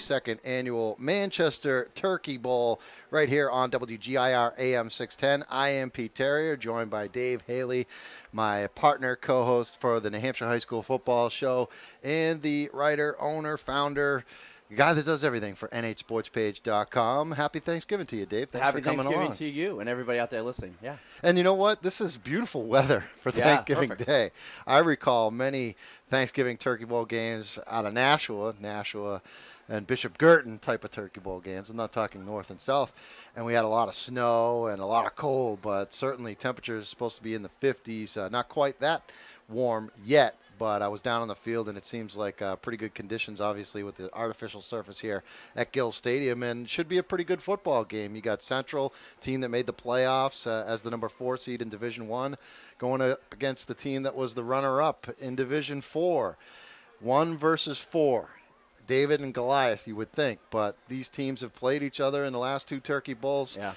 32nd Annual Manchester Turkey Bowl right here on WGIR AM 610. I am Pete Terrier, joined by Dave Haley, my partner, co-host for the New Hampshire High School Football Show, and the writer, owner, founder, the guy that does everything for nhsportspage.com. Happy Thanksgiving to you, Dave. Thanks for coming along. Happy Thanksgiving to you and everybody out there listening. Yeah. And you know what? This is beautiful weather for Thanksgiving Day. I recall many Thanksgiving Turkey Bowl games out of Nashua, and Bishop Girton type of Turkey Bowl games. I'm not talking north and south. And we had a lot of snow and a lot of cold, but certainly temperatures supposed to be in the 50s. Not quite that warm yet. But I was down on the field, and it seems like pretty good conditions, obviously, with the artificial surface here at Gill Stadium, and should be a pretty good football game. You got Central, team that made the playoffs as the number 4 seed in Division I, going up against the team that was the runner-up in Division 4. 1 versus 4. David and Goliath, you would think, but these teams have played each other in the last 2 Turkey Bowls. Yeah.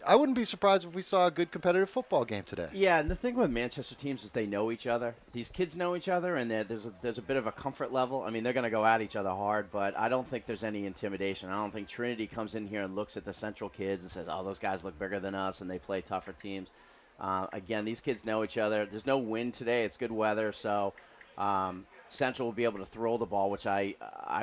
I wouldn't be surprised if we saw a good competitive football game today. Yeah, and the thing with Manchester teams is they know each other. These kids know each other, and there's a bit of a comfort level. I mean, they're going to go at each other hard, but I don't think there's any intimidation. I don't think Trinity comes in here and looks at the Central kids and says, oh, those guys look bigger than us, and they play tougher teams. Again, these kids know each other. There's no wind today. It's good weather, so Central will be able to throw the ball, which I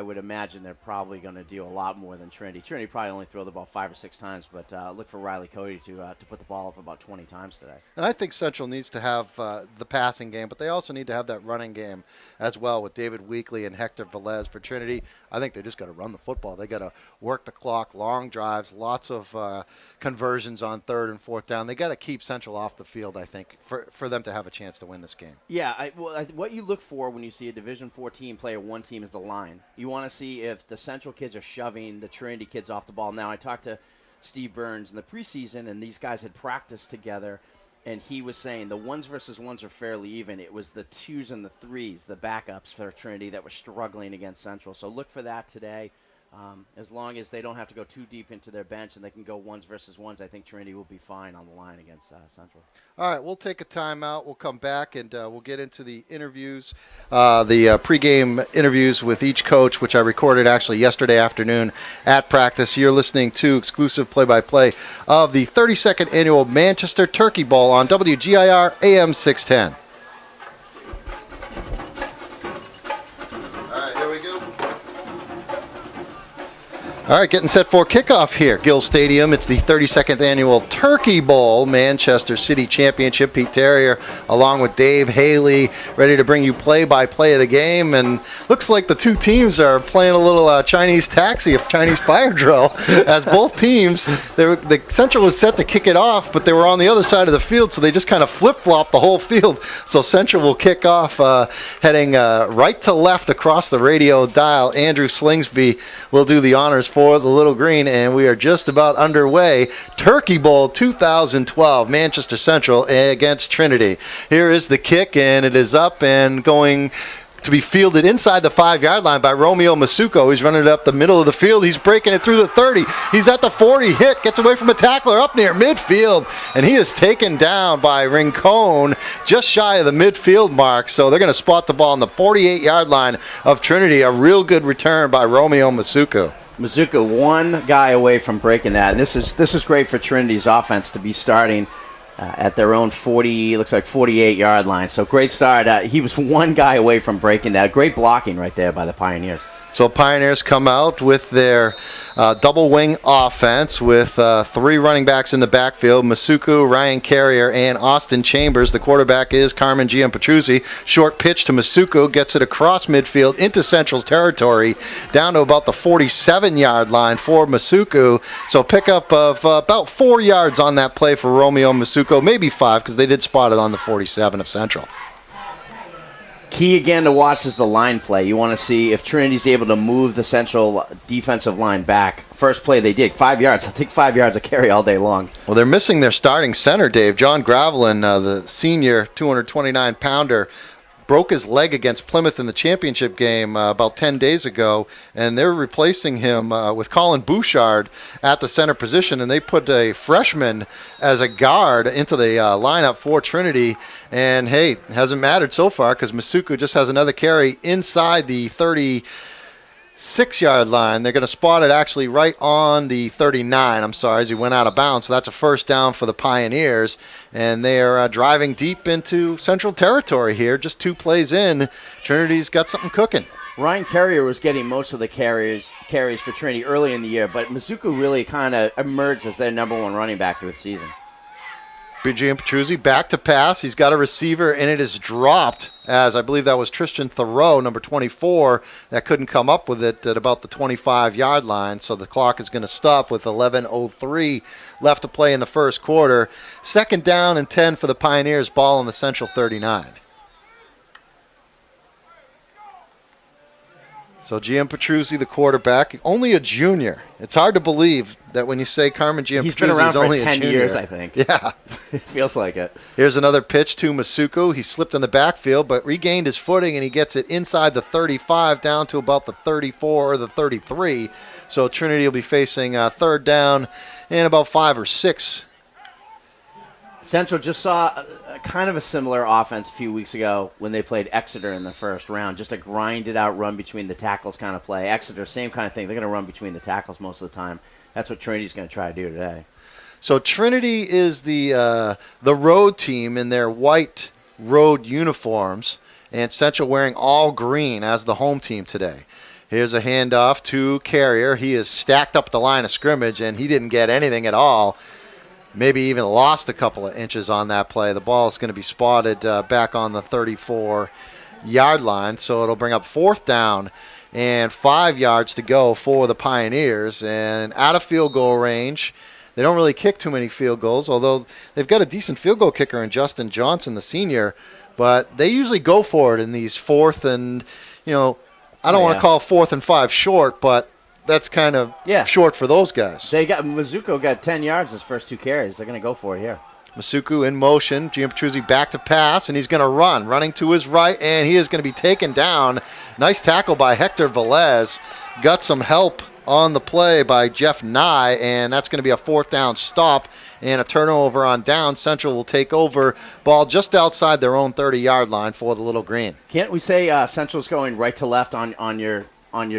would imagine they're probably going to do a lot more than Trinity. Trinity probably only throw the ball 5 or 6 times, but look for Riley Cody to put the ball up about 20 times today. And I think Central needs to have the passing game, but they also need to have that running game as well with David Weekley and Hector Velez. For Trinity, I think they just got to run the football. They got to work the clock, long drives, lots of conversions on 3rd and 4th down. They got to keep Central off the field, I think, for them to have a chance to win this game. Yeah, what you look for when you see a Division IV team play one team is the line. You want to see if the Central kids are shoving the Trinity kids off the ball. Now, I talked to Steve Burns in the preseason, and these guys had practiced together, and he was saying the 1s versus 1s are fairly even. It was the 2s and the 3s, the backups for Trinity, that were struggling against Central. So look for that today. As long as they don't have to go too deep into their bench and they can go 1s versus 1s, I think Trinity will be fine on the line against Central. All right, we'll take a timeout. We'll come back and we'll get into the interviews, the pregame interviews with each coach, which I recorded actually yesterday afternoon at practice. You're listening to exclusive play-by-play of the 32nd Annual Manchester Turkey Bowl on WGIR AM 610. All right, getting set for kickoff here, Gill Stadium. It's the 32nd Annual Turkey Bowl, Manchester City Championship. Pete Terrier, along with Dave Haley, ready to bring you play-by-play of the game. And looks like the 2 teams are playing a little Chinese taxi, a Chinese fire drill, as both teams, the Central was set to kick it off, but they were on the other side of the field, so they just kind of flip-flopped the whole field. So Central will kick off heading right to left across the radio dial. Andrew Slingsby will do the honors for the Little Green, and we are just about underway. Turkey Bowl 2012, Manchester Central against Trinity. Here is the kick, and it is up and going to be fielded inside the 5-yard line by Romeo Masuko. He's running it up the middle of the field. He's breaking it through the 30. He's at the 40. Hit, gets away from a tackler up near midfield, and he is taken down by Rincon just shy of the midfield mark. So they're going to spot the ball on the 48-yard line of Trinity. A real good return by Romeo Masuko. Mizuka, one guy away from breaking that. And this is great for Trinity's offense to be starting at their own 48-yard line. So great start. He was one guy away from breaking that. Great blocking right there by the Pioneers. So Pioneers come out with their double wing offense with 3 running backs in the backfield: Masuku, Ryan Carrier, and Austin Chambers. The quarterback is Carmen Giampetruzzi. Short pitch to Masuku, gets it across midfield into Central's territory, down to about the 47-yard line for Masuku. So pickup of about 4 yards on that play for Romeo Masuku, maybe 5 because they did spot it on the 47 of Central. Key again to watch is the line play. You want to see if Trinity's able to move the Central defensive line back. First play they did, 5 yards. I think 5 yards a carry all day long. Well, they're missing their starting center, Dave. John Gravelin, the senior 229-pounder, broke his leg against Plymouth in the championship game about 10 days ago, and they're replacing him with Colin Bouchard at the center position, and they put a freshman as a guard into the lineup for Trinity. And, hey, it hasn't mattered so far because Masuku just has another carry inside the 30 6-yard line. They're going to spot it actually right on the 39. I'm sorry, as he went out of bounds. So that's a first down for the Pioneers. And they are driving deep into Central territory here. Just 2 plays in, Trinity's got something cooking. Ryan Carrier was getting most of the carries for Trinity early in the year, but Mizuku really kind of emerged as their number 1 running back through the season. BJ Petruzzi back to pass. He's got a receiver, and it is dropped, as I believe that was Tristan Thoreau, number 24, that couldn't come up with it at about the 25-yard line. So the clock is going to stop with 11:03 left to play in the first quarter. Second down and 10 for the Pioneers, ball on the Central 39. So GM Petruzzi, the quarterback, only a junior. It's hard to believe that when you say Carmen GM Petruzzi is only a junior. He's been around for 10 years, I think. Yeah. It feels like it. Here's another pitch to Masuku. He slipped in the backfield, but regained his footing, and he gets it inside the 35 down to about the 34 or the 33. So Trinity will be facing third down and about 5 or 6. Central just saw kind of a similar offense a few weeks ago when they played Exeter in the first round. Just a grinded-out run between the tackles kind of play. Exeter, same kind of thing. They're going to run between the tackles most of the time. That's what Trinity's going to try to do today. So Trinity is the road team in their white road uniforms, and Central wearing all green as the home team today. Here's a handoff to Carrier. He is stacked up the line of scrimmage, and he didn't get anything at all. Maybe even lost a couple of inches on that play. The ball is going to be spotted back on the 34-yard line, so it'll bring up fourth down and 5 yards to go for the Pioneers. And out of field goal range, they don't really kick too many field goals, although they've got a decent field goal kicker in Justin Johnson, the senior, but they usually go for it in these fourth and, I don't want to call 4th and 5 short, but that's kind of short for those guys. Mizuko got 10 yards his first 2 carries. They're going to go for it here. Masuku in motion. GM Petruzzi back to pass, and he's going to run. Running to his right, and he is going to be taken down. Nice tackle by Hector Velez. Got some help on the play by Jeff Nye, and that's going to be a fourth down stop and a turnover on down. Central will take over. Ball just outside their own 30-yard line for the Little Green. Can't we say Central's going right to left on your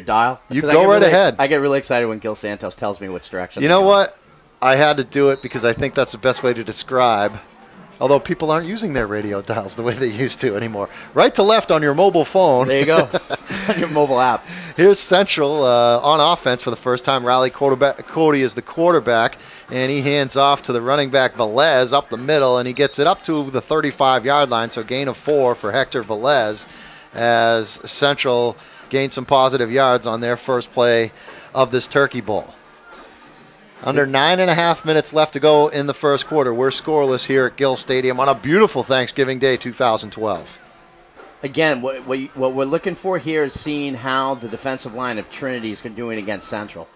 dial? You go right ahead. I get really excited when Gil Santos tells me which direction. You know what? I had to do it because I think that's the best way to describe, although people aren't using their radio dials the way they used to anymore. Right to left on your mobile phone. There you go. On your mobile app. Here's Central on offense for the first time. Riley Cody is the quarterback, and he hands off to the running back Velez up the middle, and he gets it up to the 35-yard line, so gain of 4 for Hector Velez as Central gained some positive yards on their first play of this Turkey Bowl. Under 9.5 minutes left to go in the first quarter. We're scoreless here at Gill Stadium on a beautiful Thanksgiving Day 2012. Again, what we're looking for here is seeing how the defensive line of Trinity is doing against Central.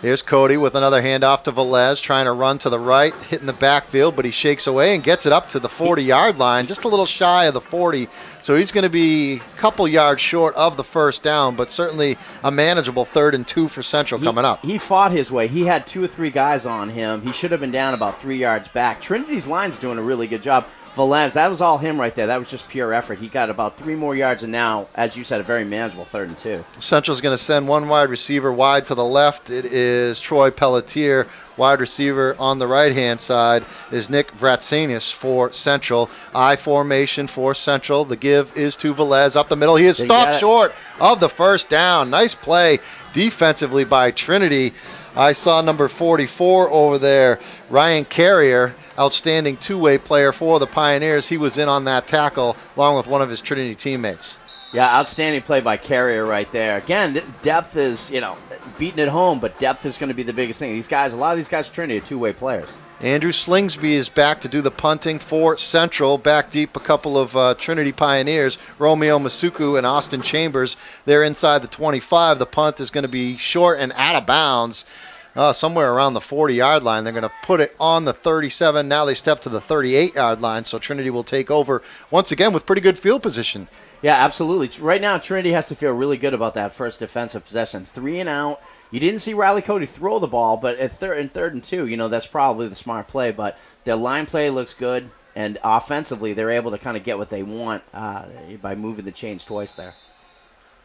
Here's Cody with another handoff to Velez, trying to run to the right, hitting the backfield, but he shakes away and gets it up to the 40-yard line, just a little shy of the 40. So he's going to be a couple yards short of the first down, but certainly a manageable 3rd and 2 for Central coming up. He fought his way. He had 2 or 3 guys on him. He should have been down about 3 yards back. Trinity's line's doing a really good job. Velez, that was all him right there. That was just pure effort. He got about 3 more yards, and now, as you said, a very manageable 3rd and 2. Central's going to send one wide receiver wide to the left. It is Troy Pelletier. Wide receiver on the right-hand side is Nick Vratsinis for Central. I formation for Central. The give is to Velez up the middle. He is stopped short of the first down. Nice play defensively by Trinity. I saw number 44 over there, Ryan Carrier, outstanding two-way player for the Pioneers. He was in on that tackle along with one of his Trinity teammates. Yeah, outstanding play by Carrier right there. Again, depth is, beating it home, but depth is going to be the biggest thing. A lot of these guys are Trinity are two-way players. Andrew Slingsby is back to do the punting for Central. Back deep, a couple of Trinity Pioneers, Romeo Masuku and Austin Chambers. They're inside the 25. The punt is going to be short and out of bounds. Somewhere around the 40-yard line. They're going to put it on the 37. Now they step to the 38-yard line, so Trinity will take over once again with pretty good field position. Yeah, absolutely. Right now, Trinity has to feel really good about that first defensive possession. 3 and out. You didn't see Riley Cody throw the ball, but at third and 2, that's probably the smart play. But their line play looks good, and offensively, they're able to kind of get what they want by moving the chains twice there.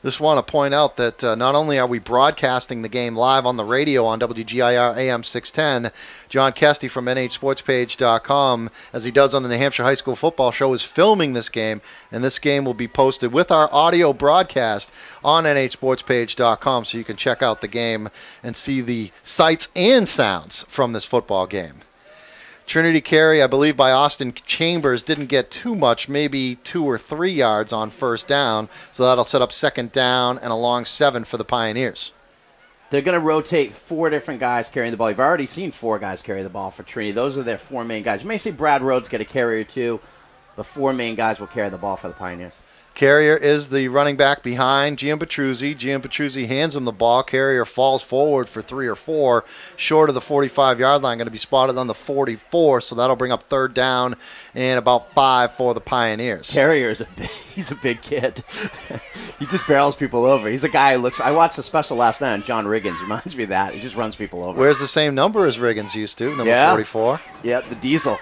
Just want to point out that not only are we broadcasting the game live on the radio on WGIR AM 610, John Kesty from NHSportsPage.com, as he does on the New Hampshire High School Football Show, is filming this game, and this game will be posted with our audio broadcast on NHSportsPage.com, so you can check out the game and see the sights and sounds from this football game. Trinity carry, I believe, by Austin Chambers didn't get too much, maybe 2 or 3 yards on first down. So that'll set up second down and a long 7 for the Pioneers. They're going to rotate 4 different guys carrying the ball. You've already seen 4 guys carry the ball for Trinity. Those are their 4 main guys. You may see Brad Rhodes get a carry or 2. The 4 main guys will carry the ball for the Pioneers. Carrier is the running back behind Giampetruzzi. Giampetruzzi hands him the ball. Carrier falls forward for 3 or 4, short of the 45-yard line. Going to be spotted on the 44, so that'll bring up third down and about 5 for the Pioneers. Carrier is he's a big kid. He just barrels people over. He's a guy who looks. I watched the special last night on John Riggins. Reminds me of that. He just runs people over. Wears the same number as Riggins used to, number 44. Yeah, the Diesel.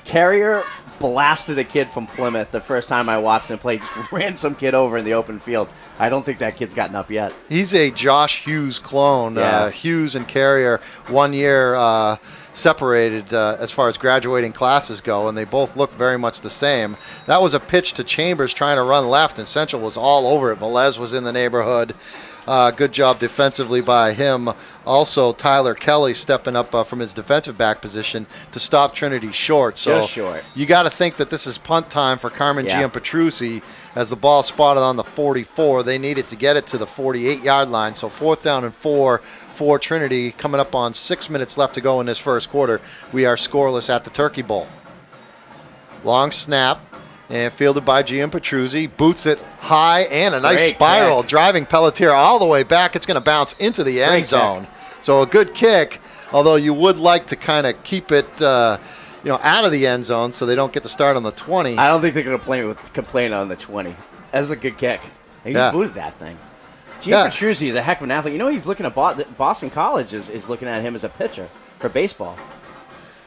Carrier blasted a kid from Plymouth the first time I watched him play. Just ran some kid over in the open field. I don't think that kid's gotten up yet. He's a Josh Hughes clone. Yeah. Hughes and Carrier 1 year separated as far as graduating classes go, and they both look very much the same. That was a pitch to Chambers trying to run left, and Central was all over it. Velez was in the neighborhood. Good job defensively by him. Also, Tyler Kelly stepping up from his defensive back position to stop Trinity short. So just short. You got to think that this is punt time for Carmen Giampetruzzi as the ball spotted on the 44. They needed to get it to the 48-yard line. So 4th down and 4 for Trinity. Coming up on 6 minutes left to go in this first quarter. We are scoreless at the Turkey Bowl. Long snap. And fielded by Giampetruzzi, boots it high and a nice Great spiral, kick. Driving Pelletier all the way back. It's going to bounce into the end zone. So a good kick, although you would like to kind of keep it out of the end zone so they don't get to start on the 20. I don't think they're going to complain on the 20. That's a good kick. He booted that thing. Giampetruzzi is a heck of an athlete. You know, he's looking at Boston College is looking at him as a pitcher for baseball.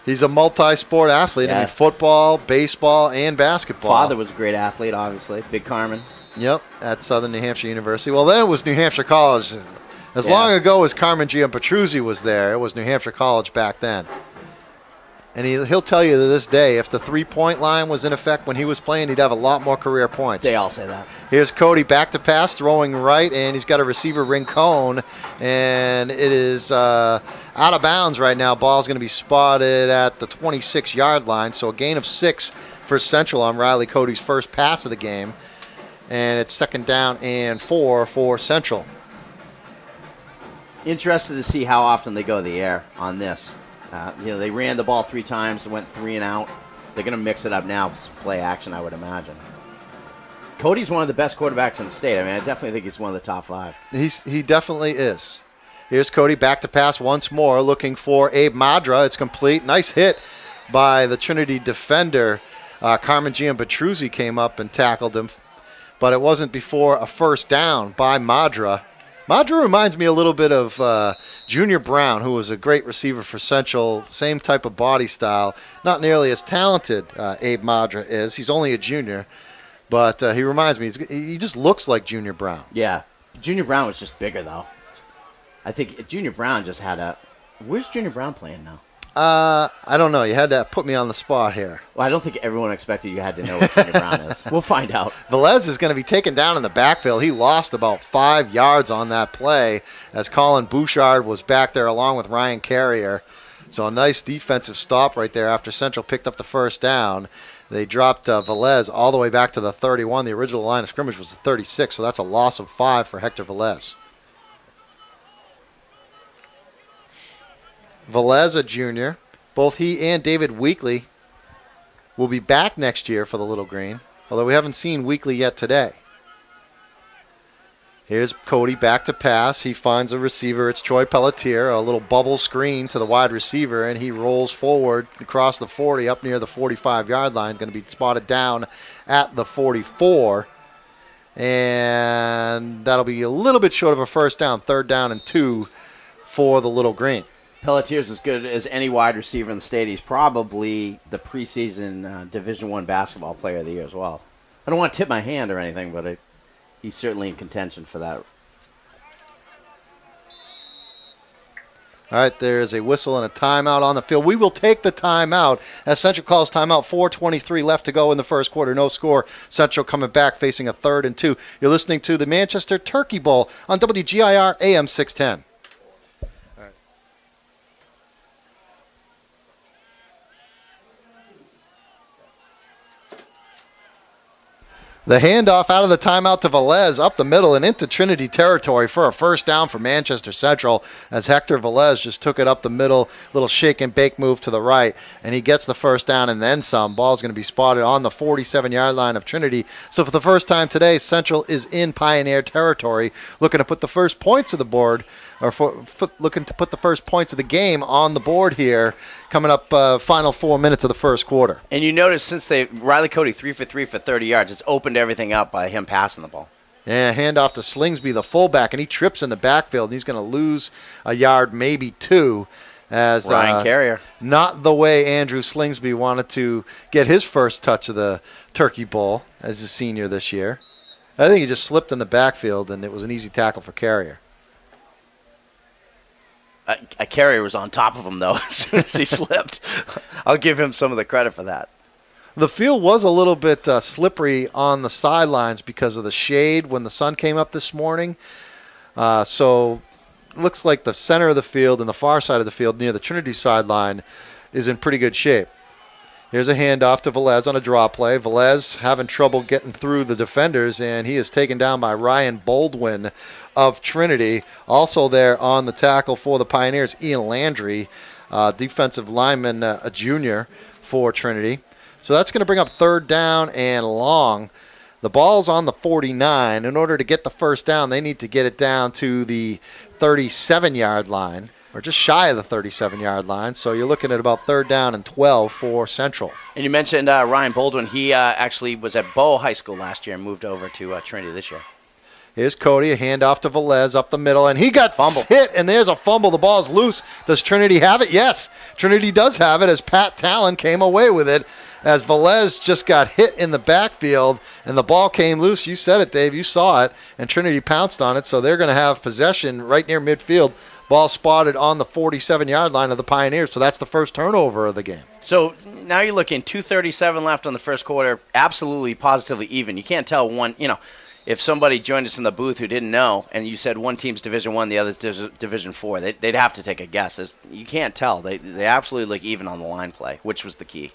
He's a multi-sport athlete. Yeah. I mean, football, baseball, and basketball. Father was a great athlete, obviously. Big Carmen. Yep, at Southern New Hampshire University. Well, then it was New Hampshire College. As long ago as Carmen Giampetruzzi was there, it was New Hampshire College back then. And he'll tell you to this day, if the three-point line was in effect when he was playing, he'd have a lot more career points. They all say that. Here's Cody back to pass, throwing right, and he's got a receiver, Rincon, and it is out of bounds right now. Ball's going to be spotted at the 26-yard line, so a gain of 6 for Central on Riley Cody's first pass of the game, and it's 2nd down and 4 for Central. Interested to see how often they go to the air on this. They ran the ball 3 times and went 3 and out. They're going to mix it up now with play action, I would imagine. Cody's one of the best quarterbacks in the state. I mean, I definitely think he's one of the top 5. He definitely is. Here's Cody back to pass once more, looking for Abe Madra. It's complete. Nice hit by the Trinity defender. Carmen Giampetruzzi came up and tackled him, but it wasn't before a first down by Madra. Madra reminds me a little bit of Junior Brown, who was a great receiver for Central. Same type of body style. Not nearly as talented Abe Madra is. He's only a junior, but he reminds me. He just looks like Junior Brown. Yeah. Junior Brown was just bigger, though. I think Junior Brown just had a... Where's Junior Brown playing now? I don't know. You had to put me on the spot here. Well, I don't think everyone expected you had to know what Junior Brown is. We'll find out. Velez is going to be taken down in the backfield. He lost about 5 yards on that play as Colin Bouchard was back there along with Ryan Carrier. So a nice defensive stop right there after Central picked up the first down. They dropped Velez all the way back to the 31. The original line of scrimmage was the 36, so that's a loss of 5 for Hector Velez. Velez, a junior. Both he and David Weekly will be back next year for the Little Green, although we haven't seen Weekly yet today. Here's Cody back to pass. He finds a receiver. It's Troy Pelletier, a little bubble screen to the wide receiver, and he rolls forward across the 40 up near the 45-yard line. Going to be spotted down at the 44. And that'll be a little bit short of a first down, 3rd down and 2 for the Little Green. Pelletier's as good as any wide receiver in the state. He's probably the preseason Division I basketball player of the year as well. I don't want to tip my hand or anything, but he's certainly in contention for that. All right, there's a whistle and a timeout on the field. We will take the timeout as Central calls timeout. 4:23 left to go in the first quarter. No score. Central coming back facing a 3rd and 2. You're listening to the Manchester Turkey Bowl on WGIR AM 610. The handoff out of the timeout to Velez up the middle and into Trinity territory for a first down for Manchester Central as Hector Velez just took it up the middle, little shake and bake move to the right, and he gets the first down and then some. Ball's going to be spotted on the 47-yard line of Trinity. So for the first time today, Central is in Pioneer territory, looking to put the first points of the board, or looking to put the first points of the game on the board here, coming up final 4 minutes of the first quarter. And you notice since Riley Cody 3 for 3 for 30 yards, it's opened everything up by him passing the ball. Yeah, handoff to Slingsby, the fullback, and he trips in the backfield. And he's going to lose a yard, maybe 2. As Ryan Carrier. Not the way Andrew Slingsby wanted to get his first touch of the Turkey Bowl as a senior this year. I think he just slipped in the backfield, and it was an easy tackle for Carrier. A Carrier was on top of him, though, as soon as he slipped. I'll give him some of the credit for that. The field was a little bit slippery on the sidelines because of the shade when the sun came up this morning. So it looks like the center of the field and the far side of the field near the Trinity sideline is in pretty good shape. Here's a handoff to Velez on a draw play. Velez having trouble getting through the defenders, and he is taken down by Ryan Baldwin of Trinity. Also there on the tackle for the Pioneers, Ian Landry, defensive lineman, a junior for Trinity. So that's going to bring up 3rd down and long. The ball's on the 49. In order to get the first down, they need to get it down to the 37-yard line, or just shy of the 37-yard line. So you're looking at about 3rd down and 12 for Central. And you mentioned Ryan Baldwin. He actually was at Bow High School last year and moved over to Trinity this year. Here's Cody, a handoff to Velez up the middle, and he got hit, and there's a fumble. The ball's loose. Does Trinity have it? Yes, Trinity does have it as Pat Talon came away with it as Velez just got hit in the backfield, and the ball came loose. You said it, Dave. You saw it, and Trinity pounced on it, so they're going to have possession right near midfield. Ball spotted on the 47-yard line of the Pioneers, so that's the first turnover of the game. So now you're looking 2:37 left on the first quarter, absolutely positively even. You can't tell one, if somebody joined us in the booth who didn't know, and you said one team's Division I, the other's Division IV, they'd have to take a guess. You can't tell. They absolutely look even on the line play, which was the key.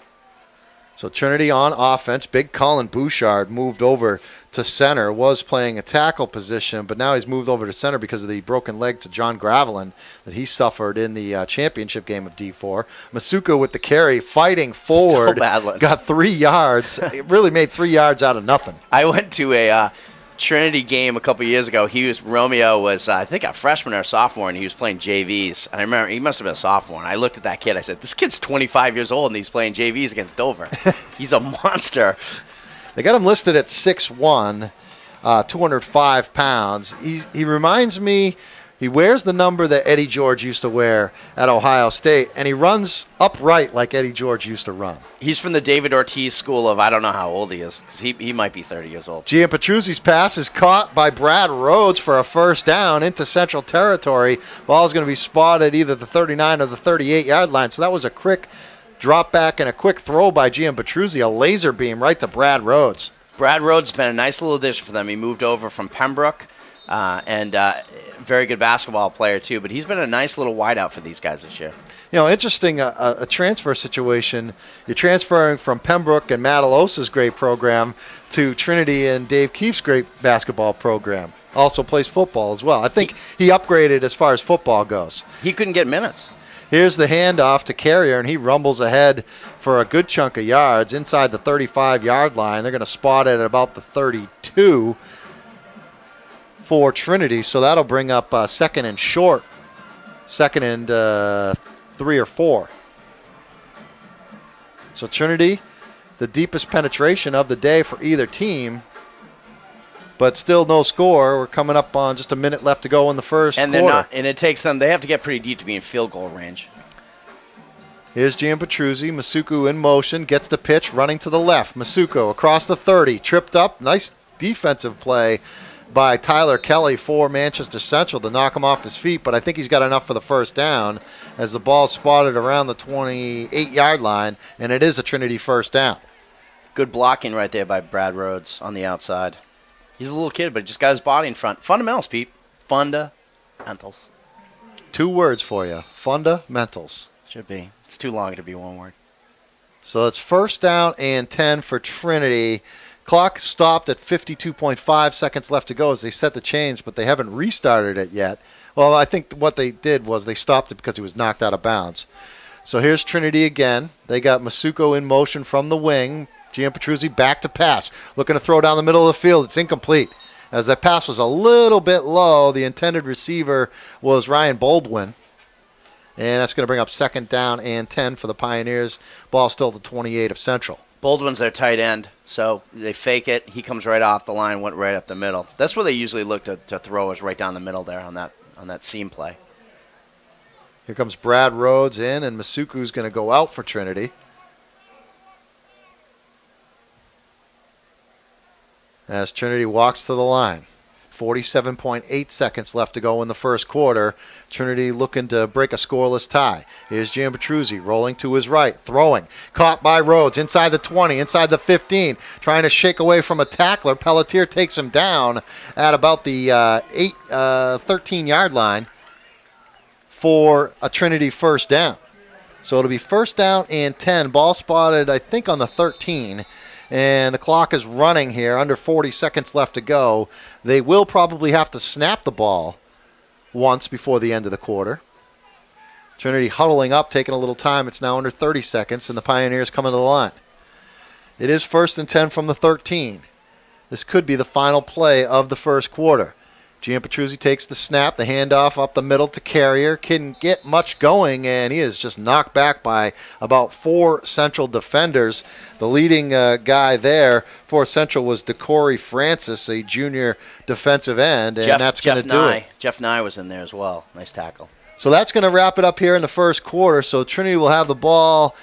So Trinity on offense. Big Colin Bouchard moved over to center, was playing a tackle position, but now he's moved over to center because of the broken leg to John Gravelin that he suffered in the championship game of D4. Masuka with the carry, fighting forward, got 3 yards. It really made 3 yards out of nothing. I went to a Trinity game a couple years ago. Romeo was, I think, a freshman or a sophomore, and he was playing JVs. And I remember he must have been a sophomore. And I looked at that kid. I said, "This kid's 25 years old, and he's playing JVs against Dover. He's a monster." They got him listed at 6'1", 205 pounds. He reminds me. He wears the number that Eddie George used to wear at Ohio State, and he runs upright like Eddie George used to run. He's from the David Ortiz school of, I don't know how old he is, because he might be 30 years old. Gianpetruzzi's pass is caught by Brad Rhodes for a first down into Central territory. Ball is going to be spotted either the 39 or the 38-yard line, so that was a quick drop back and a quick throw by Gianpetruzzi, a laser beam right to Brad Rhodes. Brad Rhodes has been a nice little addition for them. He moved over from Pembroke, and very good basketball player too, but he's been a nice little wideout for these guys this year. Interesting, a transfer situation. You're transferring from Pembroke and Matt Alosa's great program to Trinity and Dave Keefe's great basketball program. Also plays football as well. I think he upgraded as far as football goes. He couldn't get minutes. Here's the handoff to Carrier, and he rumbles ahead for a good chunk of yards inside the 35-yard line. They're going to spot it at about the 32 for Trinity, so that'll bring up second and short, second and 3 or 4. So Trinity, the deepest penetration of the day for either team, but still no score. We're coming up on just a minute left to go in the first quarter. And it takes them, they have to get pretty deep to be in field goal range. Here's Gianpetruzzi. Masuku in motion, gets the pitch, running to the left. Masuku across the 30, tripped up. Nice defensive play by Tyler Kelly for Manchester Central to knock him off his feet, but I think he's got enough for the first down as the ball spotted around the 28-yard line, and it is a Trinity first down. Good blocking right there by Brad Rhodes on the outside. He's a little kid, but just got his body in front. Fundamentals, Pete. Fundamentals. 2 words for you. Fundamentals. Should be. It's too long to be one word. So it's first down and 10 for Trinity. Clock stopped at 52.5 seconds left to go as they set the chains, but they haven't restarted it yet. Well, I think what they did was they stopped it because he was knocked out of bounds. So here's Trinity again. They got Masuko in motion from the wing. Gianpetruzzi back to pass. Looking to throw down the middle of the field. It's incomplete. As that pass was a little bit low, the intended receiver was Ryan Baldwin. And that's going to bring up second down and 10 for the Pioneers. Ball still at the 28 of Central. Baldwin's their tight end, so they fake it. He comes right off the line, went right up the middle. That's where they usually look to throw, is right down the middle there on that seam play. Here comes Brad Rhodes in, and Masuku's going to go out for Trinity. As Trinity walks to the line. 47.8 seconds left to go in the first quarter. Trinity looking to break a scoreless tie. Here's Gianpetruzzi rolling to his right, throwing. Caught by Rhodes inside the 20, inside the 15, trying to shake away from a tackler. Pelletier takes him down at about the 13-yard line for a Trinity first down. So it'll be first down and 10. Ball spotted, I think, on the 13. And the clock is running here, under 40 seconds left to go. They will probably have to snap the ball once before the end of the quarter. Trinity huddling up, taking a little time. It's now under 30 seconds, and the Pioneers coming to the line. It is first and 10 from the 13. This could be the final play of the first quarter. Gianpetruzzi takes the snap, the handoff up the middle to Carrier. Couldn't get much going, and he is just knocked back by about 4 Central defenders. The leading guy there for Central was DeCorey Francis, a junior defensive end, and that's going to do it. Jeff Nye was in there as well. Nice tackle. So that's going to wrap it up here in the first quarter. So Trinity will have the ball.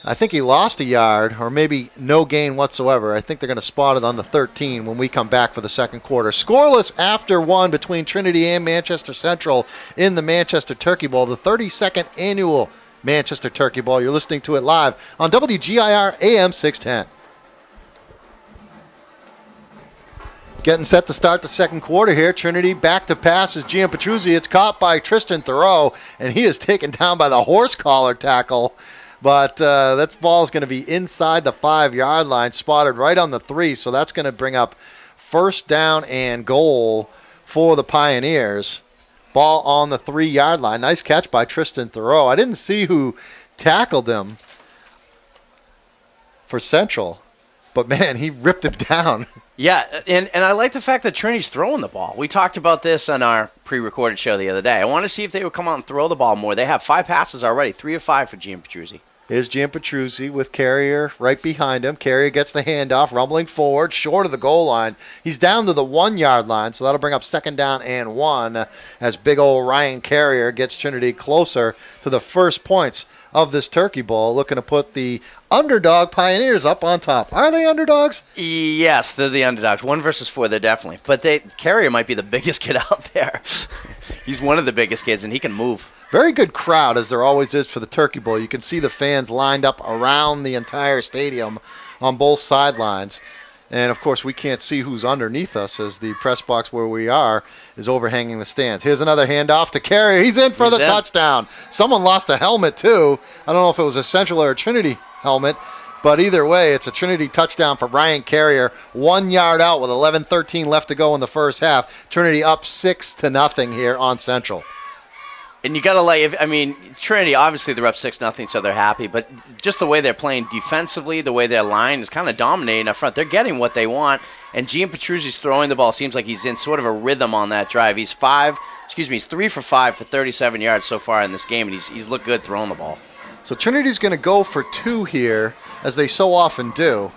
I think he lost a yard, or maybe no gain whatsoever. I think they're going to spot it on the 13 when we come back for the second quarter. Scoreless after one between Trinity and Manchester Central in the Manchester Turkey Bowl, the 32nd annual Manchester Turkey Bowl. You're listening to it live on WGIR AM 610. Getting set to start the second quarter here. Trinity back to pass is Gianpetruzzi. It's caught by Tristan Thoreau, and he is taken down by the horse collar tackle. But that ball is going to be inside the 5-yard line, spotted right on the 3. So that's going to bring up first down and goal for the Pioneers. Ball on the 3-yard line. Nice catch by Tristan Thoreau. I didn't see who tackled him for Central, but, man, he ripped him down. Yeah, and I like the fact that Trinity's throwing the ball. We talked about this on our pre-recorded show the other day. I want to see if they would come out and throw the ball more. They have 5 passes already, 3 of 5 for Gianpetruzzi. Here's Gianpetruzzi with Carrier right behind him. Carrier gets the handoff, rumbling forward, short of the goal line. He's down to the 1-yard line, so that'll bring up second down and 1 as big old Ryan Carrier gets Trinity closer to the first points of this Turkey Bowl, looking to put the underdog Pioneers up on top. Are they underdogs? Yes, they're the underdogs. 1 versus 4, they're definitely. But Carrier might be the biggest kid out there. He's one of the biggest kids, and he can move. Very good crowd, as there always is for the Turkey Bowl. You can see the fans lined up around the entire stadium on both sidelines. And, of course, we can't see who's underneath us as the press box where we are is overhanging the stands. Here's another handoff to Carrier. He's in for the touchdown. Someone lost a helmet, too. I don't know if it was a Central or a Trinity helmet, but either way, it's a Trinity touchdown for Ryan Carrier. 1 yard out with 11:13 left to go in the first half. Trinity up 6-0 here on Central. And you got to Trinity, obviously they're up 6-0, so they're happy. But just the way they're playing defensively, the way their line is kind of dominating up front, they're getting what they want. And Gianpetruzzi's throwing the ball. Seems like he's in sort of a rhythm on that drive. He's 3 for 5 for 37 yards so far in this game, and he's looked good throwing the ball. So Trinity's going to go for 2 here, as they so often do.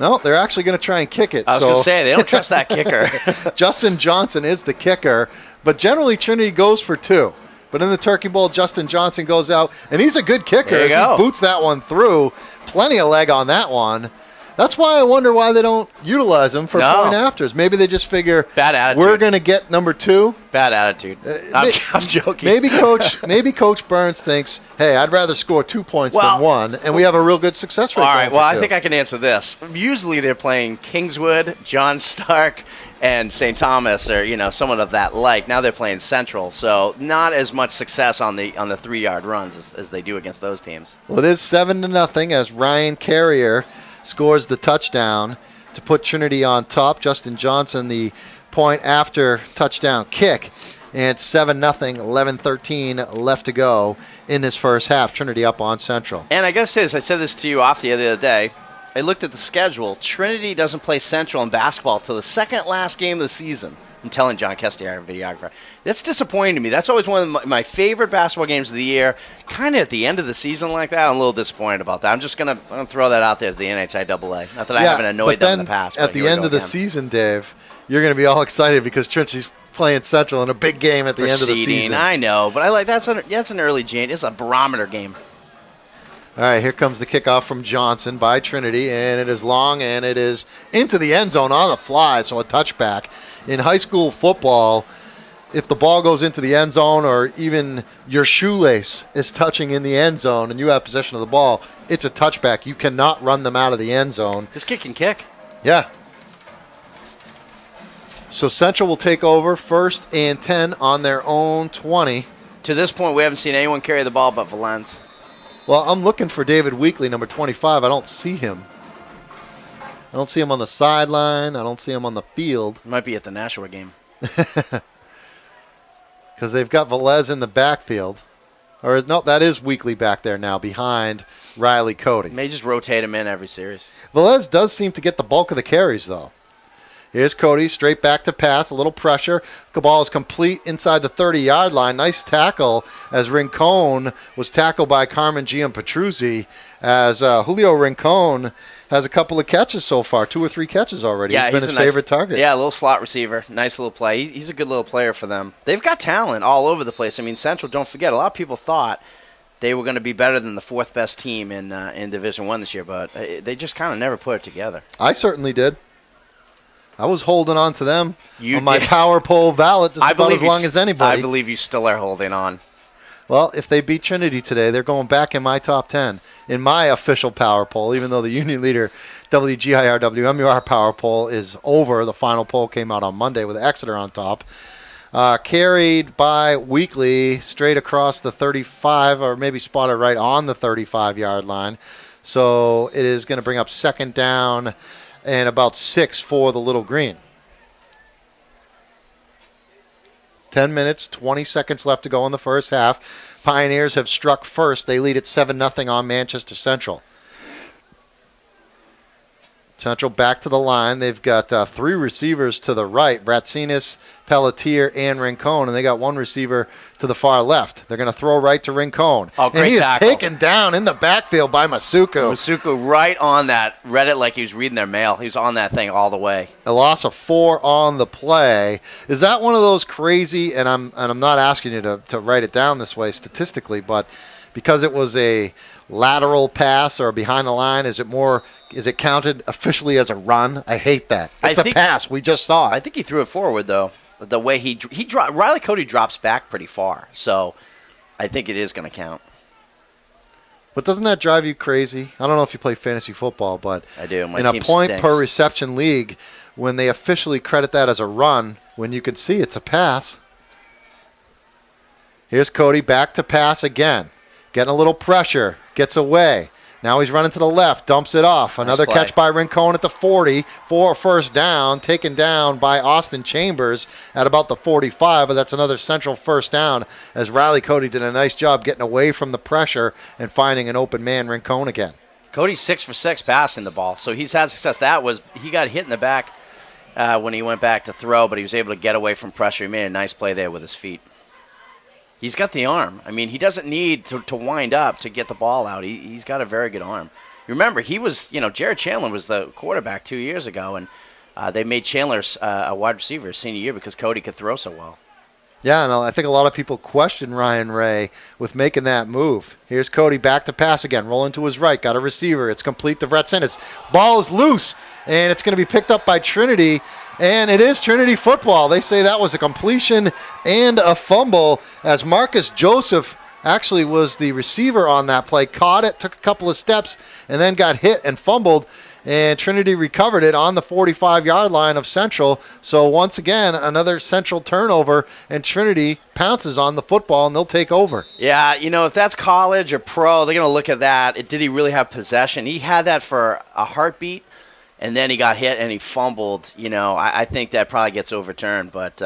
No, they're actually going to try and kick it. I was going to say, they don't trust that kicker. Justin Johnson is the kicker, but generally Trinity goes for 2. But in the Turkey Bowl, Justin Johnson goes out, and he's a good kicker as he boots that one through. Plenty of leg on that one. That's why I wonder why they don't utilize them for No. point afters. Maybe they just figure Bad attitude. we're going to get number 2. Bad attitude. I'm joking. Maybe Coach Burns thinks, hey, I'd rather score 2 points than 1, and we have a real good success rate. All right, well, I 2. think I can answer this. Usually they're playing Kingswood, John Stark, and St. Thomas, or someone of that like. Now they're playing Central, so not as much success on the 3-yard runs as they do against those teams. Well, it is 7-0 as Ryan Carrier scores the touchdown to put Trinity on top. Justin Johnson, the point after touchdown kick. And it's 7-0, 11-13 left to go in this first half. Trinity up on Central. And I got to say this. I said this to you off the other day. I looked at the schedule. Trinity doesn't play Central in basketball till the second last game of the season. I'm telling John Kestier, our videographer. That's disappointing to me. That's always one of my favorite basketball games of the year. Kind of at the end of the season like that, I'm a little disappointed about that. I'm just going to throw that out there to the NHIAA. Not that I haven't annoyed them in the past. At the end of the season, Dave, you're going to be all excited because Trinity's playing Central in a big game at the end of the season. I know, but I like that's an early Jane. It's a barometer game. All right, here comes the kickoff from Johnson by Trinity, and it is long, and it is into the end zone on the fly, so a touchback. In high school football, if the ball goes into the end zone or even your shoelace is touching in the end zone and you have possession of the ball, it's a touchback. You cannot run them out of the end zone. This kid can kick. Yeah. So Central will take over 1st and 10 on their own 20. To this point, we haven't seen anyone carry the ball but Valens. Well, I'm looking for David Weekly, number 25. I don't see him. I don't see him on the sideline. I don't see him on the field. He might be at the Nashua game. Because they've got Velez in the backfield. Or, no, that is Weekly back there now behind Riley Cody. May just rotate him in every series. Velez does seem to get the bulk of the carries, though. Here's Cody, straight back to pass, a little pressure. The ball is complete inside the 30-yard line. Nice tackle as Rincon was tackled by Carmen Giampetruzzi as Julio Rincon has a couple of catches so far, 2 or 3 catches already. Yeah, he's been his favorite target. Yeah, a little slot receiver. Nice little play. He's a good little player for them. They've got talent all over the place. I mean, Central, don't forget, a lot of people thought they were going to be better than the 4th best team in Division I this year, but they just kind of never put it together. I certainly did. I was holding on to them on my did. power poll ballot just about as long as anybody. I believe you still are holding on. Well, if they beat Trinity today, they're going back in my top 10 in my official power poll, even though the Union Leader WGIR WMUR power poll is over. The final poll came out on Monday with Exeter on top. Carried by Weekly straight across the 35, or maybe spotted right on the 35-yard line. So it is going to bring up 2nd down and about 6 for the Little Green. 10 minutes, 20 seconds left to go in the first half. Pioneers have struck first. They lead at 7-0 on Manchester Central. Central back to the line. They've got 3 receivers to the right, Bratsinas, Pelletier, and Rincon, and they got 1 receiver to the far left. They're going to throw right to Rincon. Oh, great and he tackle. is taken down in the backfield by Masuku. Masuku right on that. Read it like he was reading their mail. He was on that thing all the way. A loss of 4 on the play. Is that one of those crazy, and I'm not asking you to write it down this way statistically, but because it was a lateral pass or behind the line, is it counted officially as a run? I hate that. It's a pass. We just saw it. I think he threw it forward, though. The way he dropped, Riley Cody drops back pretty far, so I think it is going to count. But doesn't that drive you crazy? I don't know if you play fantasy football, but I do. My in a team point stinks. per reception league, when they officially credit that as a run, when you can see it's a pass. Here's Cody back to pass again. Getting a little pressure. Gets away. Now he's running to the left. Dumps it off. Another catch by Rincon at the 40 for a 1st down. Taken down by Austin Chambers at about the 45. But that's another Central 1st down as Riley Cody did a nice job getting away from the pressure and finding an open man, Rincon again. Cody's 6 for 6 passing the ball, so he's had success. He got hit in the back when he went back to throw, but he was able to get away from pressure. He made a nice play there with his feet. He's got the arm. I mean, he doesn't need to wind up to get the ball out. He's got a very good arm. Remember, Jared Chandler was the quarterback 2 years ago, and they made Chandler a wide receiver his senior year because Cody could throw so well. Yeah, and I think a lot of people question Ryan Ray with making that move. Here's Cody back to pass again, rolling to his right, got a receiver. It's complete to Brett Sinnott. Ball is loose, and it's going to be picked up by Trinity, and it is Trinity football. They say that was a completion and a fumble, as Marcus Joseph actually was the receiver on that play, caught it, took a couple of steps, and then got hit and fumbled. And Trinity recovered it on the 45-yard line of Central. So once again, another Central turnover, and Trinity pounces on the football, and they'll take over. Yeah, if that's college or pro, they're going to look at that. Did he really have possession? He had that for a heartbeat, and then he got hit and he fumbled. I think that probably gets overturned. But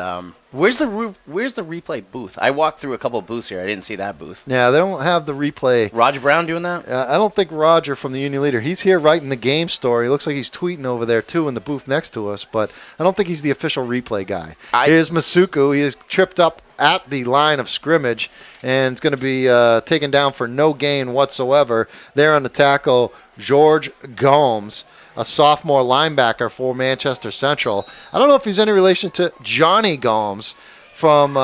where's the replay booth? I walked through a couple of booths here. I didn't see that booth. Yeah, they don't have the replay. Roger Brown doing that? I don't think Roger from the Union Leader. He's here writing the game story. Looks like he's tweeting over there, too, in the booth next to us. But I don't think he's the official replay guy. Here's Masuku. He is tripped up at the line of scrimmage, and it's going to be taken down for no gain whatsoever. There on the tackle, George Gomes, a sophomore linebacker for Manchester Central. I don't know if he's any relation to Johnny Gomes from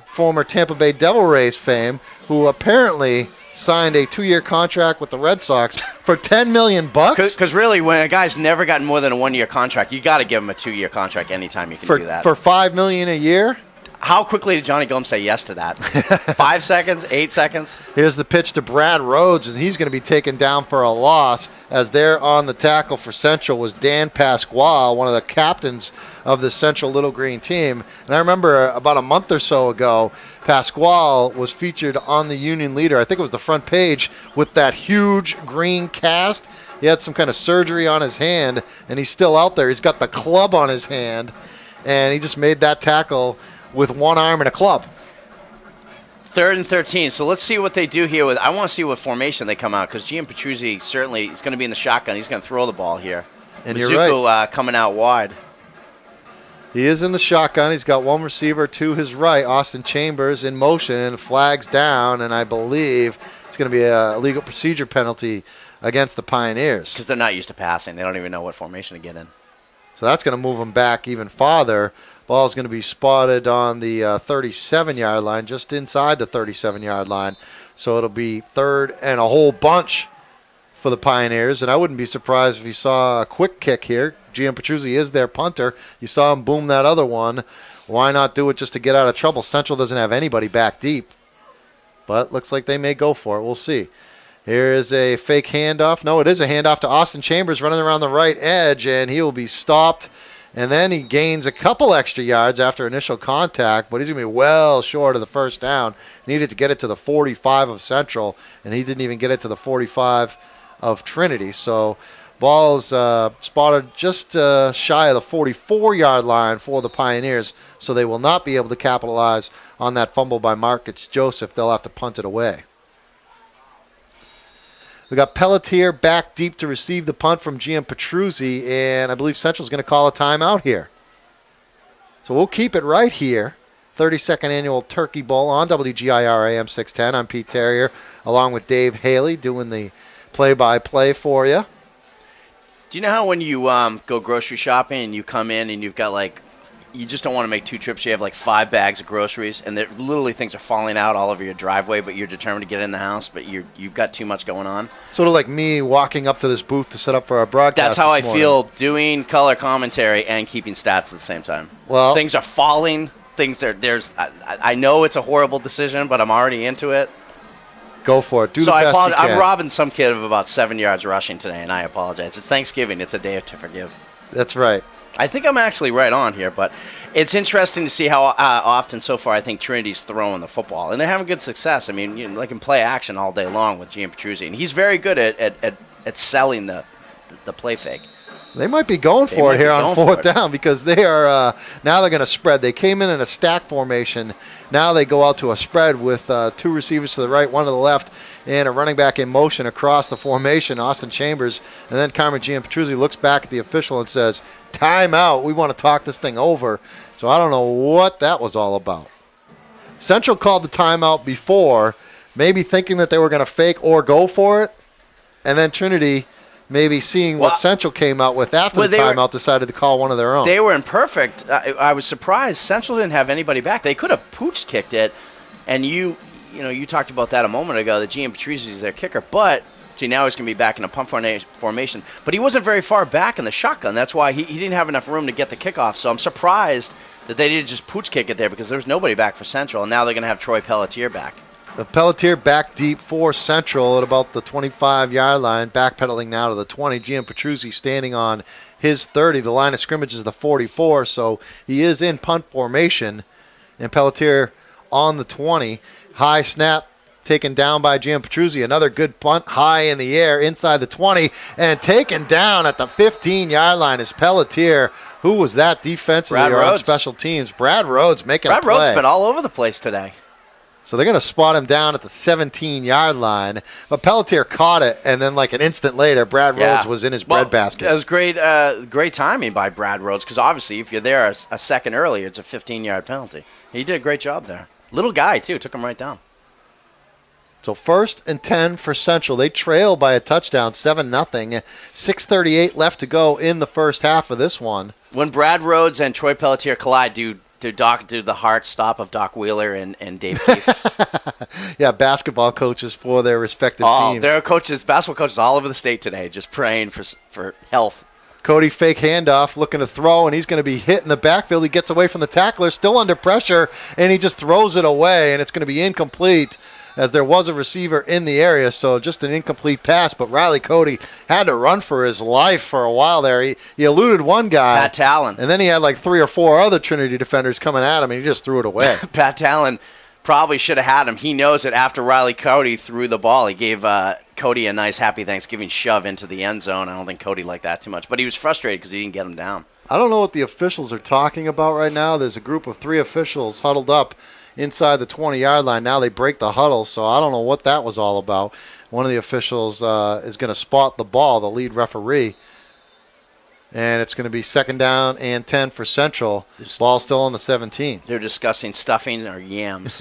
former Tampa Bay Devil Rays fame, who apparently signed a 2-year contract with the Red Sox for $10 million. Because really, when a guy's never gotten more than a 1-year contract, you got to give him a 2-year contract anytime you can do that. For $5 million a year? How quickly did Johnny Gomes say yes to that? 5 seconds? 8 seconds? Here's the pitch to Brad Rhodes, and he's going to be taken down for a loss, as there on the tackle for Central was Dan Pasquale, one of the captains of the Central Little Green team. And I remember about a month or so ago, Pasquale was featured on the Union Leader. I think it was the front page with that huge green cast. He had some kind of surgery on his hand, and he's still out there. He's got the club on his hand, and he just made that tackle with one arm and a club. 3rd and 13. So let's see what they do here. I want to see what formation they come out, because Gian Petruzzi certainly is going to be in the shotgun. He's going to throw the ball here. And Mizuko, you're right. Coming out wide. He is in the shotgun. He's got one receiver to his right, Austin Chambers, in motion, and flags down, and I believe it's going to be a legal procedure penalty against the Pioneers. Because they're not used to passing. They don't even know what formation to get in. So that's going to move them back even farther. Ball's going to be spotted on the 37-yard line, just inside the 37-yard line. So it'll be 3rd and a whole bunch for the Pioneers. And I wouldn't be surprised if you saw a quick kick here. Gian Petruzzi is their punter. You saw him boom that other one. Why not do it just to get out of trouble? Central doesn't have anybody back deep. But looks like they may go for it. We'll see. Here is a fake handoff. No, it is a handoff to Austin Chambers running around the right edge, and he will be stopped. And then he gains a couple extra yards after initial contact, but he's going to be well short of the first down. Needed to get it to the 45 of Central, and he didn't even get it to the 45 of Trinity. So ball's spotted just shy of the 44-yard line for the Pioneers, so they will not be able to capitalize on that fumble by Marcus Joseph. They'll have to punt it away. We got Pelletier back deep to receive the punt from Gian Petruzzi, and I believe Central's going to call a timeout here. So we'll keep it right here. 32nd Annual Turkey Bowl on WGIR AM 610. I'm Pete Terrier, along with Dave Haley, doing the play-by-play for you. Do you know how when you go grocery shopping and you come in and you've got you just don't want to make 2 trips, you have 5 bags of groceries, and literally things are falling out all over your driveway, but you're determined to get in the house, but you've got too much going on? Sort of like me walking up to this booth to set up for our broadcast. That's how I feel doing color commentary and keeping stats at the same time. Well, things are falling. I know it's a horrible decision, but I'm already into it. Go for it. So I apologize. I'm robbing some kid of about 7 yards rushing today, and I apologize. It's Thanksgiving. It's a day to forgive. That's right. I think I'm actually right on here, but it's interesting to see how often so far I think Trinity's throwing the football, and they're having good success. I mean, they can play action all day long with Gian Petruzzi, and he's very good at selling the play fake. They might be going for it here on 4th down, because they are now they're going to spread. They came in a stack formation. Now they go out to a spread with 2 receivers to the right, 1 to the left, and a running back in motion across the formation, Austin Chambers. And then Carmen Gian Petruzzi looks back at the official and says, "Timeout. We want to talk this thing over." So I don't know what that was all about. Central called the timeout before, maybe thinking that they were going to fake or go for it. And then Trinity maybe seeing what Central came out with after the timeout, decided to call one of their own. They were imperfect. I was surprised. Central didn't have anybody back. They could have pooch kicked it, and you talked about that a moment ago, that Gian Patrizzi is their kicker, but see, now he's going to be back in a punt formation. But he wasn't very far back in the shotgun. That's why he didn't have enough room to get the kickoff. So I'm surprised that they didn't just pooch kick it there, because there was nobody back for Central, and now they're going to have Troy Pelletier back. The Pelletier back deep for Central at about the 25-yard line, backpedaling now to the 20. Gian Patrizzi standing on his 30. The line of scrimmage is the 44, so he is in punt formation. And Pelletier on the 20. High snap taken down by Gian Patrizzi. Another good punt high in the air inside the 20. And taken down at the 15-yard line is Pelletier. Who was that defensively or on special teams? Brad Rhodes making a play. Brad Rhodes been all over the place today. So they're going to spot him down at the 17-yard line. But Pelletier caught it, and then like an instant later, Brad Rhodes was in his breadbasket. That was great timing by Brad Rhodes, because obviously if you're there a second earlier, it's a 15-yard penalty. He did a great job there. Little guy, too. Took him right down. So 1st and 10 for Central. They trail by a touchdown, 7-0. 6:38 left to go in the first half of this one. When Brad Rhodes and Troy Pelletier collide, do the heart stop of Doc Wheeler and Dave Keefe? Yeah, basketball coaches for their respective teams. There are basketball coaches all over the state today just praying for health. Cody fake handoff, looking to throw, and he's going to be hit in the backfield. He gets away from the tackler, still under pressure, and he just throws it away, and it's going to be incomplete, as there was a receiver in the area, so just an incomplete pass. But Riley Cody had to run for his life for a while there. He eluded one guy. Pat Talon. And then he had like 3 or 4 other Trinity defenders coming at him, and he just threw it away. Pat Talon probably should have had him. He knows that after Riley Cody threw the ball, he gave Cody a nice happy Thanksgiving shove into the end zone. I don't think Cody liked that too much, but he was frustrated because he didn't get him down. I don't know what the officials are talking about right now. There's a group of 3 officials huddled up inside the 20-yard line. Now they break the huddle, so I don't know what that was all about. One of the officials is going to spot the ball, the lead referee, and it's going to be 2nd down and 10 for Central. Ball still on the 17. They're discussing stuffing or yams.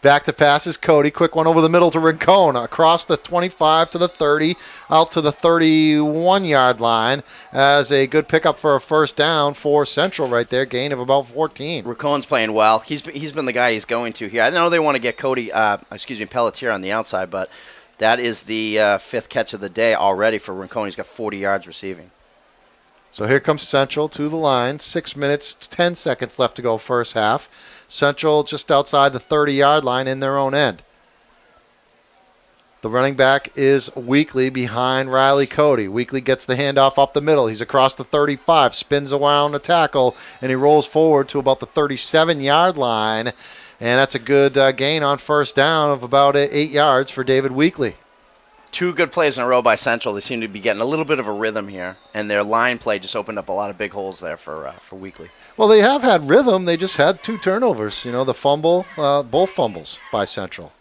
Back to passes, Cody. Quick one over the middle to Rincon. Across the 25 to the 30, out to the 31-yard line as a good pickup for a first down for Central right there. Gain of about 14. Rincon's playing well. He's been the guy he's going to here. I know they want to get Pelletier on the outside, but that is the 5th catch of the day already for Rincon. He's got 40 yards receiving. So here comes Central to the line. 6 minutes, 10 seconds left to go first half. Central just outside the 30-yard line in their own end. The running back is Weekly behind Riley Cody. Weekly gets the handoff up the middle. He's across the 35, spins around the tackle, and he rolls forward to about the 37-yard line. And that's a good gain on first down of about 8 yards for David Weekly. 2 good plays in a row by Central. They seem to be getting a little bit of a rhythm here, and their line play just opened up a lot of big holes there for Weekly. Well, they have had rhythm. They just had 2 turnovers. The fumble, both fumbles by Central.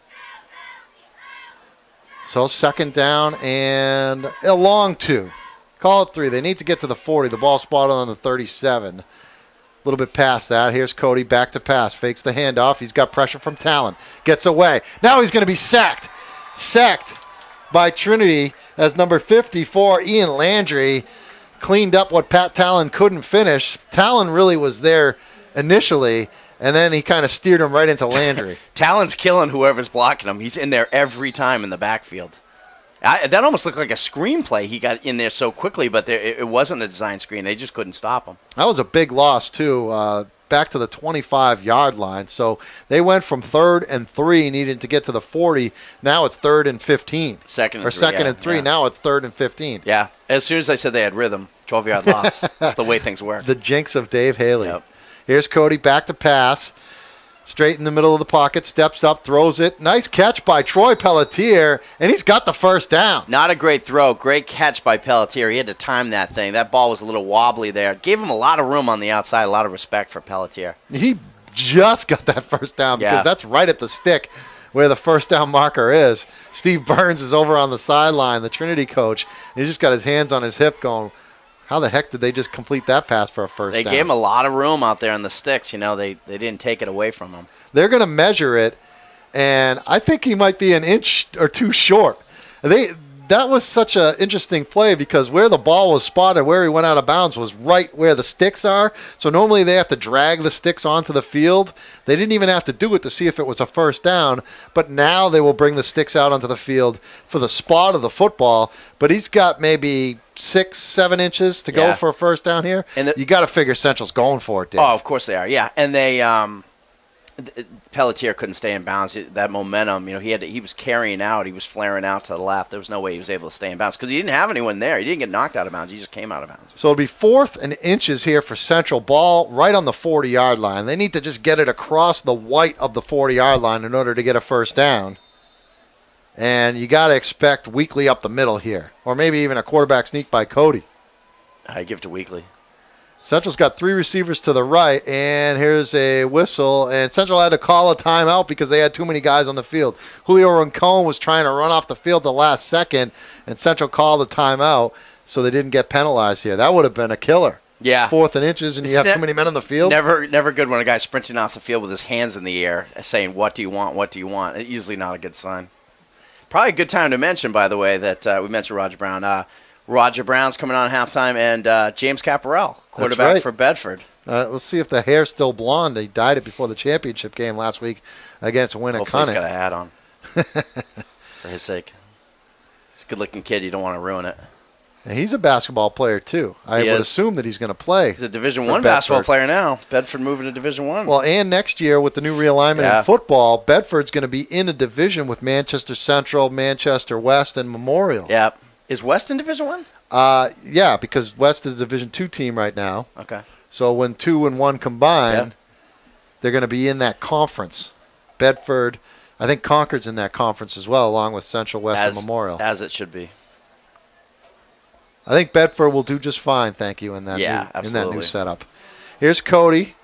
So 2nd down and a long 2. Call it 3. They need to get to the 40. The ball spotted on the 37. A little bit past that. Here's Cody back to pass. Fakes the handoff. He's got pressure from Talon. Gets away. Now he's going to be sacked. Sacked by Trinity as number 54, Ian Landry, cleaned up what Pat Talon couldn't finish. Talon really was there initially, and then he kind of steered him right into Landry. Talon's killing whoever's blocking him. He's in there every time in the backfield. That almost looked like a screenplay. He got in there so quickly, but it wasn't a design screen. They just couldn't stop him. That was a big loss, too. Back to the 25-yard line. So they went from 3rd and 3, needed to get to the 40. Now it's 3rd and 15. Second and 3. Now it's 3rd and 15. Yeah. As soon as I said they had rhythm, 12-yard loss. That's the way things work. The jinx of Dave Haley. Yep. Here's Cody back to pass. Straight in the middle of the pocket, steps up, throws it. Nice catch by Troy Pelletier, and he's got the first down. Not a great throw. Great catch by Pelletier. He had to time that thing. That ball was a little wobbly there. Gave him a lot of room on the outside, a lot of respect for Pelletier. He just got that first down because that's right at the stick where the first down marker is. Steve Burns is over on the sideline, the Trinity coach. And he just got his hands on his hip going, how the heck did they just complete that pass for a first down? They gave him a lot of room out there in the sticks. They didn't take it away from him. They're going to measure it, and I think he might be an inch or 2 short. that was such an interesting play because where the ball was spotted, where he went out of bounds, was right where the sticks are. So normally they have to drag the sticks onto the field. They didn't even have to do it to see if it was a first down, but now they will bring the sticks out onto the field for the spot of the football. But he's got maybe 6-7 inches to go for a first down here. And you got to figure Central's going for it, Dave. Oh, of course they are. Yeah, and they Pelletier couldn't stay in bounds. That momentum, he was carrying out. He was flaring out to the left. There was no way he was able to stay in bounds because he didn't have anyone there. He didn't get knocked out of bounds. He just came out of bounds. So it'll be 4th and inches here for Central. Ball right on the 40-yard line. They need to just get it across the white of the 40-yard line in order to get a first down. And you got to expect Weekly up the middle here, or maybe even a quarterback sneak by Cody. I give it to Weekly. Central's got 3 receivers to the right, and here's a whistle. And Central had to call a timeout because they had too many guys on the field. Julio Rincon was trying to run off the field the last second, and Central called a timeout, so they didn't get penalized here. That would have been a killer. Yeah. 4th and inches, and you have too many men on the field. Never good when a guy's sprinting off the field with his hands in the air saying, "What do you want? What do you want?" It's usually not a good sign. Probably a good time to mention, by the way, that we mentioned Roger Brown. Roger Brown's coming on halftime, and James Caparell, quarterback for Bedford. Let's see if the hair's still blonde. He dyed it before the championship game last week against Winnicott. Hopefully he's got a hat on for his sake. He's a good-looking kid. You don't want to ruin it. And he's a basketball player, too. I would assume that he's going to play. He's a Division I basketball player now. Bedford moving to Division I. Well, and next year with the new realignment in football, Bedford's going to be in a division with Manchester Central, Manchester West, and Memorial. Yeah. Is West in Division I? Yeah, because West is a Division II team right now. Okay. So when 2 and 1 combine, they're going to be in that conference. Bedford, I think Concord's in that conference as well, along with Central, West, and Memorial. As it should be. I think Bedford will do just fine, thank you, in that new setup. Here's Cody.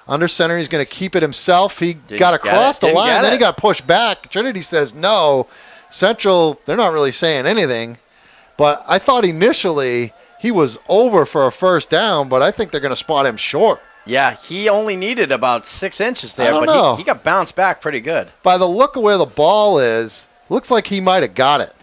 Under center, he's going to keep it himself. He got across the line, then he got pushed back. Trinity says no. Central, they're not really saying anything. But I thought initially he was over for a first down, but I think they're going to spot him short. Yeah, he only needed about 6 inches there, but he got bounced back pretty good. By the look of where the ball is, looks like he might have got it.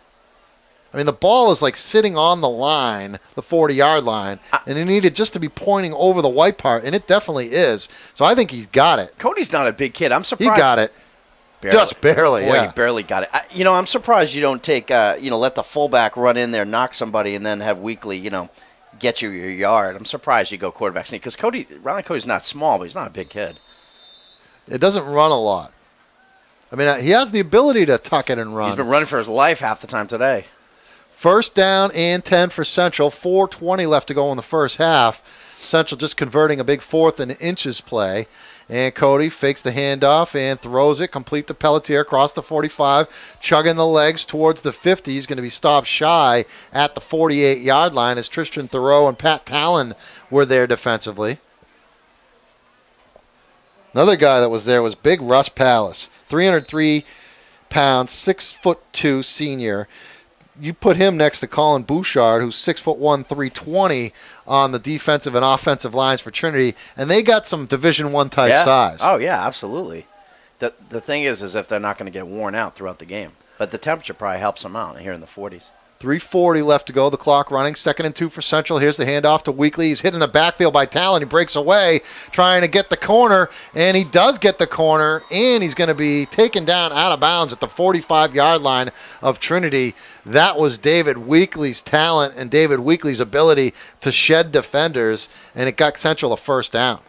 I mean, the ball is like sitting on the line, the 40-yard line, and it needed just to be pointing over the white part, and it definitely is. So I think he's got it. Cody's not a big kid. I'm surprised. He got it. Barely. Just barely, Boy, he barely got it. I'm surprised you don't take, let the fullback run in there, knock somebody, and then have Weekly, get you your yard. I'm surprised you go quarterback sneak because Riley Cody's not small, but he's not a big kid. It doesn't run a lot. I mean, he has the ability to tuck it and run. He's been running for his life half the time today. First down and 10 for Central. 4:20 left to go in the first half. Central just converting a big 4th and inches play. And Cody fakes the handoff and throws it complete to Pelletier across the 45, chugging the legs towards the 50. He's going to be stopped shy at the 48-yard line as Tristan Thoreau and Pat Talon were there defensively. Another guy that was there was big Russ Pallas, 303 pounds, 6'2" senior. You put him next to Colin Bouchard, who's 6'1", 320 on the defensive and offensive lines for Trinity, and they got some Division I type size. Oh yeah, absolutely. The thing is if they're not going to get worn out throughout the game, but the temperature probably helps them out here in the 40s. 3:40 left to go. The clock running. 2nd and 2 for Central. Here's the handoff to Weekly. He's hit in the backfield by Talon. He breaks away, trying to get the corner, and he does get the corner, and he's going to be taken down out of bounds at the 45-yard line of Trinity. That was David Weekly's talent and David Weekly's ability to shed defenders, and it got Central a first down.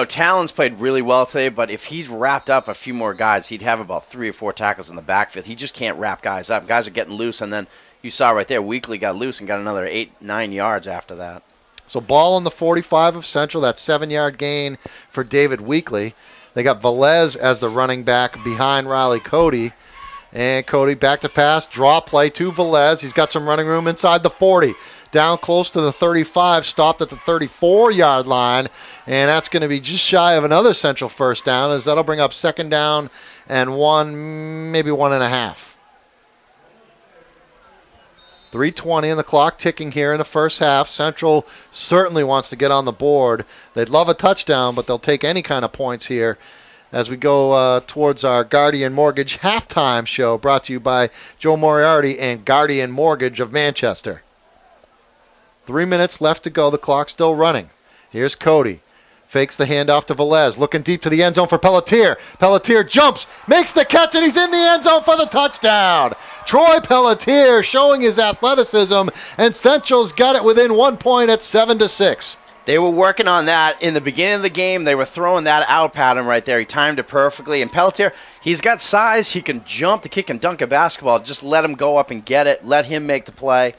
Talon's played really well today, but if he's wrapped up a few more guys, he'd have about 3 or 4 tackles in the backfield. He just can't wrap guys up. Guys are getting loose, and then you saw right there, Weekly got loose and got another 8-9 yards after that. So ball on the 45 of Central, that 7-yard gain for David Weekly. They got Velez as the running back behind Riley Cody. And Cody back to pass, draw play to Velez. He's got some running room inside the 40. Down close to the 35, stopped at the 34-yard line, and that's going to be just shy of another Central first down, as that'll bring up 2nd down and 1, maybe 1.5. 3:20 in the clock ticking here in the first half. Central certainly wants to get on the board. They'd love a touchdown, but they'll take any kind of points here as we go towards our Guardian Mortgage halftime show, brought to you by Joe Moriarty and Guardian Mortgage of Manchester. 3 minutes left to go. The clock's still running. Here's Cody. Fakes the handoff to Velez. Looking deep to the end zone for Pelletier. Pelletier jumps, makes the catch, and he's in the end zone for the touchdown. Troy Pelletier showing his athleticism, and Central's got it within 1 point at 7-6. They were working on that in the beginning of the game. They were throwing that out pattern right there. He timed it perfectly. And Pelletier, he's got size. He can jump, the kick, and dunk a basketball. Just let him go up and get it. Let him make the play.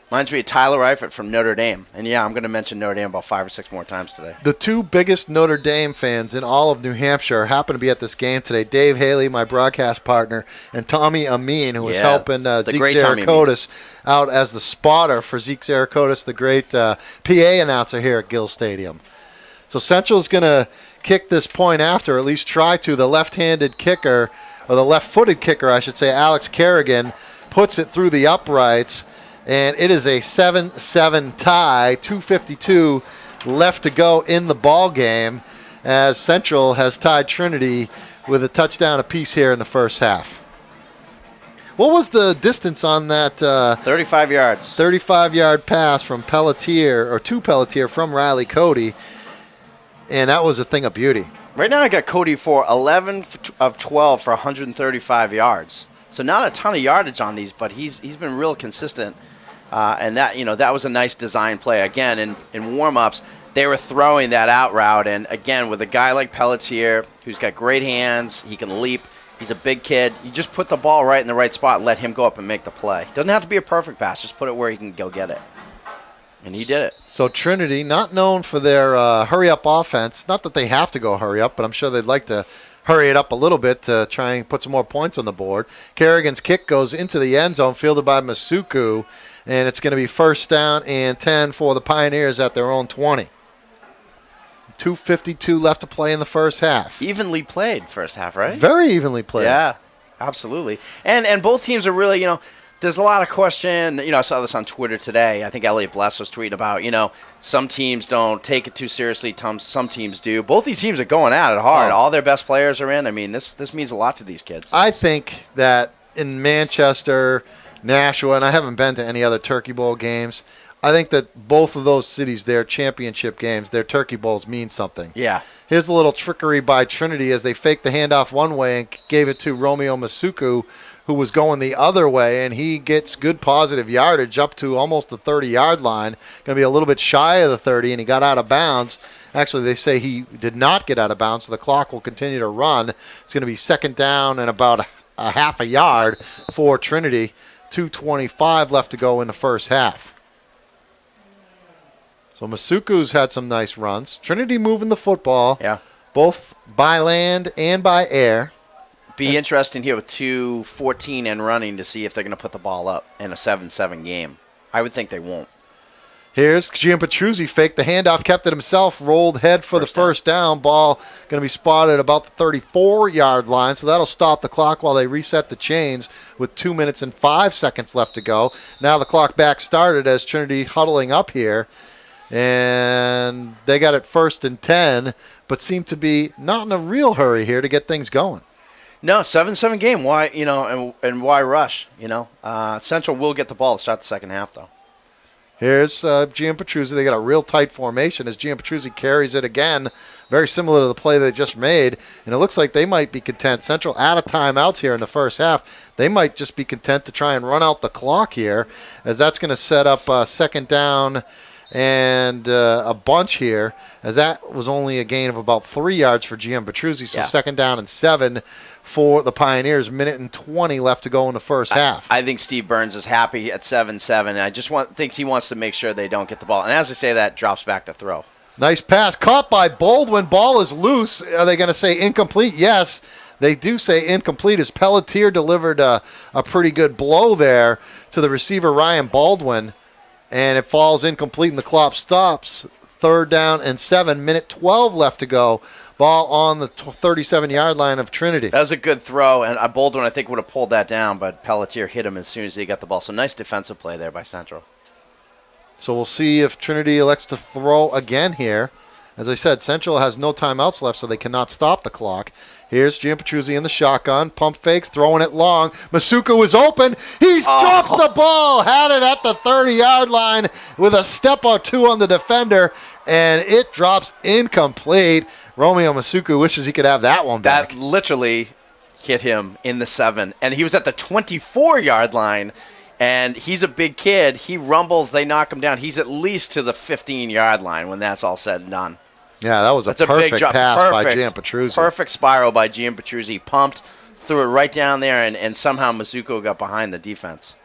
Reminds me of Tyler Eifert from Notre Dame. And, yeah, I'm going to mention Notre Dame about 5 or 6 more times today. The two biggest Notre Dame fans in all of New Hampshire happen to be at this game today. Dave Haley, my broadcast partner, and Tommy Amin, who was helping Zeke Zarakotis out as the spotter for Zeke Zarakotis, the great PA announcer here at Gill Stadium. So Central's going to kick this point after, or at least try to. The left-handed kicker, or the left-footed kicker, I should say, Alex Kerrigan, puts it through the uprights. And it is a 7-7 tie, 2:52 left to go in the ball game, as Central has tied Trinity with a touchdown apiece here in the first half. What was the distance on that? 35 yards. 35-yard pass from Pelletier, or to Pelletier from Riley Cody, and that was a thing of beauty. Right now I got Cody for 11 of 12 for 135 yards. So not a ton of yardage on these, but he's been real consistent. And that was a nice design play. Again, in warm-ups, they were throwing that out route. And, again, with a guy like Pelletier, who's got great hands, he can leap, he's a big kid, you just put the ball right in the right spot and let him go up and make the play. Doesn't have to be a perfect pass. Just put it where he can go get it. And he did it. So Trinity, not known for their hurry-up offense, not that they have to go hurry up, but I'm sure they'd like to hurry it up a little bit to try and put some more points on the board. Kerrigan's kick goes into the end zone, fielded by Masuku. And it's going to be 1st down and 10 for the Pioneers at their own 20. 2:52 left to play in the first half. Evenly played first half, right? Very evenly played. Yeah, absolutely. And both teams are really, there's a lot of question. I saw this on Twitter today. I think Elliot Bless was tweeting about, some teams don't take it too seriously. Some teams do. Both these teams are going at it hard. All their best players are in. I mean, this means a lot to these kids. I think that in Manchester, Nashua, and I haven't been to any other Turkey Bowl games, I think that both of those cities, their championship games, their Turkey Bowls mean something. Yeah. Here's a little trickery by Trinity as they faked the handoff one way and gave it to Romeo Masuku, who was going the other way, and he gets good positive yardage up to almost the 30-yard line. Going to be a little bit shy of the 30, and he got out of bounds. Actually, they say he did not get out of bounds, so the clock will continue to run. It's going to be 2nd down and about a half a yard for Trinity. 2:25 left to go in the first half. So Masuku's had some nice runs. Trinity moving the football, both by land and by air. Be interesting here with 2:14 and running to see if they're going to put the ball up in a 7-7 game. I would think they won't. Here's Gianpetruzzi, faked the handoff, kept it himself, rolled head for the first down. Ball going to be spotted about the 34-yard line, so that'll stop the clock while they reset the chains with 2 minutes and 5 seconds left to go. Now the clock back started as Trinity huddling up here, and they got it 1st and 10, but seem to be not in a real hurry here to get things going. No, 7-7 game. Why, and why rush? Central will get the ball to start the second half, though. Here's Gianpetruzzi. They got a real tight formation as Gianpetruzzi carries it again, very similar to the play they just made. And it looks like they might be content. Central out of timeouts here in the first half. They might just be content to try and run out the clock here, as that's going to set up 2nd down and a bunch here, as that was only a gain of about 3 yards for Gianpetruzzi. So 2nd down and 7 for the Pioneers. 1:20 left to go in the first half. I think Steve Burns is happy at 7-7. I just thinks he wants to make sure they don't get the ball. And as I say that, drops back to throw. Nice pass. Caught by Baldwin. Ball is loose. Are they going to say incomplete? Yes. They do say incomplete as Pelletier delivered a pretty good blow there to the receiver, Ryan Baldwin. And it falls incomplete and the clock stops. 3rd down and 7. 1:12 left to go. Ball on the 37-yard line of Trinity. That was a good throw, and Baldwin, I think, would have pulled that down, but Pelletier hit him as soon as he got the ball. So nice defensive play there by Central. So we'll see if Trinity elects to throw again here. As I said, Central has no timeouts left, so they cannot stop the clock. Here's Giampetruzzi in the shotgun. Pump fakes, throwing it long. Masuku is open. He drops the ball. Had it at the 30-yard line with a step or two on the defender, and it drops incomplete. Romeo Masuku wishes he could have that one back. That literally hit him in the 7, and he was at the 24-yard line, and he's a big kid. He rumbles. They knock him down. He's at least to the 15-yard line when that's all said and done. Yeah, that was a perfect pass by Giampetruzzi. Perfect spiral by Giampetruzzi. Pumped, threw it right down there, and somehow Mizuko got behind the defense.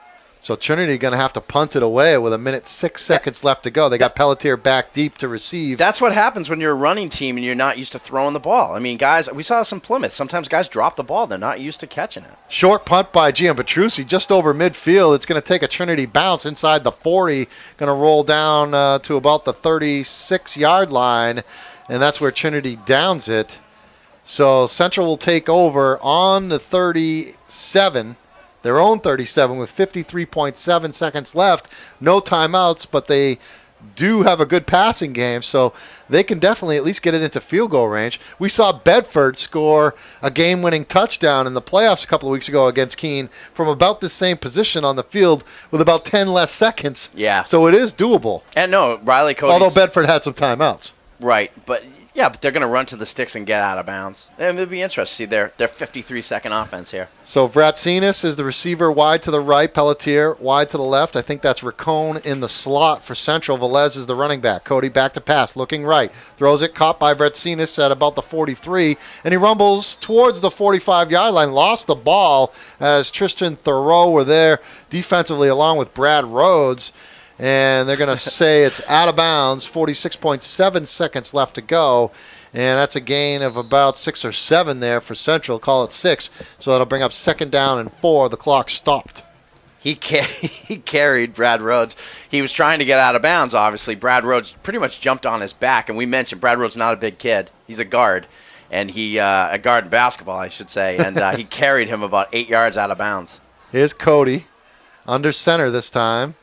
So Trinity going to have to punt it away with 1:06 left to go. They got Pelletier back deep to receive. That's what happens when you're a running team and you're not used to throwing the ball. I mean, guys, we saw this in Plymouth. Sometimes guys drop the ball. They're not used to catching it. Short punt by Giampetruzzi just over midfield. It's going to take a Trinity bounce inside the 40. Going to roll down to about the 36-yard line, and that's where Trinity downs it. So Central will take over on the 37. Their own 37 with 53.7 seconds left. No timeouts, but they do have a good passing game, so they can definitely at least get it into field goal range. We saw Bedford score a game-winning touchdown in the playoffs a couple of weeks ago against Keene from about the same position on the field with about 10 less seconds. Yeah. So it is doable. And no, Riley Cody's... Although Bedford had some timeouts. Right, but... Yeah, but they're going to run to the sticks and get out of bounds. And it'll be interesting to see their 53-second offense here. So Vratsinas is the receiver wide to the right, Pelletier wide to the left. I think that's Riccone in the slot for Central. Velez is the running back. Cody back to pass, looking right. Throws it, caught by Vratsinas at about the 43, and he rumbles towards the 45-yard line. Lost the ball as Tristan Thoreau were there defensively along with Brad Rhodes. And they're going to say it's out of bounds, 46.7 seconds left to go. And that's a gain of about 6 or 7 there for Central. Call it 6. So that'll bring up 2nd down and 4. The clock stopped. He carried Brad Rhodes. He was trying to get out of bounds, obviously. Brad Rhodes pretty much jumped on his back. And we mentioned Brad Rhodes not a big kid. He's a guard. And a guard in basketball, I should say. And he carried him about 8 yards out of bounds. Here's Cody under center this time.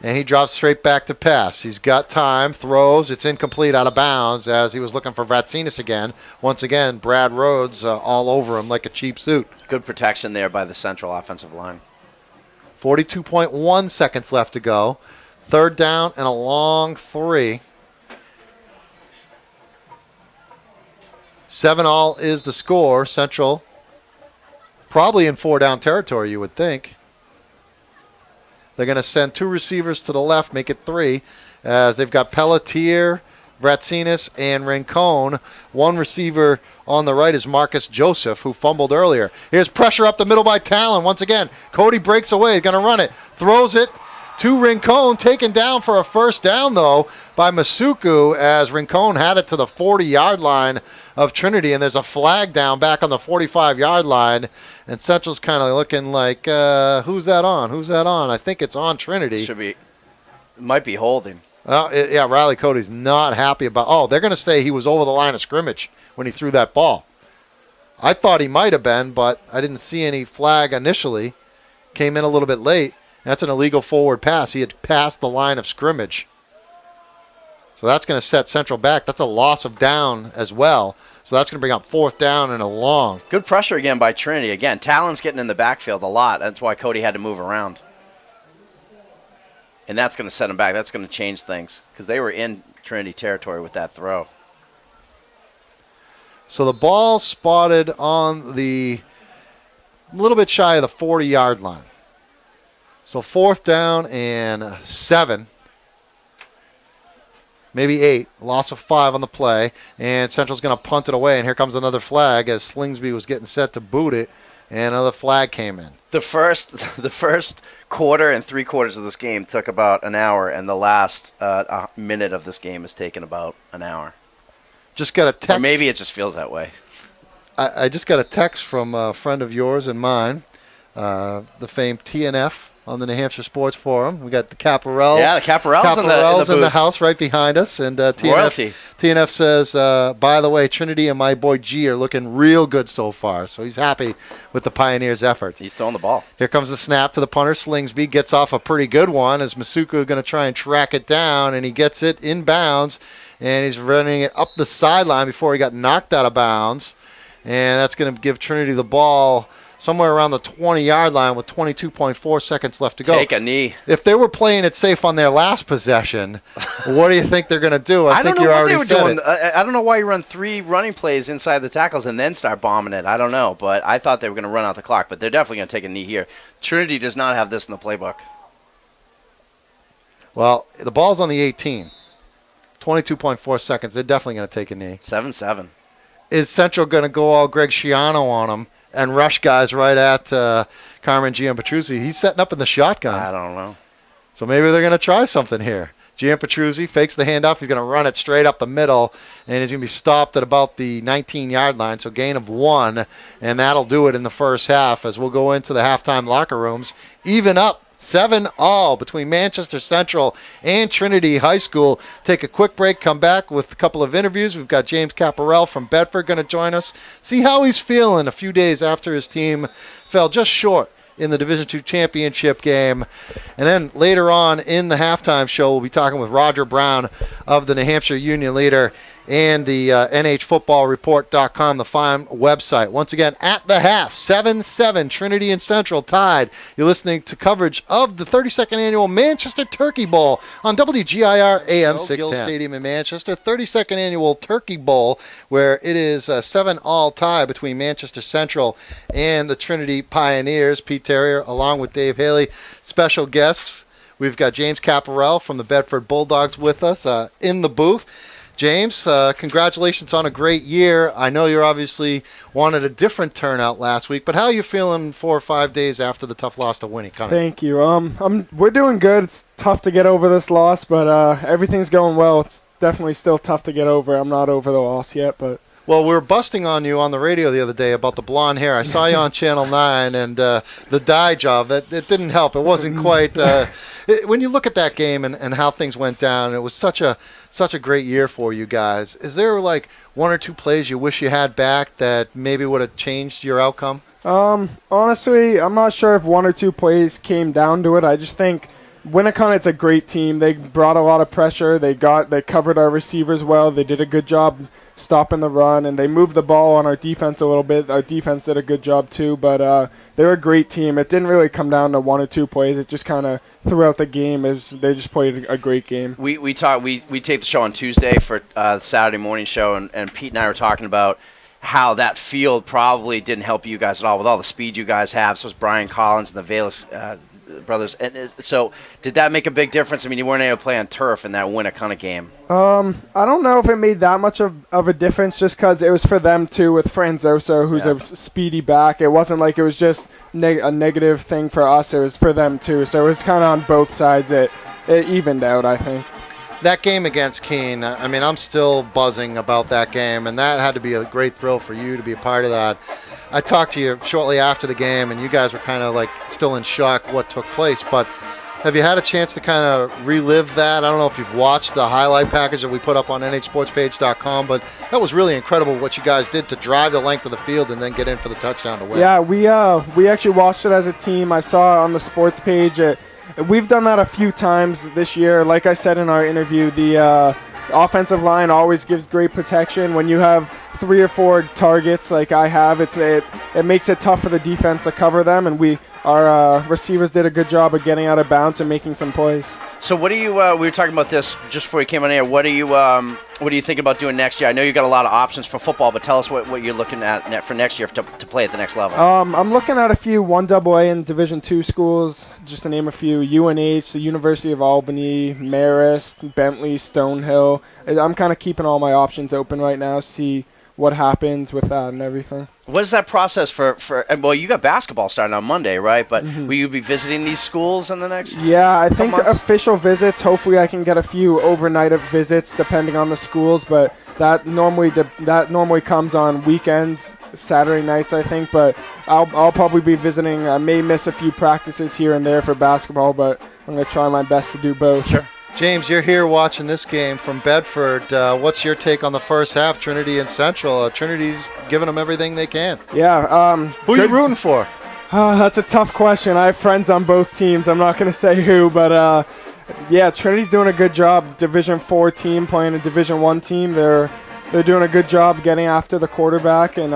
And he drops straight back to pass. He's got time, throws. It's incomplete, out of bounds as he was looking for Vratsinas again. Once again, Brad Rhodes all over him like a cheap suit. Good protection there by the Central offensive line. 42.1 seconds left to go. 3rd down and a long 3. 7-all is the score. Central probably in 4-down territory, you would think. They're going to send 2 receivers to the left, make it 3, as they've got Pelletier, Vratsinas, and Rincon. 1 receiver on the right is Marcus Joseph, who fumbled earlier. Here's pressure up the middle by Talon. Once again, Cody breaks away, going to run it, throws it to Rincon, taken down for a 1st down, though, by Masuku, as Rincon had it to the 40-yard line of Trinity, and there's a flag down back on the 45-yard line, and Central's kind of looking like, who's that on? Who's that on? I think it's on Trinity. Might be holding. Yeah, Riley Cody's not happy about. Oh, they're going to say he was over the line of scrimmage when he threw that ball. I thought he might have been, but I didn't see any flag initially. Came in a little bit late. That's an illegal forward pass. He had passed the line of scrimmage. So that's going to set Central back. That's a loss of down as well. So that's going to bring up 4th down and a long. Good pressure again by Trinity. Again, Talon's getting in the backfield a lot. That's why Cody had to move around. And that's going to set him back. That's going to change things because they were in Trinity territory with that throw. So the ball spotted on the little bit shy of the 40-yard line. So 4th down and 7. Maybe 8. Loss of 5 on the play. And Central's going to punt it away. And here comes another flag as Slingsby was getting set to boot it. And another flag came in. The first quarter and 3 quarters of this game took about an hour. And the last minute of this game has taken about an hour. Just got a text. Or maybe it just feels that way. I just got a text from a friend of yours and mine, the famed TNF on the New Hampshire Sports Forum. We got the Caparel. Yeah, the Caparel's in the booth. house right behind us. And Royalty. TNF says, by the way, Trinity and my boy G are looking real good so far. So he's happy with the Pioneers' efforts. He's throwing the ball. Here comes the snap to the punter. Slingsby gets off a pretty good one as Masuku going to try and track it down, and he gets it inbounds, and he's running it up the sideline before he got knocked out of bounds. And that's going to give Trinity the ball somewhere around the 20-yard line with 22.4 seconds left to go. Take a knee. If they were playing it safe on their last possession, what do you think they're going to do? I think don't know you what already they were doing. said I don't know why you run 3 running plays inside the tackles and then start bombing it. I don't know, but I thought they were going to run out the clock, but they're definitely going to take a knee here. Trinity does not have this in the playbook. Well, the ball's on the 18. 22.4 seconds. They're definitely going to take a knee. 7-7. Is Central going to go all Greg Schiano on him and rush guys right at Carmen Giampetruzzi? He's setting up in the shotgun. I don't know. So maybe they're going to try something here. Giampetruzzi fakes the handoff. He's going to run it straight up the middle, and he's going to be stopped at about the 19-yard line, so gain of 1, and that'll do it in the first half as we'll go into the halftime locker rooms. Even up 7-all between Manchester Central and Trinity High School. Take a quick break, come back with a couple of interviews. We've got James Caparel from Bedford going to join us, see how he's feeling a few days after his team fell just short in the Division II championship game. And then later on in the halftime show, we'll be talking with Roger Brown of the New Hampshire Union Leader and the NHFootballReport.com, the fine website. Once again, at the half, 7-7, Trinity and Central tied. You're listening to coverage of the 32nd Annual Manchester Turkey Bowl on WGIR AM 610. Gill Stadium in Manchester, 32nd Annual Turkey Bowl, where it is a 7-all tie between Manchester Central and the Trinity Pioneers. Pete Terrier, along with Dave Haley. Special guests, we've got James Caparel from the Bedford Bulldogs with us in the booth. James, congratulations on a great year. I know you obviously wanted a different turnout last week, but how are you feeling 4 or 5 days after the tough loss to Winnie? Thank you. We're doing good. It's tough to get over this loss, but everything's going well. It's definitely still tough to get over. I'm not over the loss yet, but... Well, we were busting on you on the radio the other day about the blonde hair. I saw you on Channel 9, and the dye job, it didn't help. It wasn't quite... when you look at that game and how things went down, it was such a great year for you guys. Is there, like, 1 or 2 plays you wish you had back that maybe would have changed your outcome? Honestly, I'm not sure if 1 or 2 plays came down to it. I just think Winnicott, it's a great team. They brought a lot of pressure. They covered our receivers well. They did a good job stopping the run, and they moved the ball on our defense a little bit. Our defense did a good job too, but they're a great team. It didn't really come down to 1 or 2 plays. It just kind of throughout the game, they just played a great game. We taped the show on Tuesday for the Saturday morning show, and Pete and I were talking about how that field probably didn't help you guys at all with all the speed you guys have. So it's Brian Collins and the Valus brothers. And so did that make a big difference? I mean, you weren't able to play on turf in that Winnicott game. I don't know if it made that much of a difference, just because it was for them too with Franzosa, who's a speedy back. It wasn't like it was just a negative thing for us. It was for them too. So it was kind of on both sides. It evened out, I think. That game against Keene, I mean, I'm still buzzing about that game, and that had to be a great thrill for you to be a part of that. I talked to you shortly after the game, and you guys were kind of like still in shock what took place, but have you had a chance to kind of relive that? I don't know if you've watched the highlight package that we put up on nhsportspage.com, but that was really incredible what you guys did to drive the length of the field and then get in for the touchdown to win. Yeah, we actually watched it as a team. I saw it on the sports page. We've done that a few times this year. Like I said in our interview, the offensive line always gives great protection. When you have 3 or 4 targets like I have, it makes it tough for the defense to cover them, and our receivers did a good job of getting out of bounds and making some plays. So what do you? We were talking about this just before we came on air. What do you think about doing next year? I know you got a lot of options for football, but tell us what you're looking at for next year to play at the next level. I'm looking at a few 1AA and Division II schools, just to name a few: UNH, the University of Albany, Marist, Bentley, Stonehill. I'm kind of keeping all my options open right now. See what happens with that and everything. What is that process for well, you got basketball starting on Monday, right? But will you be visiting these schools in the next I think months? Official visits, hopefully I can get a few overnight visits depending on the schools, but that normally comes on weekends, Saturday nights, I think. But I'll probably be visiting. I may miss a few practices here and there for basketball, but I'm going to try my best to do both. Sure. James, you're here watching this game from Bedford. What's your take on the first half, Trinity and Central? Trinity's giving them everything they can. Yeah. Who are you rooting for? That's a tough question. I have friends on both teams. I'm not going to say who, but yeah, Trinity's doing a good job. Division 4 team playing a Division 1 team. They're doing a good job getting after the quarterback and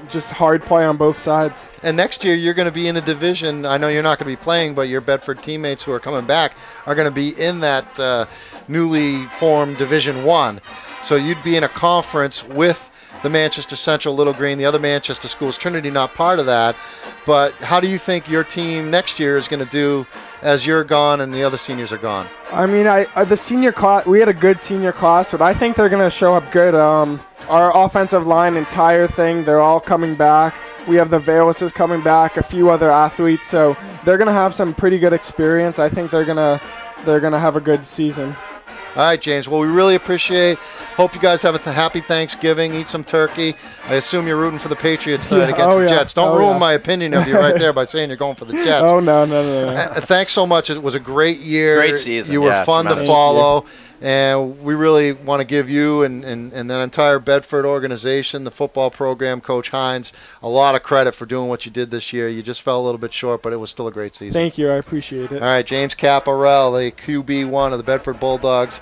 just hard play on both sides. And next year you're going to be in the division. I know you're not going to be playing, but your Bedford teammates who are coming back are going to be in that newly formed Division 1. So you'd be in a conference with the Manchester Central, Little Green, the other Manchester schools. Trinity not part of that. But how do you think your team next year is going to do as you're gone and the other seniors are gone? I mean, the senior class, we had a good senior class, but I think they're going to show up good. Our offensive line, entire thing, they're all coming back. We have the Valises coming back, a few other athletes, so they're going to have some pretty good experience. I think they're going to have a good season. All right, James. Well, we really appreciate. Hope you guys have a happy Thanksgiving. Eat some turkey. I assume you're rooting for the Patriots tonight against the Jets. Don't ruin my opinion of you right there by saying you're going for the Jets. Oh, no. Thanks so much. It was a great year. Great season. You were fun to follow. And we really want to give you and that entire Bedford organization, the football program, Coach Hines, a lot of credit for doing what you did this year. You just fell a little bit short, but it was still a great season. Thank you. I appreciate it. All right, James Caparel, the QB1 of the Bedford Bulldogs,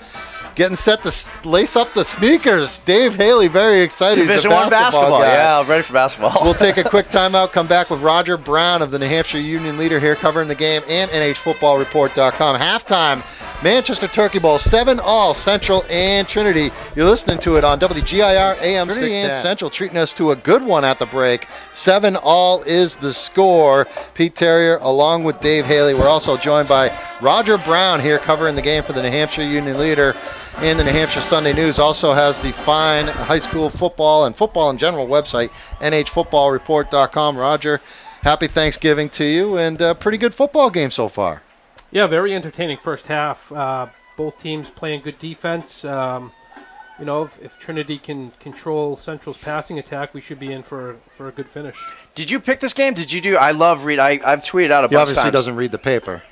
getting set to lace up the sneakers. Dave Haley, very excited. Division I basketball. Yeah, I'm ready for basketball. We'll take a quick timeout, come back with Roger Brown of the New Hampshire Union Leader here covering the game and NHFootballReport.com. Halftime, Manchester Turkey Bowl, 7-all, Central and Trinity. You're listening to it on WGIR AM Trinity and Central treating us to a good one at the break. 7-all is the score. Pete Terrier along with Dave Haley. We're also joined by Roger Brown here covering the game for the New Hampshire Union Leader. And the New Hampshire Sunday News also has the fine high school football and football in general website, NHFootballReport.com. Roger, happy Thanksgiving to you, and a pretty good football game so far. Yeah, very entertaining first half. Both teams playing good defense. If Trinity can control Central's passing attack, we should be in for a good finish. Did you pick this game? Did you do? I love read. I've tweeted out a bunch of times. He obviously doesn't read the paper.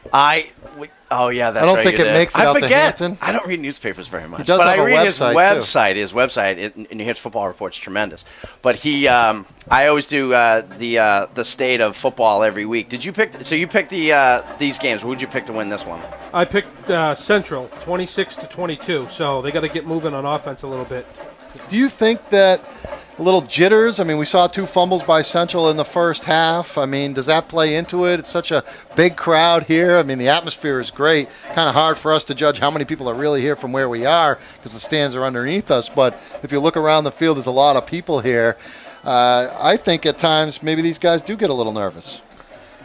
Oh yeah, that's right. I don't right, think it makes it out to Hampton. I don't read newspapers very much, he does but have I read his website. His website in New Hampshire Football Report's tremendous. But I always do the state of football every week. Did you pick? So you picked these games. Who would you pick to win this one? I picked Central, 26-22. So they got to get moving on offense a little bit. Do you think that a little jitters? I mean, we saw 2 fumbles by Central in the first half. I mean, does that play into it? It's such a big crowd here. I mean, the atmosphere is great. Kind of hard for us to judge how many people are really here from where we are because the stands are underneath us. But if you look around the field, there's a lot of people here. I think at times maybe these guys do get a little nervous.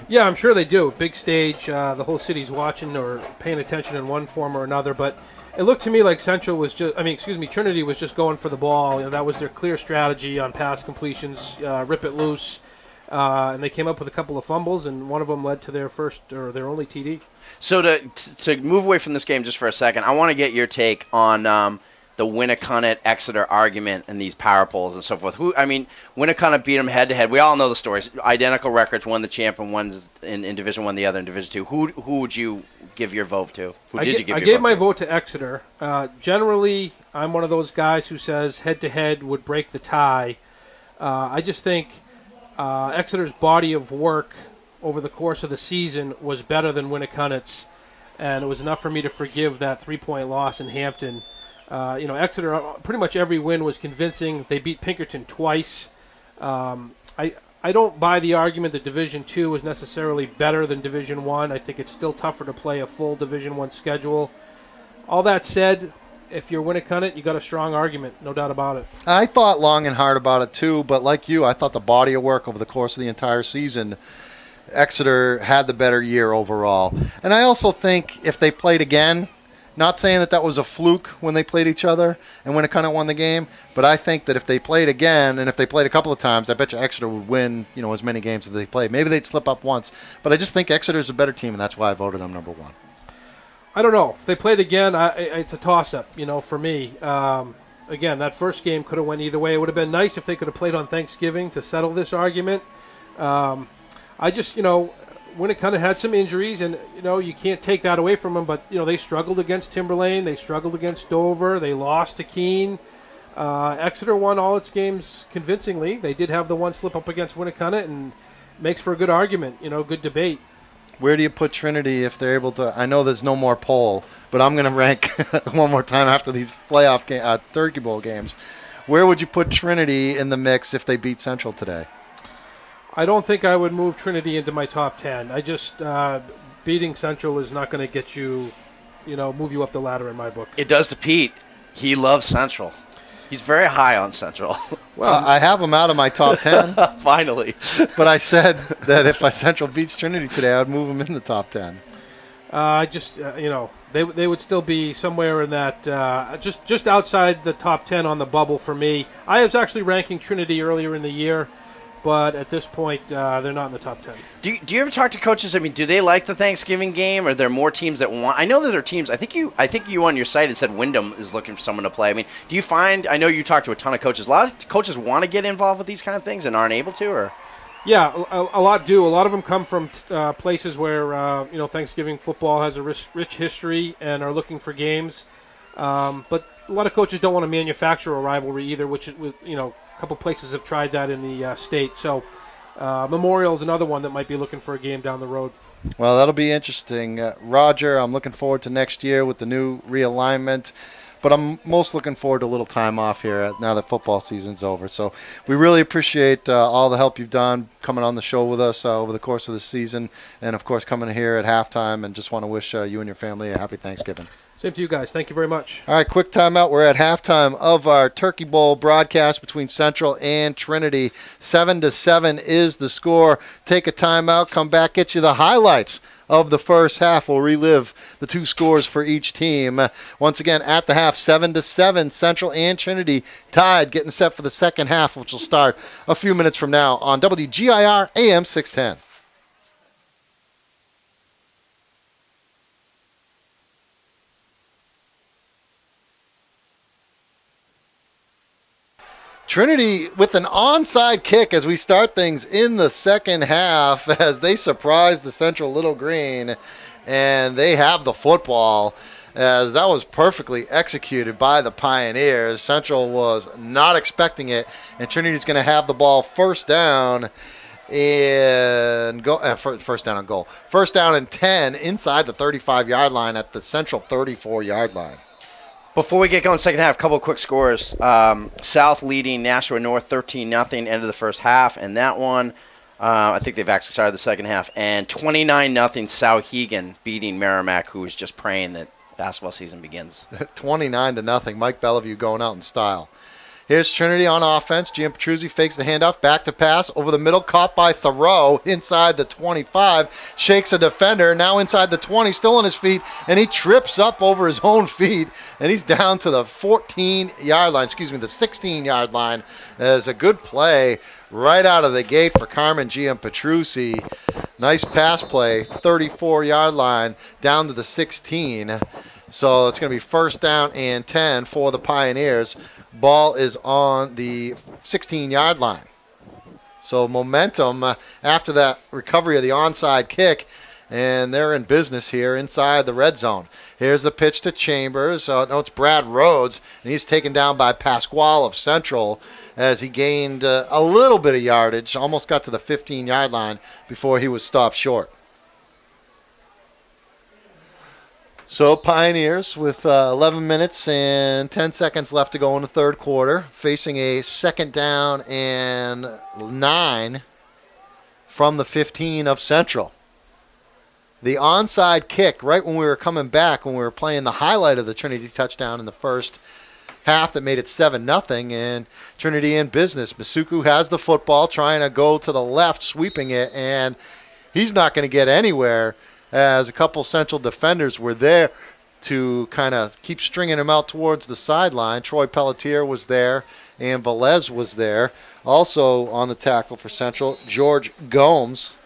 Yeah, I'm sure they do. Big stage. The whole city's watching or paying attention in one form or another. But it looked to me like Trinity was just going for the ball. That was their clear strategy on pass completions, rip it loose. And they came up with a couple of fumbles, and one of them led to their first or their only TD. So to move away from this game just for a second, I want to get your take on the Winnicott-Exeter argument and these power polls and so forth. Winnicott beat them head-to-head. We all know the stories. Identical records, one the champ and one's in Division 1, the other in Division 2. Who would you give your vote to? I gave my vote to Exeter. Generally, I'm one of those guys who says head-to-head would break the tie. I just think Exeter's body of work over the course of the season was better than Winnicott's, and it was enough for me to forgive that 3-point loss in Hampton. Exeter, pretty much every win was convincing. They beat Pinkerton twice. I don't buy the argument that Division II is necessarily better than Division I. I think it's still tougher to play a full Division I schedule. All that said, if you're Winnicott, you got a strong argument, no doubt about it. I thought long and hard about it too, but like you, I thought the body of work over the course of the entire season, Exeter had the better year overall. And I also think if they played again, not saying that was a fluke when they played each other and Winnicott won the game, but I think that if they played again and if they played a couple of times, I bet you Exeter would win, as many games as they played. Maybe they'd slip up once, but I just think Exeter's a better team, and that's why I voted them number 1. I don't know. If they played again, it's a toss-up, for me. again, that first game could have went either way. It would have been nice if they could have played on Thanksgiving to settle this argument. I just, Winnicott had some injuries, and, you can't take that away from them, but, they struggled against Timberlane. They struggled against Dover. They lost to Keene. Exeter won all its games convincingly. They did have the one slip up against Winnicott, and makes for a good argument, good debate. Where do you put Trinity if they're able to? I know there's no more poll, but I'm going to rank one more time after these playoff Turkey Bowl games. Where would you put Trinity in the mix if they beat Central today? I don't think I would move Trinity into my top 10. I just beating Central is not going to get you, move you up the ladder in my book. It does to Pete. He loves Central. He's very high on Central. Well, I have them out of my top 10. Finally. But I said that if Central beats Trinity today, I would move them in the top 10. They would still be somewhere in that, just outside the top 10 on the bubble for me. I was actually ranking Trinity earlier in the year, but at this point, they're not in the top 10. Do you ever talk to coaches? I mean, do they like the Thanksgiving game? Are there more teams that want? I know that there are teams. I think you on your site had said Wyndham is looking for someone to play. I mean, do you find? I know you talk to a ton of coaches. A lot of coaches want to get involved with these kind of things and aren't able to, or? Yeah, a lot do. A lot of them come from places where Thanksgiving football has a rich history and are looking for games. But a lot of coaches don't want to manufacture a rivalry either, which a couple places have tried that in the state. So Memorial is another one that might be looking for a game down the road. Well, that'll be interesting. Roger, I'm looking forward to next year with the new realignment. But I'm most looking forward to a little time off here now that football season's over. So we really appreciate all the help you've done coming on the show with us over the course of the season. And, of course, coming here at halftime, and just want to wish you and your family a happy Thanksgiving. Same to you guys. Thank you very much. All right, quick timeout. We're at halftime of our Turkey Bowl broadcast between Central and Trinity. 7-7 is the score. Take a timeout, come back, get you the highlights of the first half. We'll relive the two scores for each team. Once again, at the half, 7-7, Central and Trinity tied, getting set for the second half, which will start a few minutes from now on WGIR AM 610. Trinity with an onside kick as we start things in the second half as they surprise the Central Little Green, and they have the football as that was perfectly executed by the Pioneers. Central was not expecting it, and Trinity's going to have the ball first down and go first down and goal. First down and 10 inside the 35-yard line at the Central 34-yard line. Before we get going second half, a couple of quick scores. South leading Nashua North 13-0 end of the first half, and that one, I think they've actually started the second half. And 29-0 Souhegan beating Merrimack, who was just praying that basketball season begins. 29-0. Mike Bellevue going out in style. Here's Trinity on offense. Gian Petruzzi fakes the handoff. Back to pass. Over the middle. Caught by Thoreau. Inside the 25. Shakes a defender. Now inside the 20. Still on his feet. And he trips up over his own feet. And he's down to the 14-yard line. Excuse me, the 16-yard line. As a good play right out of the gate for Carmen Gian Petruzzi. Nice pass play. 34-yard line down to the 16. So it's going to be first down and 10 for the Pioneers. Ball is on the 16-yard line. So momentum after that recovery of the onside kick, and they're in business here inside the red zone. Here's the pitch to Chambers. No, it's Brad Rhodes, and he's taken down by Pasquale of Central as he gained a little bit of yardage, almost got to the 15-yard line before he was stopped short. So Pioneers with 11 minutes and 10 seconds left to go in the third quarter, facing a second down and 9 from the 15 of Central. The onside kick right when we were coming back, when we were playing the highlight of the Trinity touchdown in the first half that made it 7-0, and Trinity in business. Masuku has the football, trying to go to the left, sweeping it, and he's not going to get anywhere, as a couple Central defenders were there to kind of keep stringing him out towards the sideline. Troy Pelletier was there, and Velez was there. Also on the tackle for Central, George Gomes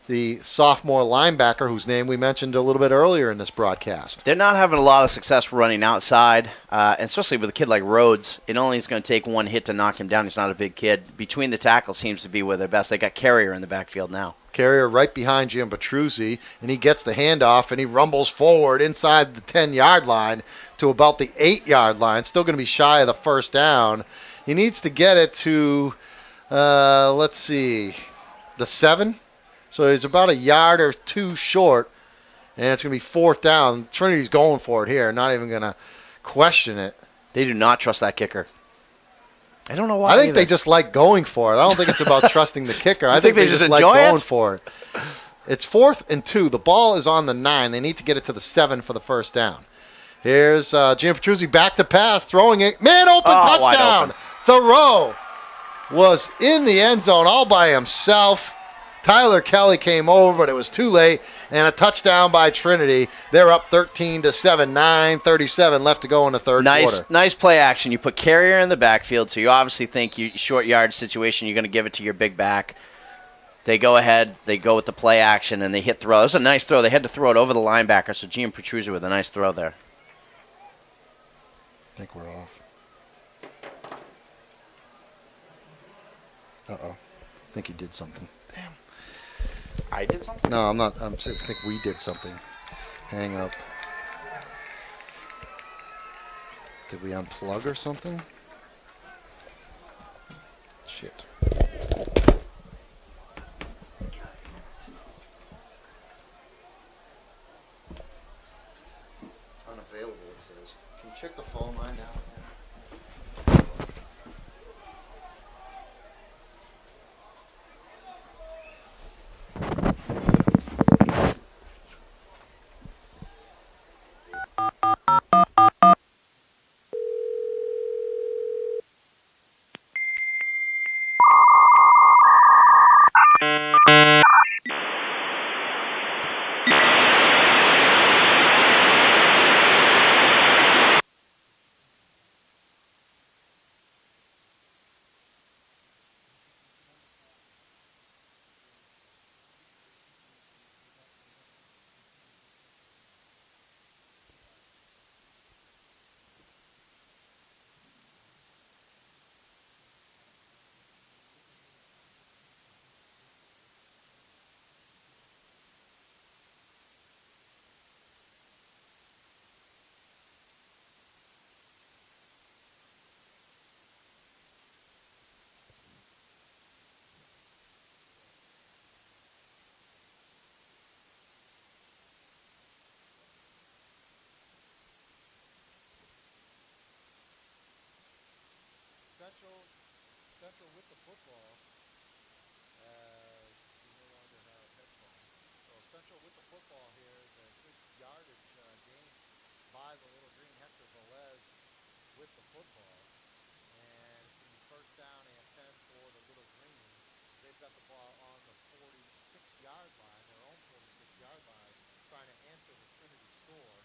the sophomore linebacker whose name we mentioned a little bit earlier in this broadcast. They're not having a lot of success running outside, and especially with a kid like Rhodes. It only is going to take one hit to knock him down. He's not a big kid. Between the tackles seems to be where they're best. They got Carrier in the backfield now. Carrier right behind Jim Petruzzi, and he gets the handoff, and he rumbles forward inside the 10-yard line to about the 8-yard line. Still going to be shy of the first down. He needs to get it to, let's see, the 7. So he's about a yard or 2 short, and it's going to be 4th down. Trinity's going for it here, not even going to question it. They do not trust that kicker. I don't know why. I think either. they just like going for it. I don't think it's about trusting the kicker. I think they just like enjoy going it? for it. It's 4th and 2. The ball is on the 9. They need to get it to the 7 for the first down. Here's Jim Petruzzi back to pass, throwing it. Man open, touchdown. Thoreau was in the end zone all by himself. Tyler Kelly came over, but it was too late, and a touchdown by Trinity. They're up 13-7, 9:37 left to go in the third quarter. Nice play action. You put Carrier in the backfield, so you obviously think short yard situation, you're going to give it to your big back. They go ahead, they go with the play action, and they hit throw. It was a nice throw. They had to throw it over the linebacker, so Gian Petruzzi with a nice throw there. I think we're off. Uh-oh. I think he did something. Damn. I did something? No, I'm not. I think we did something. Hang up. Did we unplug or something? Shit. Unavailable, it says. Can you check the phone line now? Central with the football as we no longer have headphones. So Central with the football here is a good yardage gain by the Little Green. Hector Velez with the football. And it's going to be first down and 10 for the Little Green. They've got the ball on the 46-yard line, their own 46-yard line, trying to answer the Trinity score.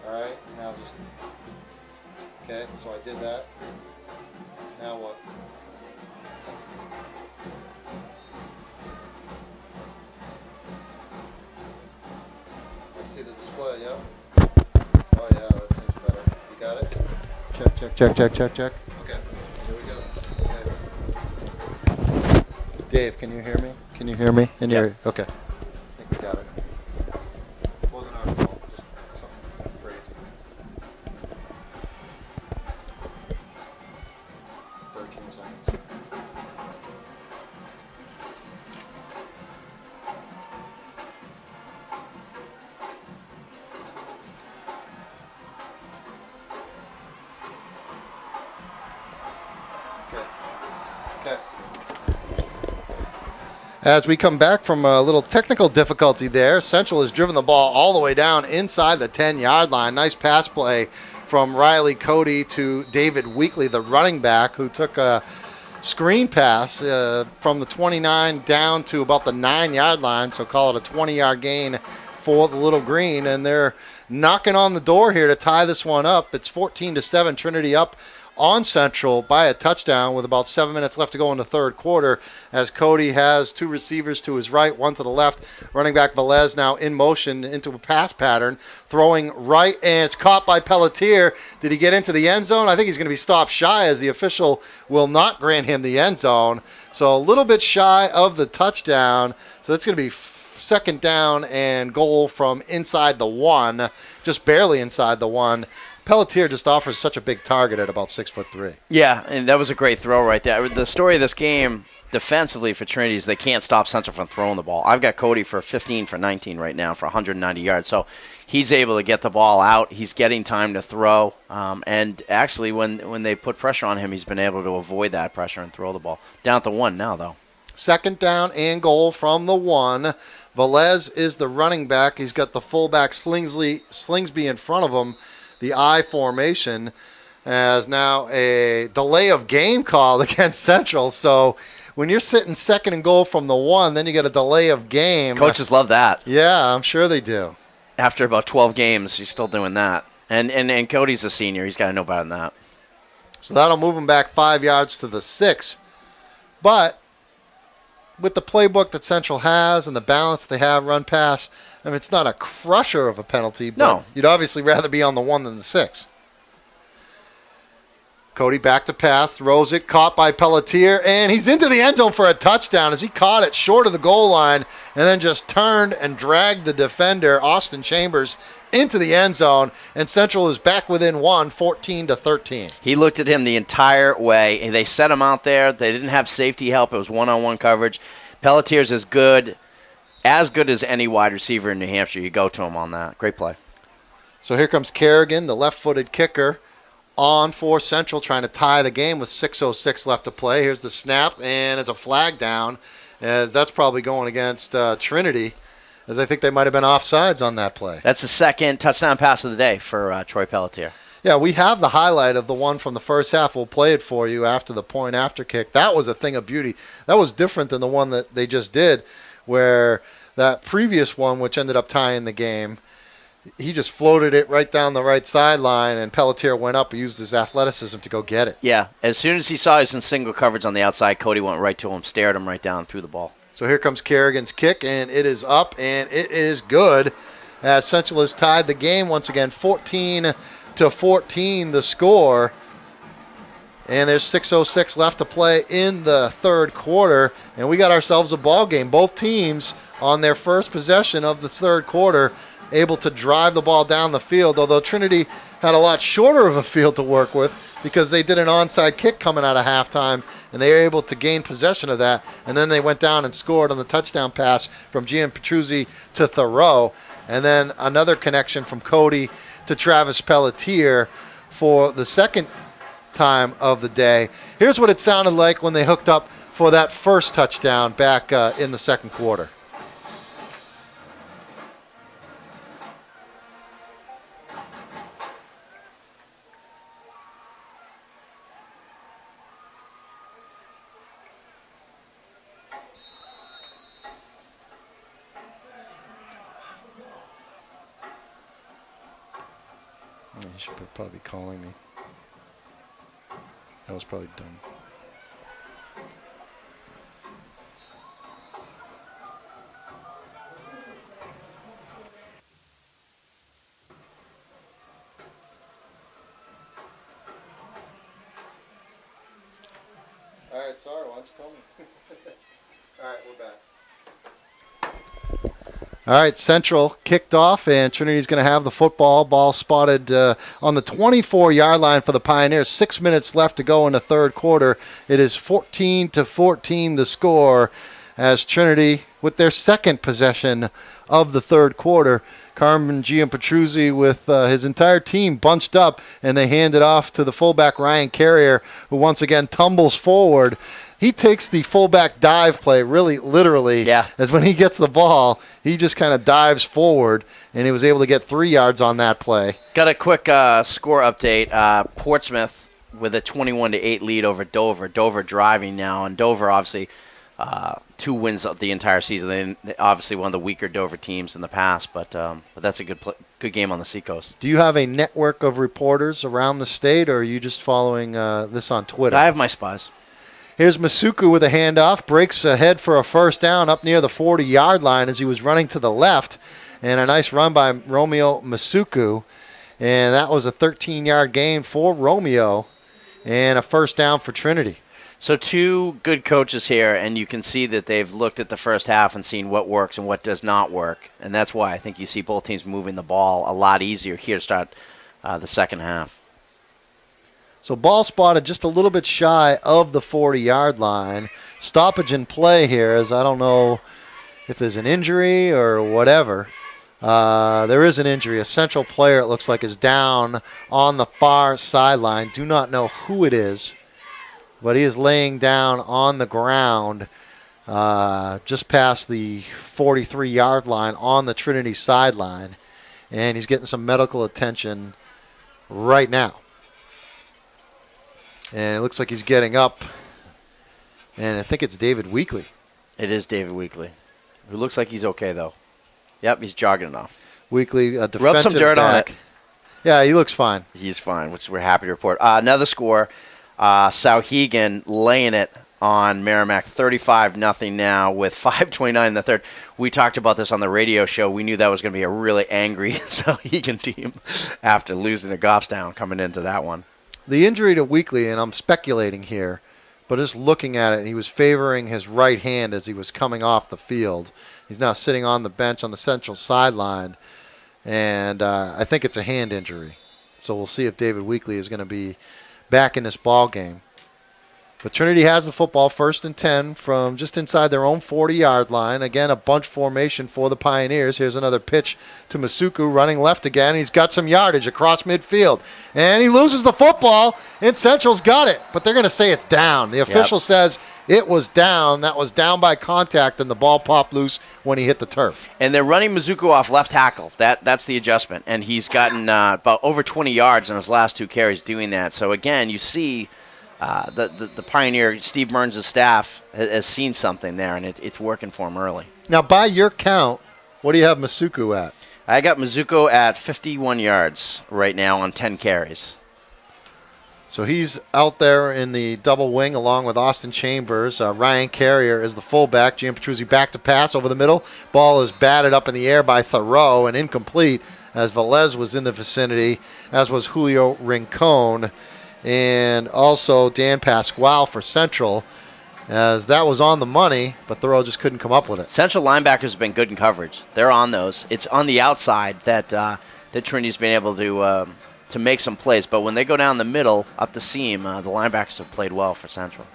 All right, now just, okay, so I did that. Now what? Let's see the display, yep. Oh yeah, that seems better. You got it? Check, check, check, check, check, check. Okay, here we go. Okay. Dave, can you hear me? Can you hear me? Okay. I think we got it. It wasn't our fault, just something crazy. 13 seconds. Okay. As we come back from a little technical difficulty there, Central has driven the ball all the way down inside the 10-yard line. Nice pass play from Riley Cody to David Weekly, the running back, who took a screen pass from the 29 down to about the 9-yard line, so call it a 20-yard gain for the Little Green, and they're knocking on the door here to tie this one up. It's 14-7, Trinity up on Central by a touchdown with about 7 minutes left to go in the third quarter, as Cody has two receivers to his right, one to the left. Running back Velez now in motion into a pass pattern, throwing right, and it's caught by Pelletier. Did he get into the end zone? I think he's going to be stopped shy, as the official will not grant him the end zone. So a little bit shy of the touchdown. So that's going to be second down and goal from inside the one, just barely inside the one. Pelletier just offers such a big target at about 6'3". Yeah, and that was a great throw right there. The story of this game defensively for Trinity is they can't stop Central from throwing the ball. I've got Cody for 15 for 19 right now for 190 yards. So he's able to get the ball out. He's getting time to throw. And actually, when they put pressure on him, he's been able to avoid that pressure and throw the ball. Down at the one now, though. Second down and goal from the one. Velez is the running back. He's got the fullback Slingsby in front of him. The I formation, as now a delay of game call against Central. So when you're sitting second and goal from the one, then you get a delay of game. Coaches love that. Yeah, I'm sure they do. After about 12 games, he's still doing that. And Cody's a senior. He's got to know better than that. So that'll move him back 5 yards to the 6. But with the playbook that Central has and the balance they have run pass, I mean, it's not a crusher of a penalty, but no. You'd obviously rather be on the 1 than the 6. Cody back to pass, throws it, caught by Pelletier, and he's into the end zone for a touchdown as he caught it short of the goal line and then just turned and dragged the defender, Austin Chambers, into the end zone, and Central is back within 1, 14-13. He looked at him the entire way, and they set him out there. They didn't have safety help. It was one-on-one coverage. Pelletier's as good as any wide receiver in New Hampshire. You go to him on that. Great play. So here comes Kerrigan, the left-footed kicker, on for Central, trying to tie the game with 6:06 left to play. Here's the snap, and it's a flag down, as that's probably going against Trinity, as I think they might have been offsides on that play. That's the second touchdown pass of the day for Troy Pelletier. Yeah, we have the highlight of the one from the first half. We'll play it for you after the point after kick. That was a thing of beauty. That was different than the one that they just did, where that previous one, which ended up tying the game, he just floated it right down the right sideline, and Pelletier went up and used his athleticism to go get it. Yeah, as soon as he saw he was in single coverage on the outside, Cody went right to him, stared him right down, threw the ball. So here comes Kerrigan's kick, and it is up, and it is good, as Central has tied the game once again, 14-14 the score. And there's 6:06 left to play in the third quarter, and we got ourselves a ball game. Both teams on their first possession of the third quarter able to drive the ball down the field, although Trinity had a lot shorter of a field to work with because they did an onside kick coming out of halftime, and they were able to gain possession of that, and then they went down and scored on the touchdown pass from Gian Petruzzi to Thoreau, and then another connection from Cody to Travis Pelletier for the second time of the day. Here's what it sounded like when they hooked up for that first touchdown back in the second quarter. He should probably be calling me. That was probably dumb. All right, sorry, why don't you tell me? All right, we're back. All right, Central kicked off, and Trinity's going to have the football. Ball spotted on the 24-yard line for the Pioneers. 6 minutes left to go in the third quarter. It is 14-14 the score as Trinity, with their second possession of the third quarter, Carmen Giampetruzzi with his entire team bunched up, and they hand it off to the fullback Ryan Carrier, who once again tumbles forward. He takes the fullback dive play really literally, as when he gets the ball, he just kind of dives forward, and he was able to get 3 yards on that play. Got a quick score update. Portsmouth with a 21-8 lead over Dover. Dover driving now, and Dover obviously 2 wins the entire season. They obviously one of the weaker Dover teams in the past, but that's a good game on the Seacoast. Do you have a network of reporters around the state, or are you just following this on Twitter? I have my spies. Here's Masuku with a handoff, breaks ahead for a first down up near the 40-yard line as he was running to the left, and a nice run by Romeo Masuku, and that was a 13-yard gain for Romeo, and a first down for Trinity. So 2 good coaches here, and you can see that they've looked at the first half and seen what works and what does not work, and that's why I think you see both teams moving the ball a lot easier here to start the second half. So ball spotted just a little bit shy of the 40-yard line. Stoppage in play here, as I don't know if there's an injury or whatever. There is an injury. A Central player, it looks like, is down on the far sideline. Do not know who it is, but he is laying down on the ground just past the 43-yard line on the Trinity sideline, and he's getting some medical attention right now. And it looks like he's getting up, and I think it's David Weekley. It is David Weekley, who looks like he's okay, though. Yep, he's jogging enough. Weekley, a defensive Rub some dirt back. on it. Yeah, he looks fine. He's fine, which we're happy to report. Another score, Sauhegan laying it on Merrimack, 35-0 now with 5:29 in the third. We talked about this on the radio show. We knew that was going to be a really angry Sauhegan team after losing to Goffstown coming into that one. The injury to Weekley, and I'm speculating here, but just looking at it, he was favoring his right hand as he was coming off the field. He's now sitting on the bench on the Central sideline, and I think it's a hand injury. So we'll see if David Weekley is going to be back in this ball game. But Trinity has the football, 1st and 10 from just inside their own 40-yard line. Again, a bunch formation for the Pioneers. Here's another pitch to Masuku running left again. He's got some yardage across midfield. And he loses the football, and Central's got it. But they're going to say it's down. The official says it was down. That was down by contact, and the ball popped loose when he hit the turf. And they're running Mizuko off left tackle. That's the adjustment. And he's gotten about over 20 yards in his last 2 carries doing that. So, again, you see the Pioneer, Steve Burns' staff, has seen something there, and it's working for him early. Now, by your count, what do you have Masuku at? I got Mizuko at 51 yards right now on 10 carries. So he's out there in the double wing along with Austin Chambers. Ryan Carrier is the fullback. Giampetruzzi back to pass over the middle. Ball is batted up in the air by Thoreau and incomplete as Velez was in the vicinity, as was Julio Rincon. And also Dan Pasquale for Central, as that was on the money, but Thoreau just couldn't come up with it. Central linebackers have been good in coverage. They're on those. It's on the outside that Trinity's been able to make some plays. But when they go down the middle, up the seam, the linebackers have played well for Central.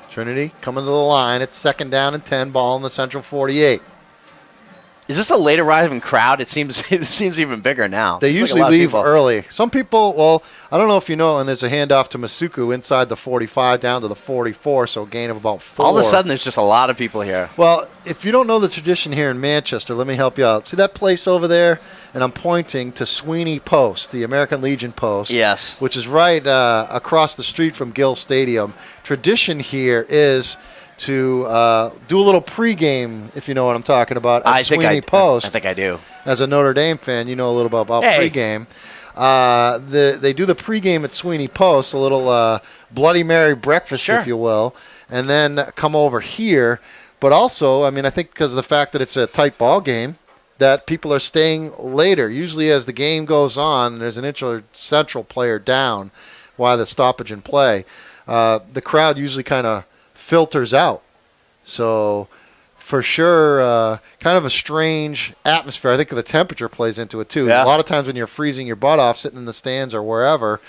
Trinity coming to the line. It's 2nd down and 10, ball in the Central 48. Is this a later arriving crowd? It seems even bigger now. They usually leave early. Some people, well, I don't know if you know, and there's a handoff to Masuku inside the 45 down to the 44, so a gain of about 4. All of a sudden, there's just a lot of people here. Well, if you don't know the tradition here in Manchester, let me help you out. See that place over there? And I'm pointing to Sweeney Post, the American Legion Post. Yes. Which is right across the street from Gill Stadium. Tradition here is to do a little pregame, if you know what I'm talking about, at Sweeney Post. I think I do. As a Notre Dame fan, you know a little bit about pregame. They do the pregame at Sweeney Post, a little Bloody Mary breakfast, if you will, and then come over here. But also, I mean, I think because of the fact that it's a tight ball game, that people are staying later. Usually as the game goes on, there's an central player down while the stoppage in play. The crowd usually kind of filters out. So for sure, kind of a strange atmosphere. I think the temperature plays into it too. Yeah. A lot of times when you're freezing your butt off sitting in the stands or wherever,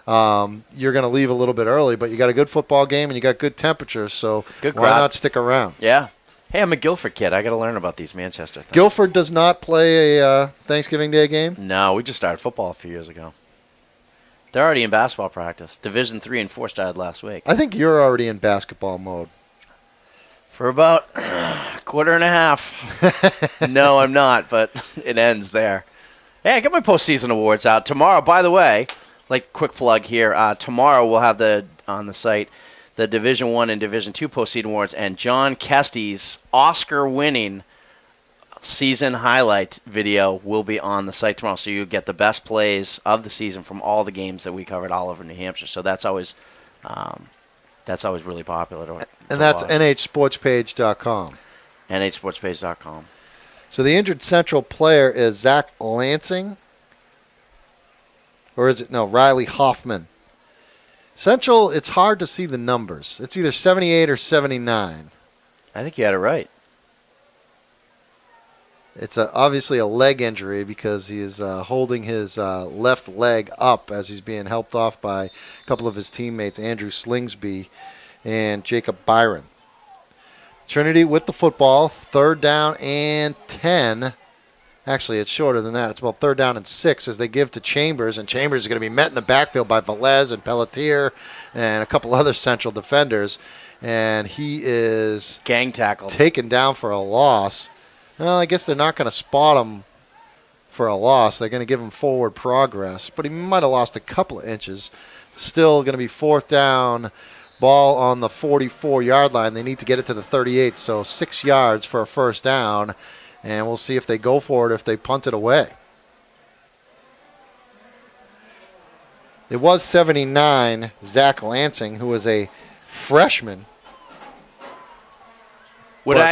you're going to leave a little bit early, but you got a good football game and you got good temperatures, so why not stick around? Yeah. Hey, I'm a Guilford kid. I got to learn about these Manchester things. Guilford does not play a Thanksgiving Day game? No, we just started football a few years ago. They're already in basketball practice. Division 3 and 4 started last week. I think you're already in basketball mode. For about a quarter and a half. No, I'm not, but it ends there. Hey, I got my postseason awards out. Tomorrow, by the way, like quick plug here, tomorrow we'll have on the site the Division 1 and Division 2 postseason awards, and John Kesty's Oscar-winning season highlight video will be on the site tomorrow. So you get the best plays of the season from all the games that we covered all over New Hampshire. So that's always really popular. And that's nhsportspage.com. nhsportspage.com. So the injured Central player is Zach Lansing, or is it Riley Hoffman? Central, it's hard to see the numbers. It's either 78 or 79. I think you had it right. It's obviously a leg injury because he is holding his left leg up as he's being helped off by a couple of his teammates, Andrew Slingsby and Jacob Byron. Trinity with the football, 3rd down and 10. Actually, it's shorter than that. It's about 3rd down and 6 as they give to Chambers, and Chambers is going to be met in the backfield by Velez and Pelletier and a couple other Central defenders, and he is gang tackled, taken down for a loss. Well, I guess they're not going to spot him for a loss. They're going to give him forward progress, but he might have lost a couple of inches. Still going to be 4th down, ball on the 44-yard line. They need to get it to the 38, so 6 yards for a 1st down. And we'll see if they go for it, if they punt it away. It was 79, Zach Lansing, who was a freshman.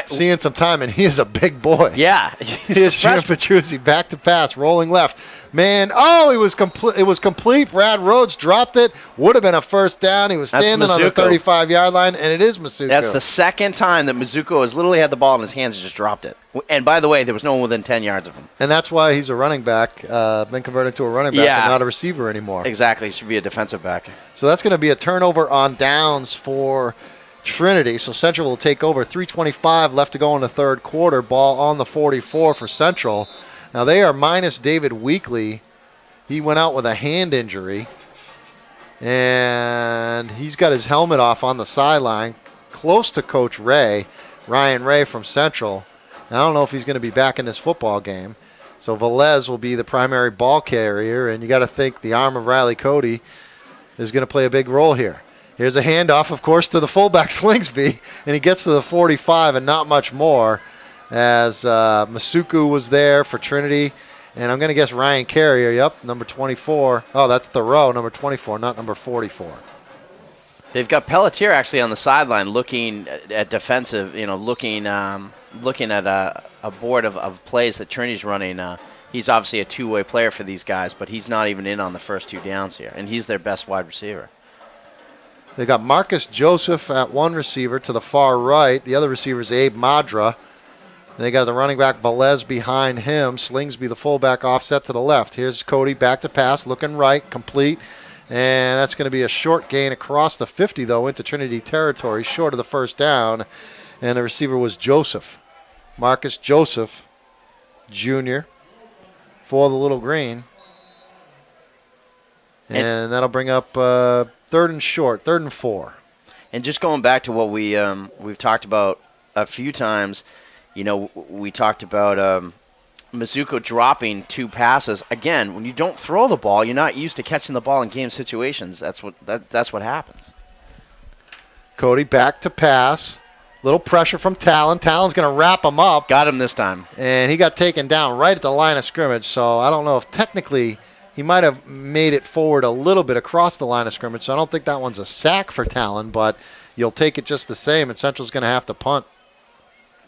Seeing some time, and he is a big boy. Yeah. Here's Jim Petruzzi, back to pass, rolling left. Man, it was complete. It was complete. Brad Rhodes dropped it. Would have been a 1st down. He was standing on the 35-yard line, and it is Masuko. That's the second time that Mizuko has literally had the ball in his hands and just dropped it. And by the way, there was no one within 10 yards of him. And that's why he's a running back, been converted to a running back and not a receiver anymore. Exactly. He should be a defensive back. So that's going to be a turnover on downs for Trinity. So Central will take over. 3:25 left to go in the 3rd quarter. Ball on the 44 for Central. Now they are minus David Weekley. He went out with a hand injury, and he's got his helmet off on the sideline, close to Coach Ray, Ryan Ray from Central. I don't know if he's going to be back in this football game. So Velez will be the primary ball carrier, and you got to think the arm of Riley Cody is going to play a big role here. Here's a handoff, of course, to the fullback Slingsby, and he gets to the 45 and not much more as Masuku was there for Trinity. And I'm going to guess Ryan Carrier, number 24. Oh, that's Thoreau, number 24, not number 44. They've got Pelletier actually on the sideline looking at defensive, looking at a board of plays that Trinity's running. He's obviously a two-way player for these guys, but he's not even in on the first 2 downs here, and he's their best wide receiver. They got Marcus Joseph at one receiver to the far right. The other receiver is Abe Madra. They got the running back Velez behind him. Slingsby, the fullback, offset to the left. Here's Cody back to pass, looking right, complete. And that's going to be a short gain across the 50, though, into Trinity territory, short of the 1st down. And the receiver was Joseph. Marcus Joseph, Jr., for the Little Green. And that'll bring up 3rd and short, 3rd and 4. And just going back to what we've talked about a few times, we talked about Mizuko dropping 2 passes. Again, when you don't throw the ball, you're not used to catching the ball in game situations. That's what happens. Cody back to pass. Little pressure from Talon. Talon's going to wrap him up. Got him this time. And he got taken down right at the line of scrimmage. So I don't know if technically he might have made it forward a little bit across the line of scrimmage. So I don't think that one's a sack for Talon, but you'll take it just the same, and Central's going to have to punt.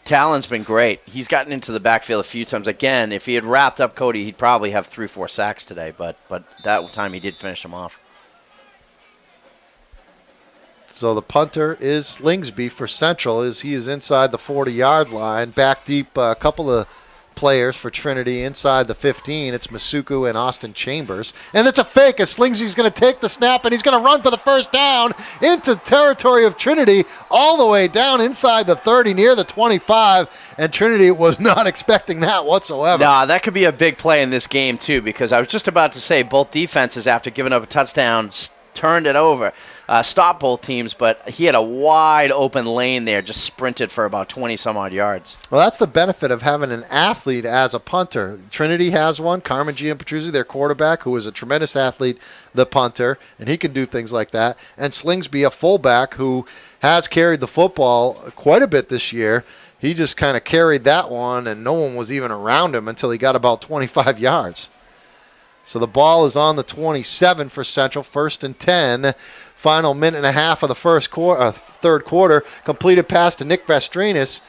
Talon's been great. He's gotten into the backfield a few times. Again, if he had wrapped up Cody, he'd probably have 3-4 sacks today, but that time he did finish him off. So the punter is Slingsby for Central as he is inside the 40-yard line. Back deep, a couple of players for Trinity inside the 15. It's Masuku and Austin Chambers. And it's a fake as Slingsy's going to take the snap, and he's going to run for the first down into territory of Trinity all the way down inside the 30 near the 25. And Trinity was not expecting that whatsoever. Nah, that could be a big play in this game, too, because I was just about to say both defenses, after giving up a touchdown, turned it over. Stopped both teams, but he had a wide open lane there, just sprinted for about 20-some-odd yards. Well, that's the benefit of having an athlete as a punter. Trinity has one, Carmen Gianpetruzzi, their quarterback, who is a tremendous athlete, the punter, and he can do things like that. And Slingsby, a fullback, who has carried the football quite a bit this year. He just kind of carried that one, and no one was even around him until he got about 25 yards. So the ball is on the 27 for Central, 1st and 10. Final minute and a half of the third quarter. Completed pass to Nick Vastrinas,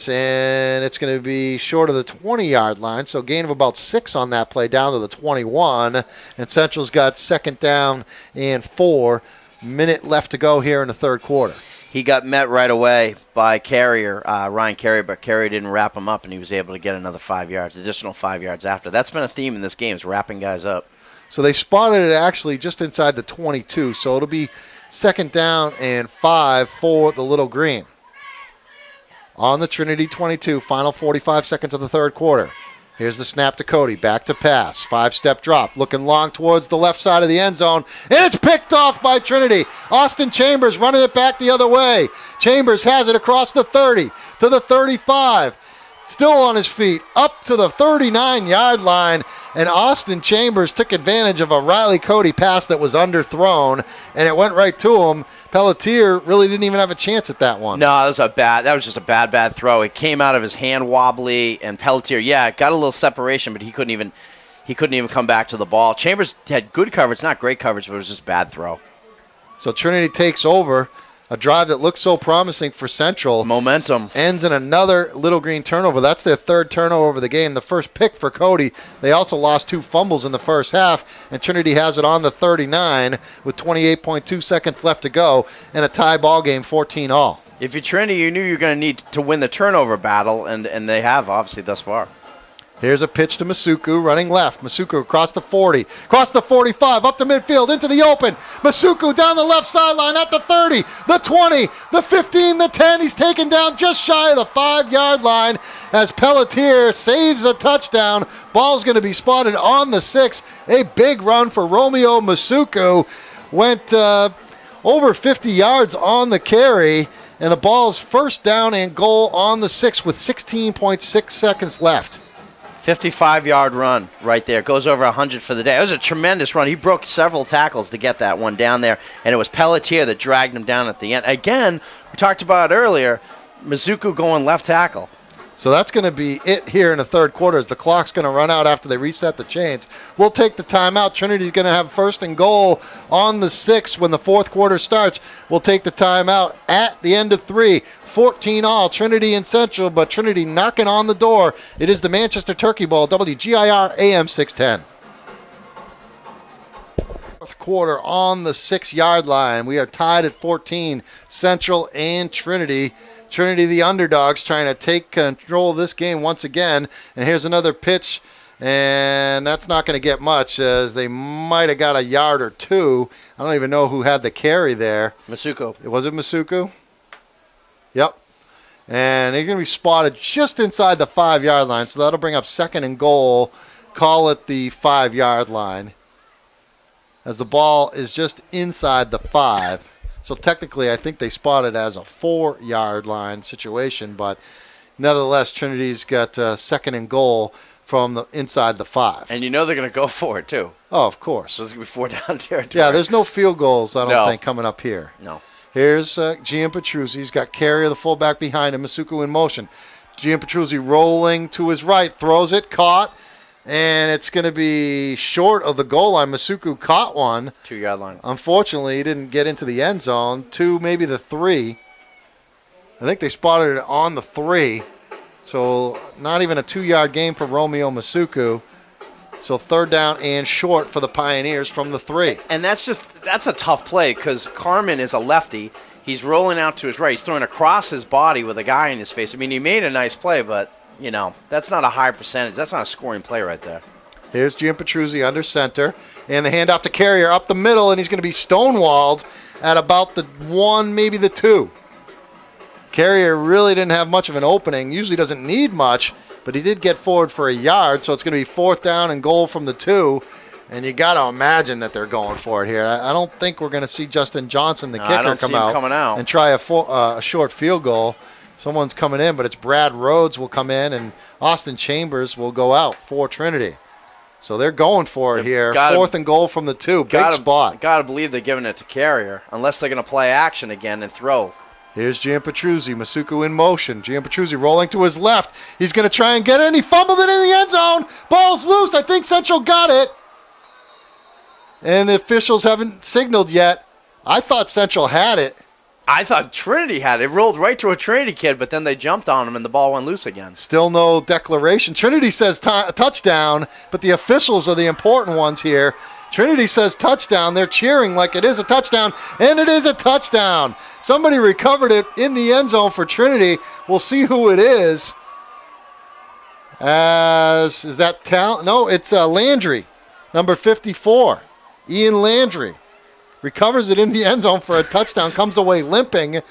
and it's going to be short of the 20-yard line. So gain of about 6 on that play down to the 21. And Central's got second down and 4. Minute left to go here in the third quarter. He got met right away by Ryan Carrier, but Carrier didn't wrap him up, and he was able to get another 5 yards, additional 5 yards after. That's been a theme in this game, is wrapping guys up. So they spotted it actually just inside the 22. So it'll be second down and 5 for the Little Green. On the Trinity 22, final 45 seconds of the third quarter. Here's the snap to Cody, back to pass, 5-step drop, looking long towards the left side of the end zone, and it's picked off by Trinity. Austin Chambers running it back the other way. Chambers has it across the 30 to the 35. Still on his feet, up to the 39-yard line, and Austin Chambers took advantage of a Riley Cody pass that was underthrown, and it went right to him. Pelletier really didn't even have a chance at that one. No, that was just a bad throw. It came out of his hand wobbly, and Pelletier, got a little separation, but he couldn't even come back to the ball. Chambers had good coverage, not great coverage, but it was just a bad throw. So Trinity takes over. A drive that looks so promising for Central. Momentum. Ends in another Little Green turnover. That's their third turnover of the game. The first pick for Cody. They also lost 2 fumbles in the first half, and Trinity has it on the 39 with 28.2 seconds left to go, and a tie ball game, 14-all. If you're Trinity, you knew you were going to need to win the turnover battle, and they have, obviously, thus far. Here's a pitch to Masuku, running left. Masuku across the 40, across the 45, up to midfield, into the open. Masuku down the left sideline at the 30, the 20, the 15, the 10. He's taken down just shy of the 5-yard line as Pelletier saves a touchdown. Ball's going to be spotted on the 6. A big run for Romeo Masuku. Went over 50 yards on the carry, and the ball's first down and goal on the 6 with 16.6 seconds left. 55-yard run right there. Goes over 100 for the day. It was a tremendous run. He broke several tackles to get that one down there, and it was Pelletier that dragged him down at the end. Again, we talked about it earlier, Mizuku going left tackle. So that's going to be it here in the third quarter as the clock's going to run out after they reset the chains. We'll take the timeout. Trinity's going to have first and goal on the 6 when the fourth quarter starts. We'll take the timeout at the end of 3. 14-all, Trinity and Central, but Trinity knocking on the door. It is the Manchester Turkey Bowl, WGIR AM 610. Fourth quarter on the 6-yard line. We are tied at 14, Central and Trinity. Trinity, the underdogs, trying to take control of this game once again. And here's another pitch, and that's not going to get much as they might have got a yard or 2. I don't even know who had the carry there. Masuku. Was it Masuku? Yep. And they're going to be spotted just inside the 5-yard line, so that'll bring up second and goal. Call it the 5-yard line as the ball is just inside the 5. So technically, I think they spot it as a 4-yard line situation, but nevertheless, Trinity's got second and goal from the inside the 5. And you know they're going to go for it, too. Oh, of course. So it's going to be 4 down territory. Yeah, there's no field goals, I don't think, coming up here. No. Here's Gian Petruzzi. He's got Carrier, the fullback, behind him. Masuku in motion. Gian Petruzzi rolling to his right. Throws it. Caught. And it's going to be short of the goal line. Masuku caught one. 2-yard line. Unfortunately, he didn't get into the end zone. 2, maybe the 3. I think they spotted it on the 3. So not even a 2-yard gain for Romeo Masuku. So 3rd down and short for the Pioneers from the 3. And that's a tough play because Carmen is a lefty. He's rolling out to his right. He's throwing across his body with a guy in his face. I mean, he made a nice play, but, that's not a high percentage. That's not a scoring play right there. Here's Gian Petruzzi under center. And the handoff to Carrier up the middle, and he's going to be stonewalled at about the 1, maybe the 2. Carrier really didn't have much of an opening. Usually doesn't need much, but he did get forward for a yard, so it's going to be 4th down and goal from the 2. And you got to imagine that they're going for it here. I don't think we're going to see Justin Johnson, the kicker, come out and try a short field goal. Someone's coming in, but it's Brad Rhodes will come in, and Austin Chambers will go out for Trinity. So they're going for it here. 4th and goal from the 2. Big spot. Got to believe they're giving it to Carrier, unless they're going to play action again and throw. Here's Gian Petruzzi. Masuku in motion. Gian Petruzzi rolling to his left. He's going to try and get it, and he fumbled it in the end zone. Ball's loose. I think Central got it. And the officials haven't signaled yet. I thought Central had it. I thought Trinity had it. It rolled right to a Trinity kid, but then they jumped on him, and the ball went loose again. Still no declaration. Trinity says touchdown, but the officials are the important ones here. Trinity says touchdown. They're cheering like it is a touchdown, and it is a touchdown. Somebody recovered it in the end zone for Trinity. We'll see who it is. Is that Tal? No, it's Landry, number 54. Ian Landry recovers it in the end zone for a touchdown, comes away limping.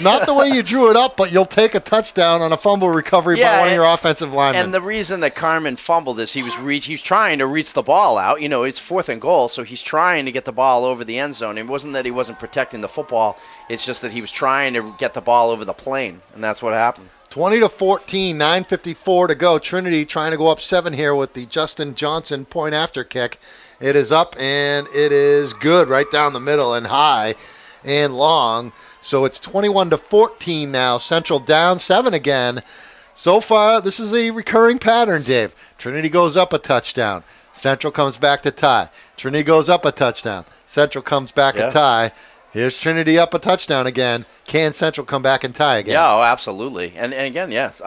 Not the way you drew it up, but you'll take a touchdown on a fumble recovery by one of your offensive linemen. And the reason that Carmen fumbled is he was trying to reach the ball out. It's 4th and goal, so he's trying to get the ball over the end zone. It wasn't that he wasn't protecting the football. It's just that he was trying to get the ball over the plane, and that's what happened. 20-14, 9:54 to go. Trinity trying to go up 7 here with the Justin Johnson point after kick. It is up, and it is good right down the middle and high and long. So it's 21-14 now. Central down 7 again. So far, this is a recurring pattern, Dave. Trinity goes up a touchdown. Central comes back to tie. Trinity goes up a touchdown. Central comes back a tie. Here's Trinity up a touchdown again. Can Central come back and tie again? Yeah, absolutely. And again, yes,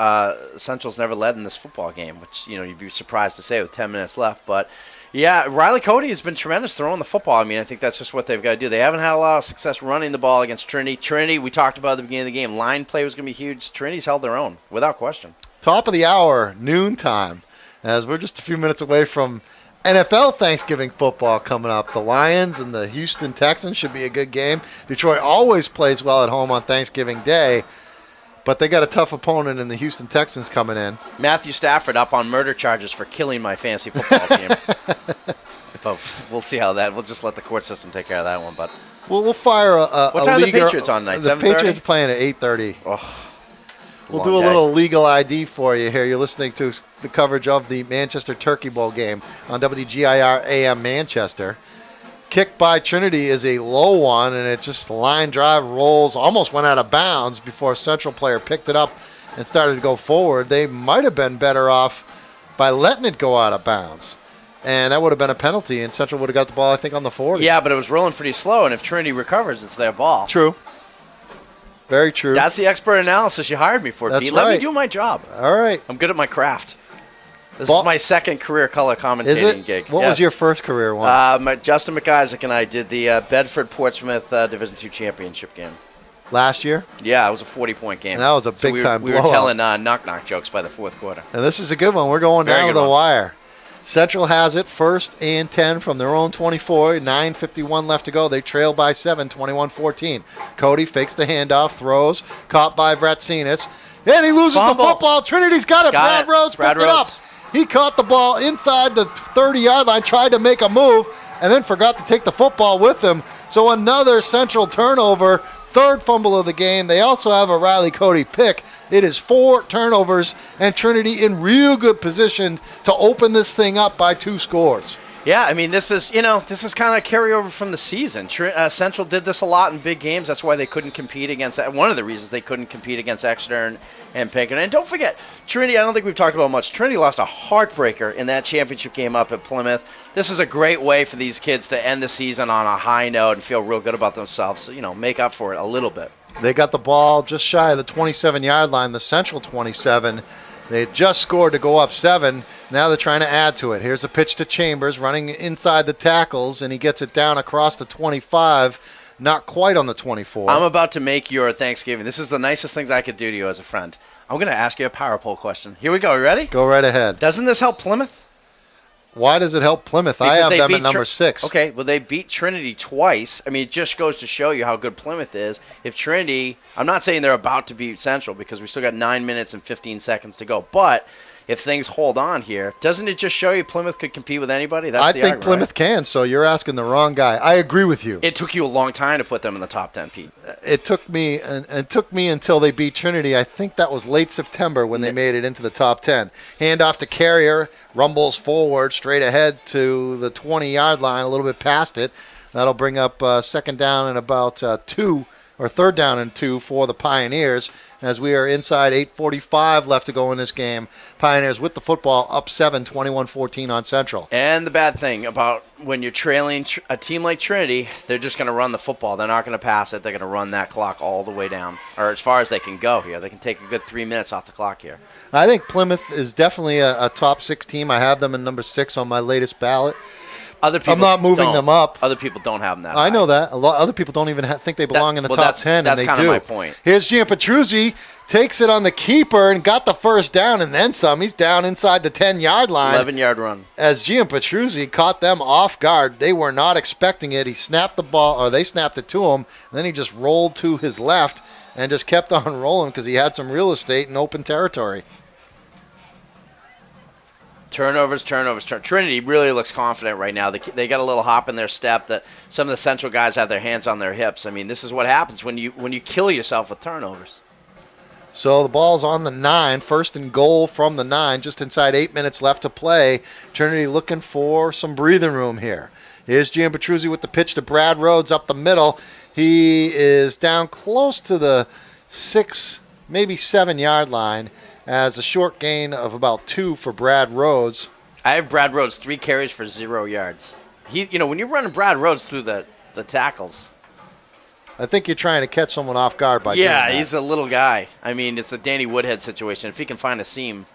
Central's never led in this football game, which you'd be surprised to say with 10 minutes left. But yeah, Riley Cody has been tremendous throwing the football. I mean, I think that's just what they've got to do. They haven't had a lot of success running the ball against Trinity. Trinity, we talked about at the beginning of the game, line play was going to be huge. Trinity's held their own, without question. Top of the hour, noontime, as we're just a few minutes away from NFL Thanksgiving football coming up. The Lions and the Houston Texans should be a good game. Detroit always plays well at home on Thanksgiving Day, but they got a tough opponent in the Houston Texans coming in. Matthew Stafford up on murder charges for killing my fantasy football team. But we'll see how that. We'll just let the court system take care of that one. But we'll fire a what time are the Patriots on tonight? The Patriots playing at 8:30. Oh, we'll do a little legal ID for you here. You're listening to the coverage of the Manchester Turkey Bowl game on WGIR AM Manchester. Kick by Trinity is a low one, and it just line drive rolls, almost went out of bounds before a Central player picked it up and started to go forward. They might have been better off by letting it go out of bounds, and that would have been a penalty, and Central would have got the ball, I think, on the 40. Yeah, but it was rolling pretty slow, and if Trinity recovers, it's their ball. True. Very true. That's the expert analysis you hired me for, That's Pete. right. Let me do my job. All right. I'm good at my craft. This is my second career color commentating gig. What was your first career one? Justin McIsaac and I did the Bedford-Portsmouth Division II championship game. Last year? Yeah, it was a 40-point game. And that was a big-time blowout. We were telling knock-knock jokes by the fourth quarter. And this is a good one. We're going down to the wire. Central has it, 1st and 10 from their own 24. 9:51 left to go. They trail by 7, 21-14. Cody fakes the handoff, throws, caught by Vratsinis. And he loses the football. Trinity's got it. Brad Rhodes picked it up. He caught the ball inside the 30-yard line, tried to make a move, and then forgot to take the football with him. So another Central turnover, 3rd fumble of the game. They also have a Riley Cody pick. It is 4 turnovers, and Trinity in real good position to open this thing up by 2 scores. Yeah, I mean, this is kind of carryover from the season. Central did this a lot in big games. That's why they couldn't compete against. One of the reasons they couldn't compete against Exeter and Pinkerton. And don't forget, Trinity. I don't think we've talked about much. Trinity lost a heartbreaker in that championship game up at Plymouth. This is a great way for these kids to end the season on a high note and feel real good about themselves. So, make up for it a little bit. They got the ball just shy of the 27-yard line, the Central 27. They had just scored to go up 7. Now they're trying to add to it. Here's a pitch to Chambers, running inside the tackles, and he gets it down across the 25, not quite on the 24. I'm about to make your Thanksgiving. This is the nicest things I could do to you as a friend. I'm going to ask you a power poll question. Here we go. You ready? Go right ahead. Doesn't this help Plymouth? Why does it help Plymouth? Because I have they them beat at number 6. Okay, well, they beat Trinity twice. I mean, it just goes to show you how good Plymouth is. If Trinity, I'm not saying they're about to beat Central because we still got 9 minutes and 15 seconds to go, but if things hold on here, doesn't it just show you Plymouth could compete with anybody? That's I the think argument, Plymouth right? can, so you're asking the wrong guy. I agree with you. It took you a long time to put them in the top 10, Pete. It took me until they beat Trinity. I think that was late September when they made it into the top 10. Hand off to Carrier, rumbles forward, straight ahead to the 20-yard line, a little bit past it. That'll bring up second down and about 2, or third down and 2 for the Pioneers, as we are inside 8:45 left to go in this game. Pioneers with the football, up 7, 21-14 on Central. And the bad thing about when you're trailing a team like Trinity, they're just going to run the football. They're not going to pass it. They're going to run that clock all the way down, or as far as they can go here. They can take a good 3 minutes off the clock here. I think Plymouth is definitely a top 6 team. I have them in number 6 on my latest ballot. Other people I'm not moving don't. them up. Other people don't have them that I high. know that. A lot other people don't even think they belong in the top 10, and they do. That's kind of my point. Here's Gianpetruzzi, takes it on the keeper and got the first down and then some. He's down inside the 10-yard line. 11-yard run. As Gianpetruzzi caught them off guard. They were not expecting it. He snapped the ball, or they snapped it to him, and then he just rolled to his left and just kept on rolling because he had some real estate in open territory. Turnovers. Trinity really looks confident right now. They got a little hop in their step that some of the Central guys have their hands on their hips. I mean, this is what happens when you kill yourself with turnovers. So the ball's on the 9, first and goal from the 9, just inside 8 minutes left to play. Trinity looking for some breathing room here. Here's Gianpetruzzi with the pitch to Brad Rhodes up the middle. He is down close to the 6, maybe 7-yard line, as a short gain of about 2 for Brad Rhodes. I have Brad Rhodes 3 carries for 0 yards. When you're running Brad Rhodes through the tackles. I think you're trying to catch someone off guard by doing that. Yeah, he's a little guy. I mean, it's a Danny Woodhead situation. If he can find a seam,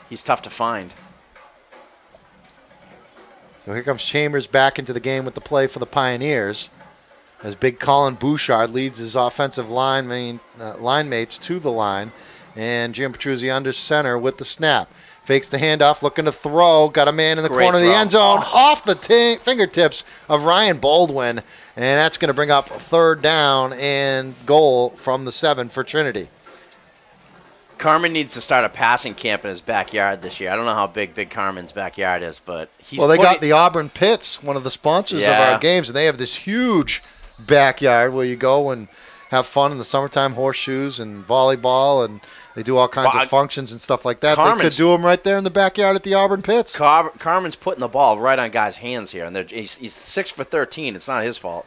he's tough to find. So here comes Chambers back into the game with the play for the Pioneers, as big Colin Bouchard leads his offensive line mates to the line. And Gianpetruzzi under center with the snap. Fakes the handoff, looking to throw. Got a man in the corner of the end zone. Off the fingertips of Ryan Baldwin. And that's going to bring up third down and goal from the 7 for Trinity. Carmen needs to start a passing camp in his backyard this year. I don't know how big Carmen's backyard is, but he's Well, they got the Auburn Pits, one of the sponsors of our games, and they have this huge backyard where you go and have fun in the summertime, horseshoes and volleyball, and they do all kinds of functions and stuff like that. They could do them right there in the backyard at the Auburn Pits. Carmen's putting the ball right on guys' hands here, and he's 6 for 13. It's not his fault.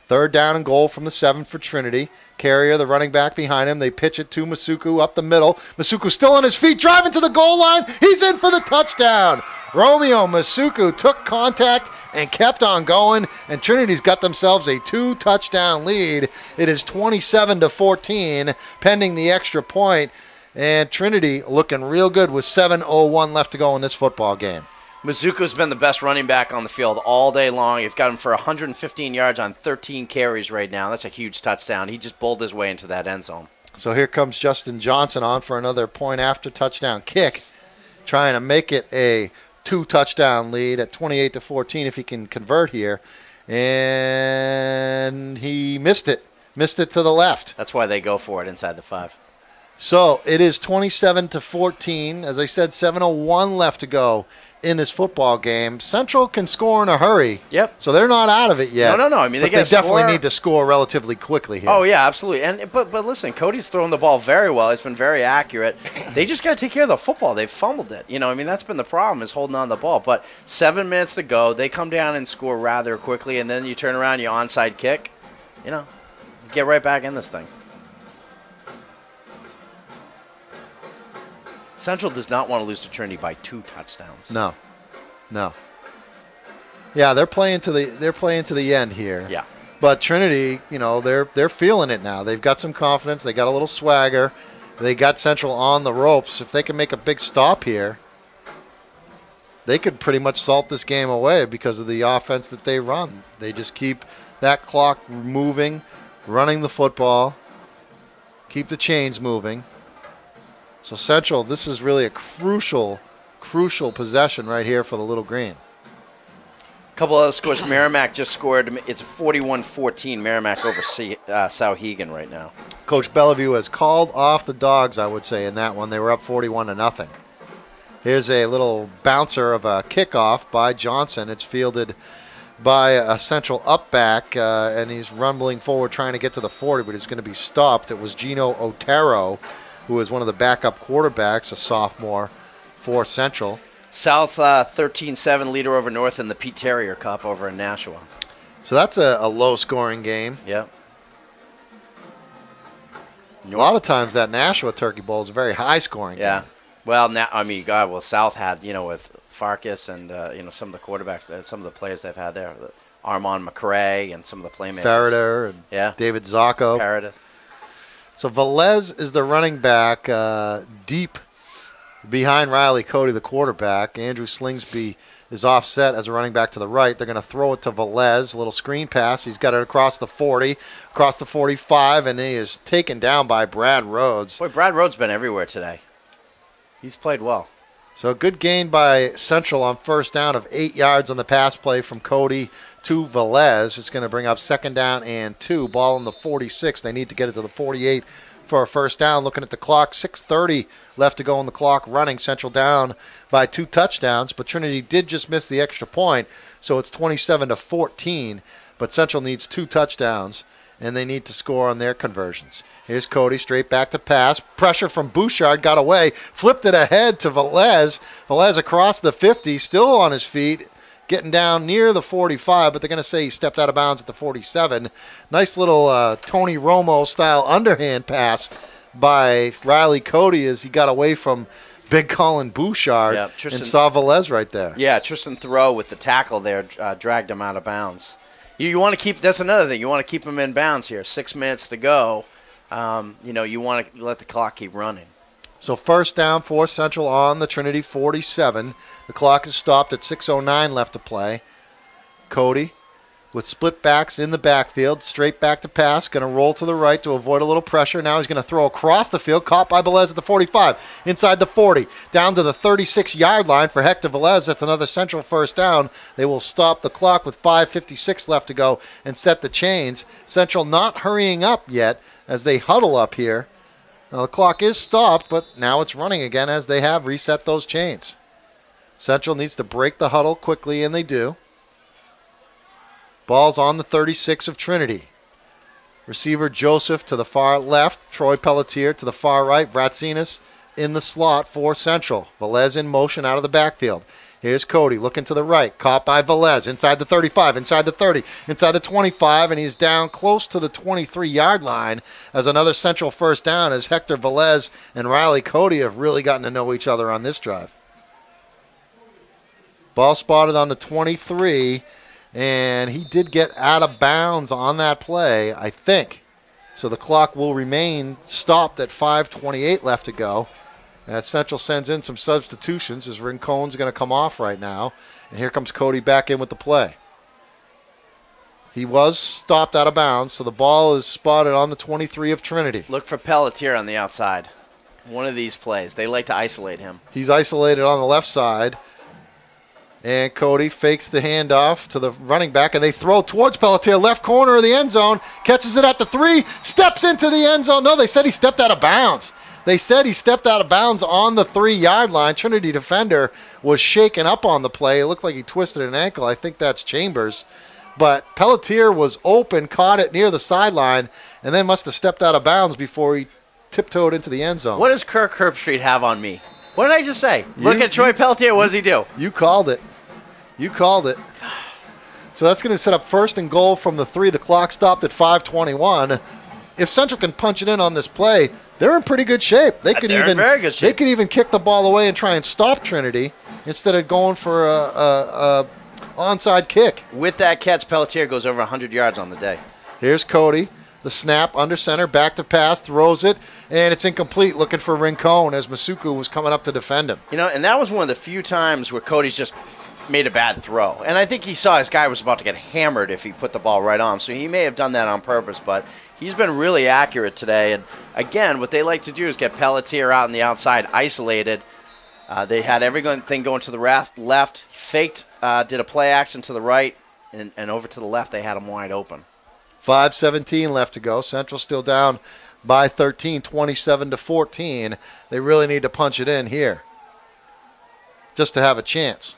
Third down and goal from the 7 for Trinity. Carrier, the running back behind him. They pitch it to Masuku up the middle. Masuku still on his feet, driving to the goal line. He's in for the touchdown. Romeo Masuku took contact and kept on going, and Trinity's got themselves a 2-touchdown lead. It is 27-14, pending the extra point, and Trinity looking real good with 7:01 left to go in this football game. Mizuko's been the best running back on the field all day long. You've got him for 115 yards on 13 carries right now. That's a huge touchdown. He just bowled his way into that end zone. So here comes Justin Johnson on for another point after touchdown kick, trying to make it a 2-touchdown lead at 28-14 if he can convert here. And he missed it to the left. That's why they go for it inside the 5. So it is 27-14. As I said, 7:01 left to go in this football game. Central can score in a hurry. Yep. So they're not out of it yet. No. I mean, but they definitely need to score relatively quickly here. Oh yeah, absolutely. But listen, Cody's throwing the ball very well. He's been very accurate. They just got to take care of the football. They've fumbled it. I mean, that's been the problem, is holding on to the ball. But 7 minutes to go, they come down and score rather quickly, and then you turn around, you onside kick. Get right back in this thing. Central does not want to lose to Trinity by 2 touchdowns. No. Yeah, they're playing to the end here. Yeah. But Trinity, they're feeling it now. They've got some confidence. They got a little swagger. They got Central on the ropes. If they can make a big stop here, they could pretty much salt this game away because of the offense that they run. They just keep that clock moving, running the football, keep the chains moving. So Central, this is really a crucial possession right here for the Little Green. A couple other scores. Merrimack just scored. It's 41-14. Merrimack over Sauhegan right now. Coach Bellevue has called off the Dogs, I would say, in that one. They were up 41-0. Here's a little bouncer of a kickoff by Johnson. It's fielded by a Central up back, and he's rumbling forward trying to get to the 40, but he's going to be stopped. It was Gino Otero, who is one of the backup quarterbacks, a sophomore for Central. South 13-7 leader over North in the Pete Terrier Cup over in Nashua. So that's a low-scoring game. Yep. A lot of times that Nashua Turkey Bowl is a very high-scoring game. Well, South had, with Farkas and, some of the quarterbacks, some of the players they've had there. Armand McRae and some of the playmakers. Farrader and David Zacco. Paradis. So Velez is the running back deep behind Riley Cody, the quarterback. Andrew Slingsby is offset as a running back to the right. They're going to throw it to Velez, a little screen pass. He's got it across the 40, across the 45, and he is taken down by Brad Rhodes. Boy, Brad Rhodes been everywhere today. He's played well. So a good gain by Central on first down of 8 yards on the pass play from Cody to Velez. It's going to bring up 2nd down and 2. Ball in the 46. They need to get it to the 48 for a first down. Looking at the clock, 6:30 left to go on the clock running. Central down by 2 touchdowns, but Trinity did just miss the extra point, so it's 27-14. But Central needs 2 touchdowns, and they need to score on their conversions. Here's Cody, straight back to pass. Pressure from Bouchard, got away, flipped it ahead to Velez. Velez across the 50, still on his feet, getting down near the 45, but they're going to say he stepped out of bounds at the 47. Nice little Tony Romo-style underhand pass by Riley Cody as he got away from Big Colin Bouchard and saw Velez right there. Yeah, Tristan Thoreau with the tackle there dragged him out of bounds. You want to keep – that's another thing. You want to keep him in bounds here. 6 minutes to go. You want to let the clock keep running. So first down for Central on the Trinity 47. The clock is stopped at 6:09 left to play. Cody with split backs in the backfield, straight back to pass, going to roll to the right to avoid a little pressure. Now he's going to throw across the field, caught by Velez at the 45, inside the 40, down to the 36-yard line for Hector Velez. That's another Central first down. They will stop the clock with 5:56 left to go and set the chains. Central not hurrying up yet as they huddle up here. Now the clock is stopped, but now it's running again as they have reset those chains. Central needs to break the huddle quickly, and they do. Ball's on the 36 of Trinity. Receiver Joseph to the far left. Troy Pelletier to the far right. Bratsinas in the slot for Central. Velez in motion out of the backfield. Here's Cody looking to the right. Caught by Velez. Inside the 35, inside the 30, inside the 25, and he's down close to the 23-yard line as another Central first down as Hector Velez and Riley Cody have really gotten to know each other on this drive. Ball spotted on the 23. And he did get out of bounds on that play, I think. So the clock will remain stopped at 5:28 left to go. As Central sends in some substitutions as Rincon's going to come off right now. And here comes Cody back in with the play. He was stopped out of bounds, so the ball is spotted on the 23 of Trinity. Look for Pelletier on the outside. One of these plays. They like to isolate him. He's isolated on the left side. And Cody fakes the handoff to the running back, and they throw towards Pelletier, left corner of the end zone, catches it at the 3, steps into the end zone. No, they said he stepped out of bounds. They said he stepped out of bounds on the 3-yard line. Trinity defender was shaken up on the play. It looked like he twisted an ankle. I think that's Chambers. But Pelletier was open, caught it near the sideline, and then must have stepped out of bounds before he tiptoed into the end zone. What does Kirk Herbstreit have on me? What did I just say? Look at Troy Pelletier. What does he do? You called it. You called it. So that's going to set up 1st and goal from the 3. The clock stopped at 5:21. If Central can punch it in on this play, they're in pretty good shape. They're in very good shape. They could even kick the ball away and try and stop Trinity instead of going for a onside kick. With that catch, Pelletier goes over 100 yards on the day. Here's Cody. The snap under center, back to pass, throws it, and it's incomplete, looking for Rincon as Masuku was coming up to defend him. And that was one of the few times where Cody's just made a bad throw. And I think he saw his guy was about to get hammered if he put the ball right on. So he may have done that on purpose, but he's been really accurate today. And again, what they like to do is get Pelletier out on the outside, isolated. They had everything going to the left, faked, did a play action to the right, and over to the left, they had him wide open. 5:17 left to go. Central still down by 13, 27-14. They really need to punch it in here just to have a chance.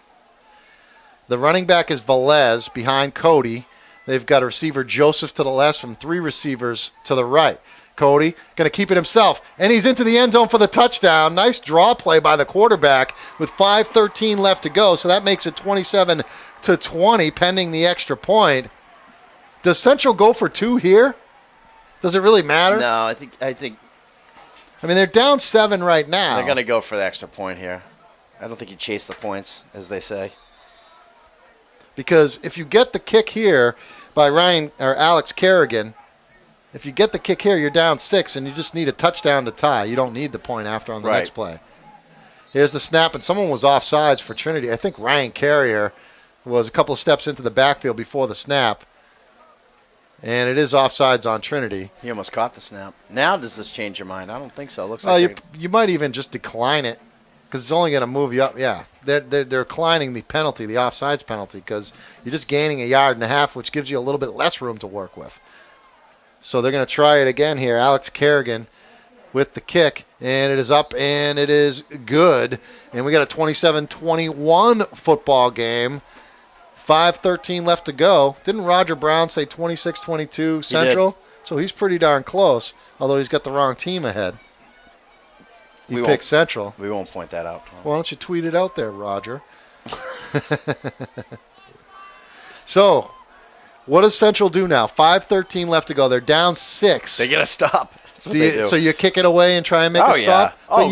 The running back is Velez behind Cody. They've got a receiver, Joseph, to the left from 3 receivers to the right. Cody going to keep it himself, and he's into the end zone for the touchdown. Nice draw play by the quarterback with 5:13 left to go, so that makes it 27-20 pending the extra point. Does Central go for 2 here? Does it really matter? No, I think. I mean, they're down 7 right now. They're going to go for the extra point here. I don't think you chase the points, as they say. Because if you get the kick here by Ryan or Alex Kerrigan, if you get the kick here, you're down 6, and you just need a touchdown to tie. You don't need the point after on the next play. Here's the snap, and someone was offsides for Trinity. I think Ryan Carrier was a couple of steps into the backfield before the snap. And it is offsides on Trinity. He almost caught the snap. Now does this change your mind? I don't think so. It looks like you might even just decline it because it's only going to move you up. Yeah, they're declining the penalty, the offsides penalty, because you're just gaining 1.5 yards, which gives you a little bit less room to work with. So they're going to try it again here. Alex Kerrigan with the kick, and it is up, and it is good. And we got a 27-21 football game. 5:13 left to go. Didn't Roger Brown say 26-22 Central? So he's pretty darn close, although he's got the wrong team ahead. He picked Central. We won't point that out. Why don't you tweet it out there, Roger? So, what does Central do now? 5:13 left to go. They're down 6. They get a stop. Do. So you kick it away and try and make a stop? Oh, but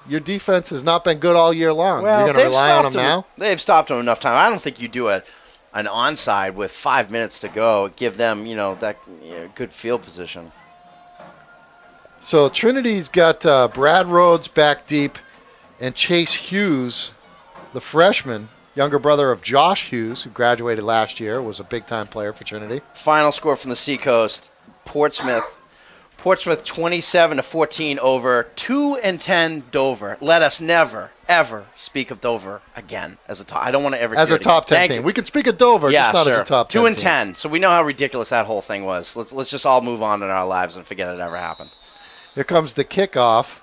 your defense has not been good all year long. Well, you're going to rely on them now? They've stopped them enough time. I don't think you do an onside with 5 minutes to go. Give them, that good field position. So Trinity's got Brad Rhodes back deep and Chase Hughes, the freshman, younger brother of Josh Hughes, who graduated last year, was a big-time player for Trinity. Final score from the Seacoast, Portsmouth 27-14 over 2-10 Dover. Let us never, ever speak of Dover again as a top. I don't want to ever as a top 10 team. We can speak of Dover, just not as a top 10 2 and 10. So we know how ridiculous that whole thing was. Let's just all move on in our lives and forget it ever happened. Here comes the kickoff,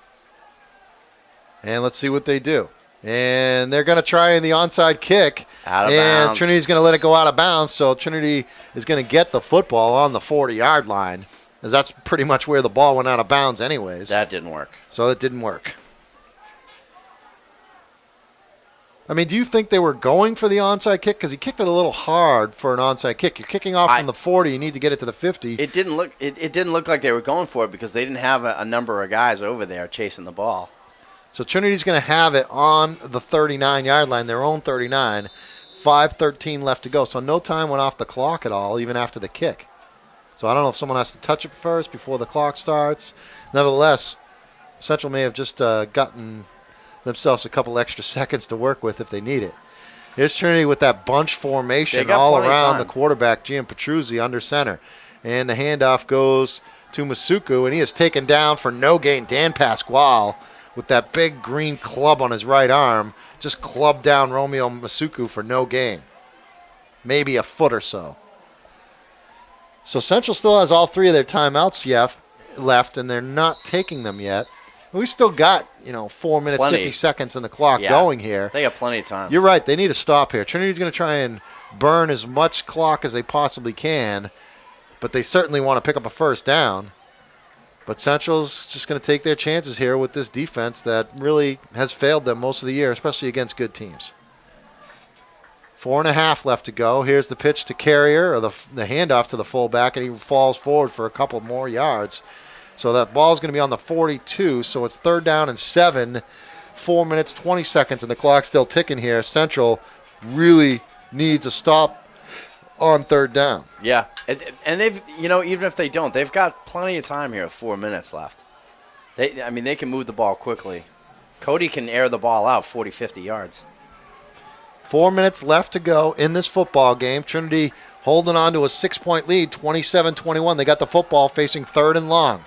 and let's see what they do. And they're going to try the onside kick. Out of and bounds. Trinity's going to let it go out of bounds, so Trinity is going to get the football on the 40-yard line, as that's pretty much where the ball went out of bounds anyways. That didn't work. So it didn't work. I mean, do you think they were going for the onside kick? Because he kicked it a little hard for an onside kick. You're kicking off from the 40. You need to get it to the 50. It didn't look. It didn't look like they were going for it because they didn't have a number of guys over there chasing the ball. So Trinity's going to have it on the 39-yard line, their own 39. 5:13 left to go. So no time went off the clock at all, even after the kick. So I don't know if someone has to touch it first before the clock starts. Nevertheless, Central may have just gotten themselves a couple extra seconds to work with if they need it. Here's Trinity with that bunch formation all around the quarterback, Gian Petruzzi, under center. And the handoff goes to Masuku, and he is taken down for no gain. Dan Pasquale with that big green club on his right arm just clubbed down Romeo Masuku for no gain. Maybe a foot or so. So Central still has all 3 of their timeouts left, and they're not taking them yet. We still got, 4 minutes, Plenty. 50 seconds in the clock Yeah. going here. They got plenty of time. You're right. They need to stop here. Trinity's going to try and burn as much clock as they possibly can, but they certainly want to pick up a first down. But Central's just going to take their chances here with this defense that really has failed them most of the year, especially against good teams. 4.5 left to go. Here's the pitch to Carrier, or the handoff to the fullback, and he falls forward for a couple more yards. So that ball's going to be on the 42, so it's 3rd down and 7. 4 minutes, 20 seconds, and the clock's still ticking here. Central really needs a stop on 3rd down. Yeah, and they've, even if they don't, they've got plenty of time here with 4 minutes left. They can move the ball quickly. Cody can air the ball out 40, 50 yards. 4 minutes left to go in this football game. Trinity holding on to a 6-point lead, 27-21. They got the football facing 3rd and long.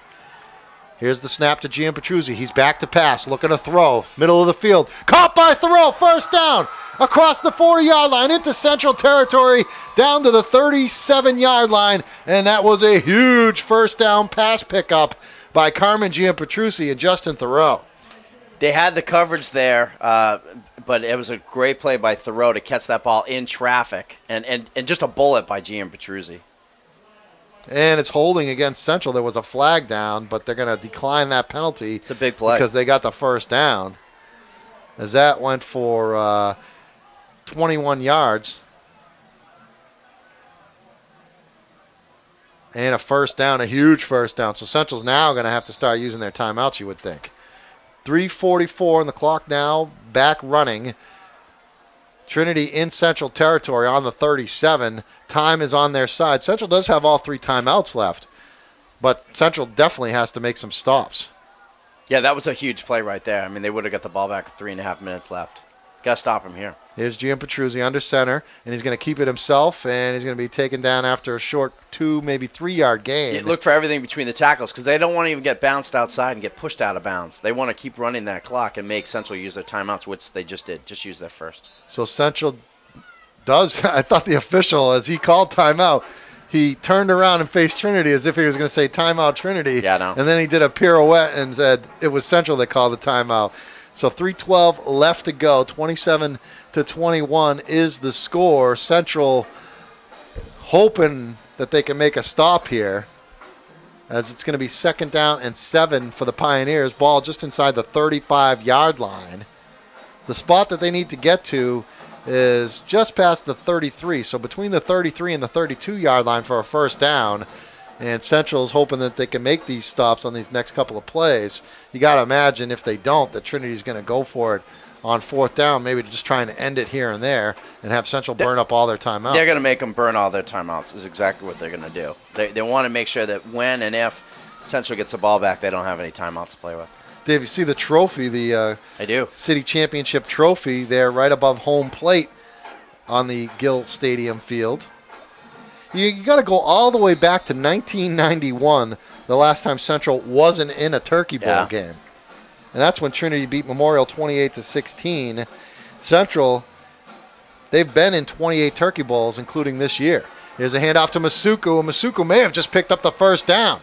Here's the snap to Gianpetruzzi. He's back to pass, looking to throw. Middle of the field. Caught by Thoreau. First down. Across the 40-yard line into Central territory, down to the 37-yard line. And that was a huge first down pass pickup by Carmen Gianpetruzzi and Justin Thoreau. They had the coverage there, but it was a great play by Thoreau to catch that ball in traffic. And just a bullet by Gianpetruzzi. And it's holding against Central. There was a flag down, but they're going to decline that penalty. It's a big play. Because they got the first down. As that went for 21 yards. And a first down, a huge first down. So Central's now going to have to start using their timeouts, you would think. 3:44 on the clock now, back running. Trinity in Central territory on the 37. Time is on their side. Central does have all 3 timeouts left, but Central definitely has to make some stops. Yeah, that was a huge play right there. They would have got the ball back with 3.5 minutes left. Got to stop him here. Here's Gianpetruzzi under center, and he's going to keep it himself, and he's going to be taken down after a short 2, maybe 3-yard gain. Look for everything between the tackles because they don't want to even get bounced outside and get pushed out of bounds. They want to keep running that clock and make Central use their timeouts, which they just did. Just use their first. So Central does, I thought the official, as he called timeout, he turned around and faced Trinity as if he was going to say timeout Trinity. Yeah, no. And then he did a pirouette and said it was Central that called the timeout. So 3:12 left to go. 27-21 is the score. Central hoping that they can make a stop here, as it's going to be 2nd down and 7 for the Pioneers. Ball just inside the 35-yard line. The spot that they need to get to is just past the 33. So between the 33 and the 32-yard line for a first down. And Central's hoping that they can make these stops on these next couple of plays. You got to imagine if they don't, that Trinity's going to go for it on 4th down, maybe just trying to end it here and there and have Central burn up all their timeouts. They're going to make them burn all their timeouts is exactly what they're going to do. They want to make sure that when and if Central gets the ball back, they don't have any timeouts to play with. Dave, you see the trophy, the I do. city championship trophy there right above home plate on the Gill Stadium field. You got to go all the way back to 1991, the last time Central wasn't in a Turkey Bowl game. And that's when Trinity beat Memorial 28-16. Central, they've been in 28 Turkey Bowls, including this year. Here's a handoff to Masuku, and Masuku may have just picked up the first down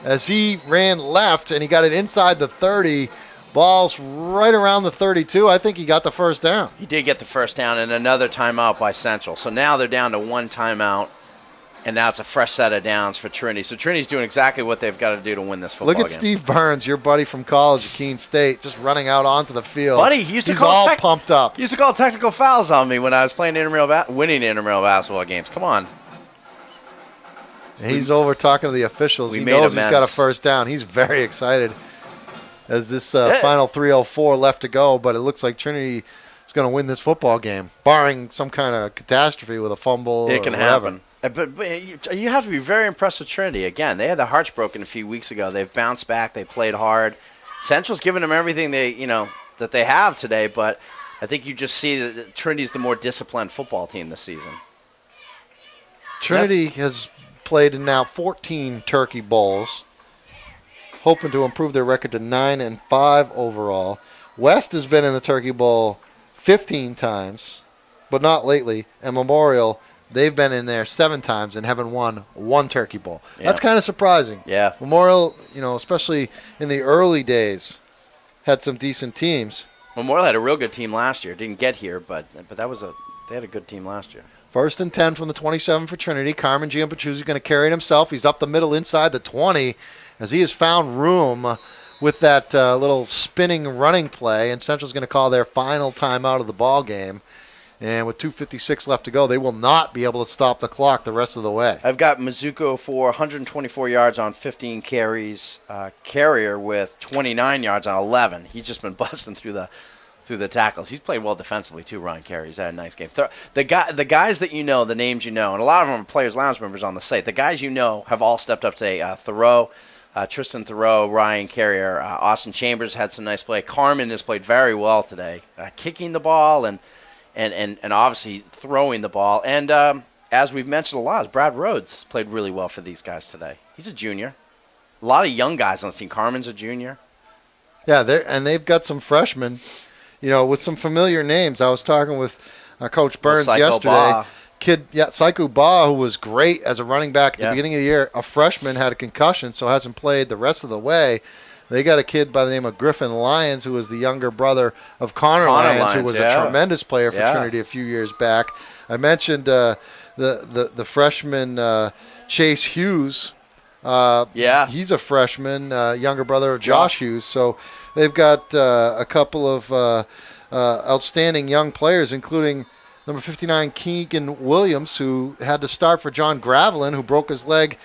as he ran left, and he got it inside the 30. Ball's right around the 32. I think he got the first down. He did get the first down and another timeout by Central. So now they're down to 1 timeout. And now it's a fresh set of downs for Trinity. So Trinity's doing exactly what they've got to do to win this football game. Look at Steve Burns, your buddy from college at Keene State, just running out onto the field. Buddy, he's all pumped up. He used to call technical fouls on me when I was playing winning intramural basketball games. Come on. He's over talking to the officials. He knows he's got a first down. He's very excited as this final 3:04 left to go. But it looks like Trinity is going to win this football game, barring some kind of catastrophe with a fumble. It can happen. But you have to be very impressed with Trinity. Again, they had their hearts broken a few weeks ago. They've bounced back. They played hard. Central's given them everything that they have today. But I think you just see that Trinity's the more disciplined football team this season. Trinity has played in now 14 Turkey Bowls, hoping to improve their record to 9-5 overall. West has been in the Turkey Bowl 15 times, but not lately. And Memorial, they've been in there 7 times and haven't won 1 Turkey Bowl. Yeah. That's kind of surprising. Yeah. Memorial, especially in the early days had some decent teams. Memorial had a real good team last year. Didn't get here, but they had a good team last year. 1st and 10 from the 27 for Trinity. Carmen Giampatruzzi going to carry it himself. He's up the middle inside the 20 as he has found room with that little spinning running play. And Central's going to call their final timeout of the ball game. And with 2:56 left to go, they will not be able to stop the clock the rest of the way. I've got Mizuko for 124 yards on 15 carries. Carrier with 29 yards on 11. He's just been busting through the tackles. He's played well defensively too. Ryan Carey. He's had a nice game. The guys that you know, the names you know, and a lot of them are Players Lounge members on the site. The guys you know have all stepped up today. Thoreau, Tristan Thoreau, Ryan Carrier, Austin Chambers had some nice play. Carmen has played very well today, kicking the ball and obviously throwing the ball. And as we've mentioned a lot, Brad Rhodes played really well for these guys today. He's a junior. A lot of young guys on the team. Carmen's a junior. Yeah, they've got some freshmen, with some familiar names. I was talking with Coach Burns yesterday. Saiku Ba, who was great as a running back at the beginning of the year, a freshman, had a concussion, so hasn't played the rest of the way. They got a kid by the name of Griffin Lyons, who was the younger brother of Connor Lyons, who was a tremendous player for Trinity a few years back. I mentioned the freshman Chase Hughes. He's a freshman, younger brother of Josh Hughes. So they've got a couple of outstanding young players, including number 59 Keegan Williams, who had to start for John Gravelin, who broke his leg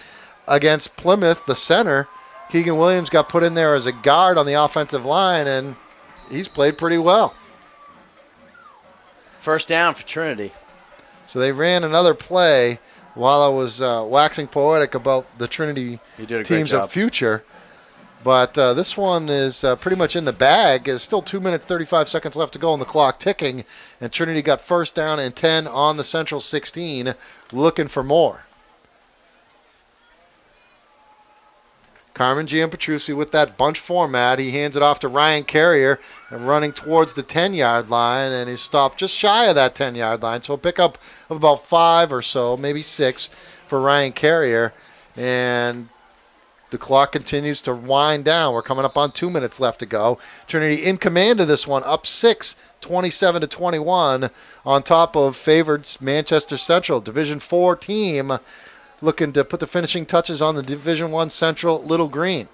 against Plymouth, the center. Keegan Williams got put in there as a guard on the offensive line, and he's played pretty well. First down for Trinity. So they ran another play while I was waxing poetic about the Trinity teams of future. But this one is pretty much in the bag. There's still 2 minutes, 35 seconds left to go on the clock ticking, and Trinity got first down and 10 on the Central 16, looking for more. Carmen Giampatruzzi with that bunch format. He hands it off to Ryan Carrier and running towards the 10-yard line, and he's stopped just shy of that 10-yard line. So a pickup of about 5 or so, maybe 6 for Ryan Carrier. And the clock continues to wind down. We're coming up on 2 minutes left to go. Trinity in command of this one, up 6, 27-21, on top of favored Manchester Central, Division 4 team, looking to put the finishing touches on the Division I Central Little Green.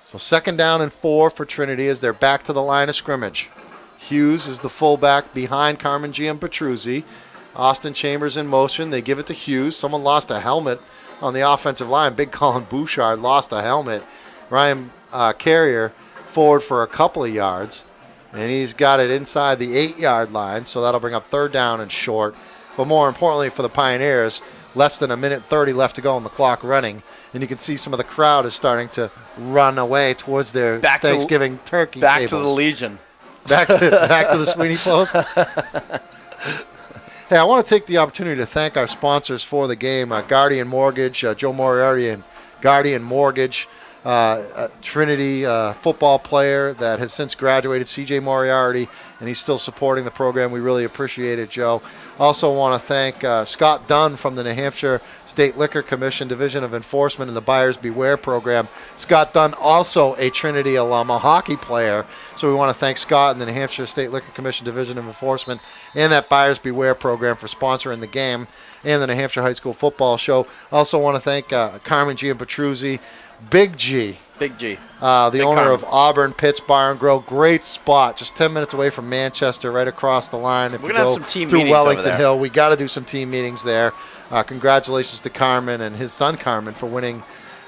So 2nd down and 4 for Trinity as they're back to the line of scrimmage. Hughes is the fullback behind Carmen Giampatruzzi. Austin Chambers in motion. They give it to Hughes. Someone lost a helmet on the offensive line. Big Colin Bouchard lost a helmet. Ryan Carrier forward for a couple of yards. And he's got it inside the 8-yard line, so that'll bring up 3rd down and short. But more importantly for the Pioneers, less than 1:30 left to go on the clock running. And you can see some of the crowd is starting to run away towards their Thanksgiving turkey back tables. To the Legion. Back to the Sweeney Post. Hey, I want to take the opportunity to thank our sponsors for the game, Guardian Mortgage, Joe Moriarty and Guardian Mortgage. Trinity football player that has since graduated, CJ Moriarty, and he's still supporting the program. We really appreciate it, Joe. Also want to thank Scott Dunn from the New Hampshire State Liquor Commission Division of Enforcement and the Buyers Beware program. Scott Dunn, also a Trinity alum, a hockey player. So we want to thank Scott and the New Hampshire State Liquor Commission Division of Enforcement and that Buyers Beware program for sponsoring the game and the New Hampshire High School Football Show. Also want to thank Carmen Giampatruzzi, Big G. The Big owner Carmen. of Auburn Pitts Bar and Grill. Great spot, just 10 minutes away from Manchester, right across the line. If We're you going to go have some team through meetings over Wellington there. Hill, we got to do some team meetings there. Congratulations to Carmen and his son Carmen for winning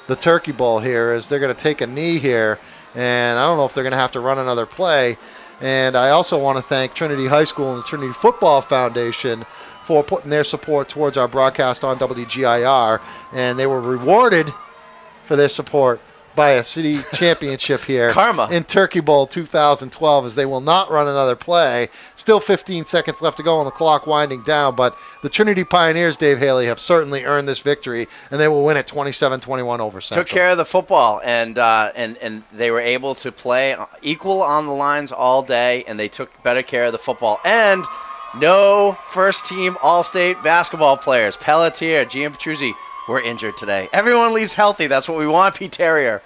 the Turkey Bowl here, as they're going to take a knee here, and I don't know if they're going to have to run another play. And I also want to thank Trinity High School and the Trinity Football Foundation for putting their support towards our broadcast on WGIR, and they were rewarded for their support by a city championship here Karma. in Turkey Bowl 2012, as they will not run another play. Still 15 seconds left to go on the clock winding down, but the Trinity Pioneers, Dave Haley, have certainly earned this victory, and they will win it 27-21 over Central. Took care of the football, and they were able to play equal on the lines all day, and they took better care of the football. And no first-team All-State basketball players. Pelletier, Giampatruzzi, were injured today. Everyone leaves healthy. That's what we want, Pete Terrier.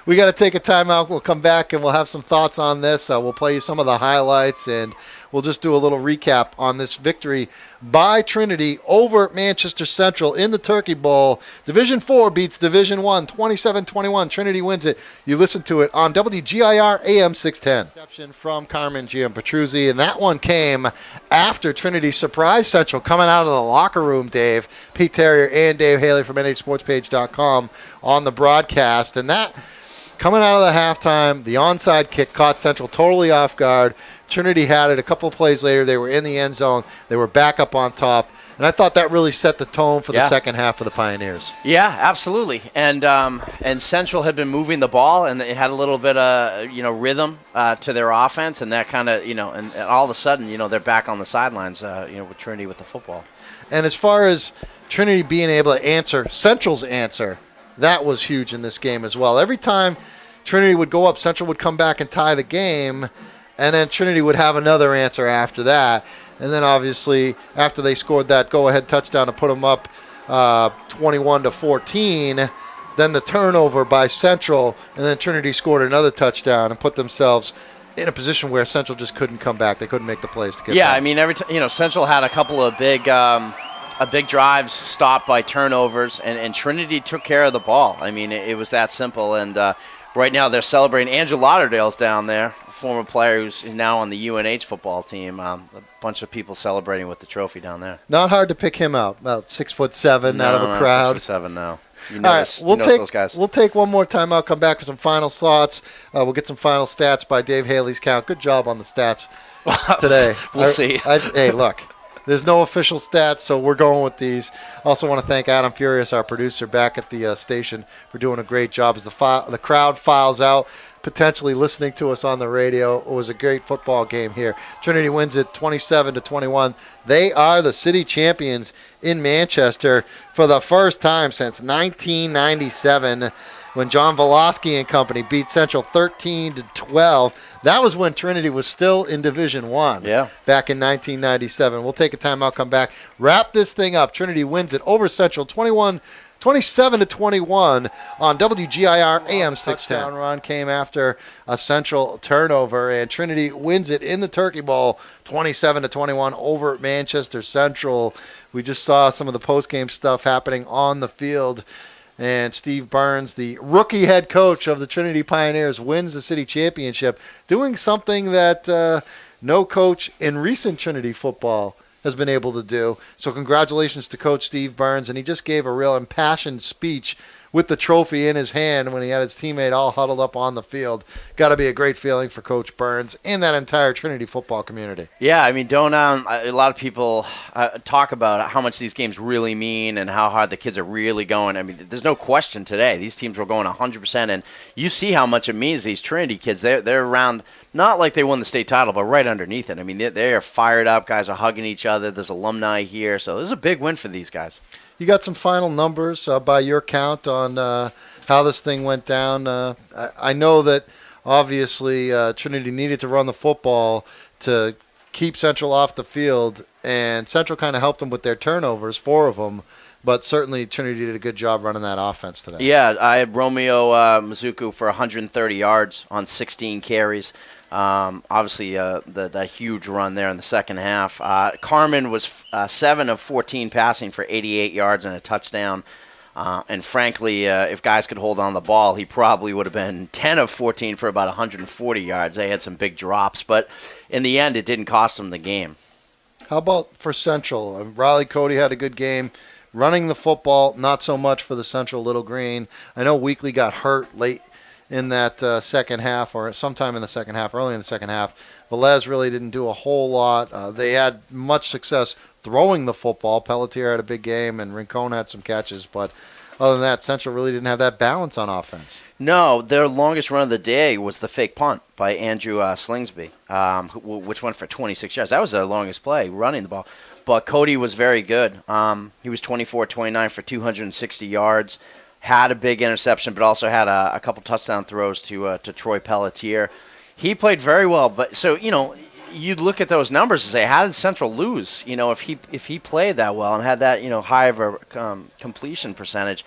We got to take a timeout. We'll come back and we'll have some thoughts on this. We'll play you some of the highlights, and we'll just do a little recap on this victory by Trinity over Manchester Central in the Turkey Bowl. Division 4 beats Division 1, 27-21. Trinity wins it. You listen to it on WGIR AM 610. Reception from Carmen Giampetruzzi, and that one came after Trinity surprised Central coming out of the locker room, Dave. Pete Terrier and Dave Haley from NHSportsPage.com on the broadcast, and that coming out of the halftime, the onside kick caught Central totally off guard. Trinity had it. A couple of plays later, they were in the end zone. They were back up on top. And I thought that really set the tone for the second half of the Pioneers. Yeah, absolutely. And Central had been moving the ball, and it had a little bit of rhythm to their offense, and that kind of and all of a sudden they're back on the sidelines with Trinity with the football. And as far as Trinity being able to answer Central's answer, that was huge in this game as well. Every time Trinity would go up, Central would come back and tie the game, and then Trinity would have another answer after that. And then obviously after they scored that go-ahead touchdown to put them up 21-14, then the turnover by Central, and then Trinity scored another touchdown and put themselves in a position where Central just couldn't come back. They couldn't make the plays to get back. I mean, every time Central had a couple of big drives stopped by turnovers, and Trinity took care of the ball. I mean, it was that simple. And right now they're celebrating. Andrew Lauderdale's down there, a former player who's now on the UNH football team. A bunch of people celebrating with the trophy down there. Not hard to pick him out. About 6'7" out of a crowd. 6'7" now. All right, those guys. We'll take one more time out, come back with some final thoughts. We'll get some final stats by Dave Haley's count. Good job on the stats today. We'll see. Hey, look. There's no official stats, so we're going with these. Also want to thank Adam Furious, our producer, back at the station for doing a great job as the crowd files out, potentially listening to us on the radio. It was a great football game here. Trinity wins it 27-21. They are the city champions in Manchester for the first time since 1997. When John Volosky and company beat Central 13-12. That was when Trinity was still in Division 1 back in 1997. We'll take a timeout, come back, wrap this thing up. Trinity wins it over Central 27-21 on WGIR AM 610. Touchdown run came after a Central turnover, and Trinity wins it in the Turkey Bowl 27-21 over Manchester Central. We just saw some of the post-game stuff happening on the field. And Steve Burns, the rookie head coach of the Trinity Pioneers, wins the city championship, doing something that no coach in recent Trinity football has been able to do. So congratulations to Coach Steve Burns, and he just gave a real impassioned speech with the trophy in his hand when he had his teammate all huddled up on the field. Got to be a great feeling for Coach Burns and that entire Trinity football community. Yeah, I mean, a lot of people talk about how much these games really mean and how hard the kids are really going. I mean, there's no question today. These teams were going 100%, and you see how much it means. These Trinity kids, they're around, not like they won the state title, but right underneath it. I mean, they are fired up. Guys are hugging each other. There's alumni here. So this is a big win for these guys. You got some final numbers by your count on how this thing went down. I know that obviously Trinity needed to run the football to keep Central off the field, and Central kind of helped them with their turnovers, 4 of them. But certainly Trinity did a good job running that offense today. Yeah, I had Romeo Mizuku for 130 yards on 16 carries. Obviously, the huge run there in the second half. Carmen was 7 of 14 passing for 88 yards and a touchdown. And frankly, if guys could hold on the ball, he probably would have been 10 of 14 for about 140 yards. They had some big drops, but in the end, it didn't cost them the game. How about for Central? Riley Cody had a good game. Running the football, not so much for the Central Little Green. I know Weekly got hurt late in that second half, or sometime in the second half, early in the second half. Velez really didn't do a whole lot. They had much success throwing the football. Pelletier had a big game, and Rincon had some catches. But other than that, Central really didn't have that balance on offense. No, their longest run of the day was the fake punt by Andrew Slingsby, which went for 26 yards. That was their longest play, running the ball. But Cody was very good. He was 24-29 for 260 yards. Had a big interception, but also had a couple touchdown throws to Troy Pelletier. He played very well, but so you'd look at those numbers and say, how did Central lose? If he played that well and had that high of a completion percentage,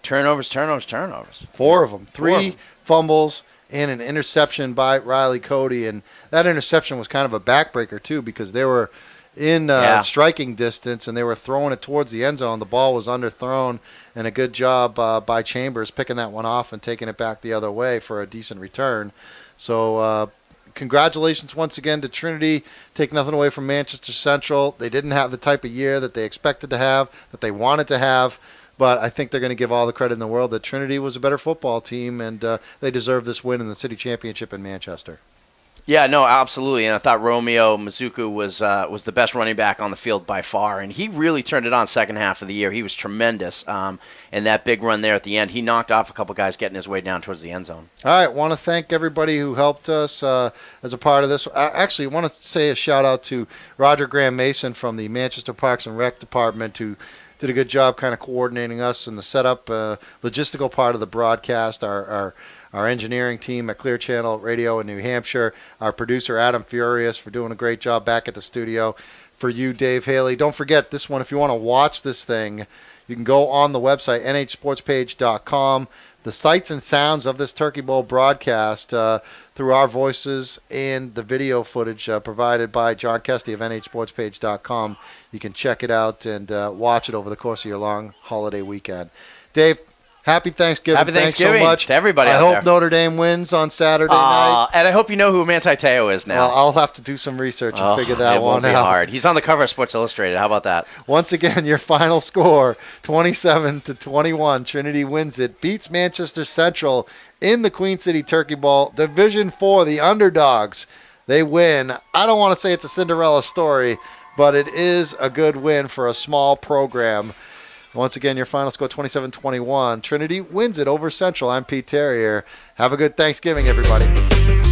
turnovers. 4 of them, 3 fumbles and an interception by Riley Cody, and that interception was kind of a backbreaker too because they were in striking distance and they were throwing it towards the end zone. The ball was underthrown, and a good job by Chambers picking that one off and taking it back the other way for a decent return. So congratulations once again to Trinity. Take nothing away from Manchester Central. They didn't have the type of year that they expected to have, that they wanted to have, but I think they're going to give all the credit in the world that Trinity was a better football team, and they deserve this win in the city championship in Manchester. Yeah, no, absolutely. And I thought Romeo Mizuku was the best running back on the field by far, and he really turned it on second half of the year. He was tremendous. And that big run there at the end, he knocked off a couple guys getting his way down towards the end zone. All right, want to thank everybody who helped us as a part of this. I actually want to say a shout-out to Roger Graham Mason from the Manchester Parks and Rec Department, who did a good job kind of coordinating us in the setup, logistical part of the broadcast, our engineering team at Clear Channel Radio in New Hampshire, our producer Adam Furious for doing a great job back at the studio, for you, Dave Haley. Don't forget this one, if you want to watch this thing, you can go on the website, nhsportspage.com. The sights and sounds of this Turkey Bowl broadcast through our voices and the video footage provided by John Kesty of nhsportspage.com. You can check it out and watch it over the course of your long holiday weekend. Dave, happy Thanksgiving. Happy Thanksgiving Thanks so much to everybody I out hope there. Notre Dame wins on Saturday night. And I hope you know who Manti Te'o is now. Well, I'll have to do some research and figure that it won't one be out. hard. He's on the cover of Sports Illustrated. How about that? Once again, your final score, 27-21. Trinity wins it, beats Manchester Central in the Queen City Turkey Bowl. Division 4, the underdogs, they win. I don't want to say it's a Cinderella story, but it is a good win for a small program. Once again, your final score, 27-21. Trinity wins it over Central. I'm Pete Terrier. Have a good Thanksgiving, everybody.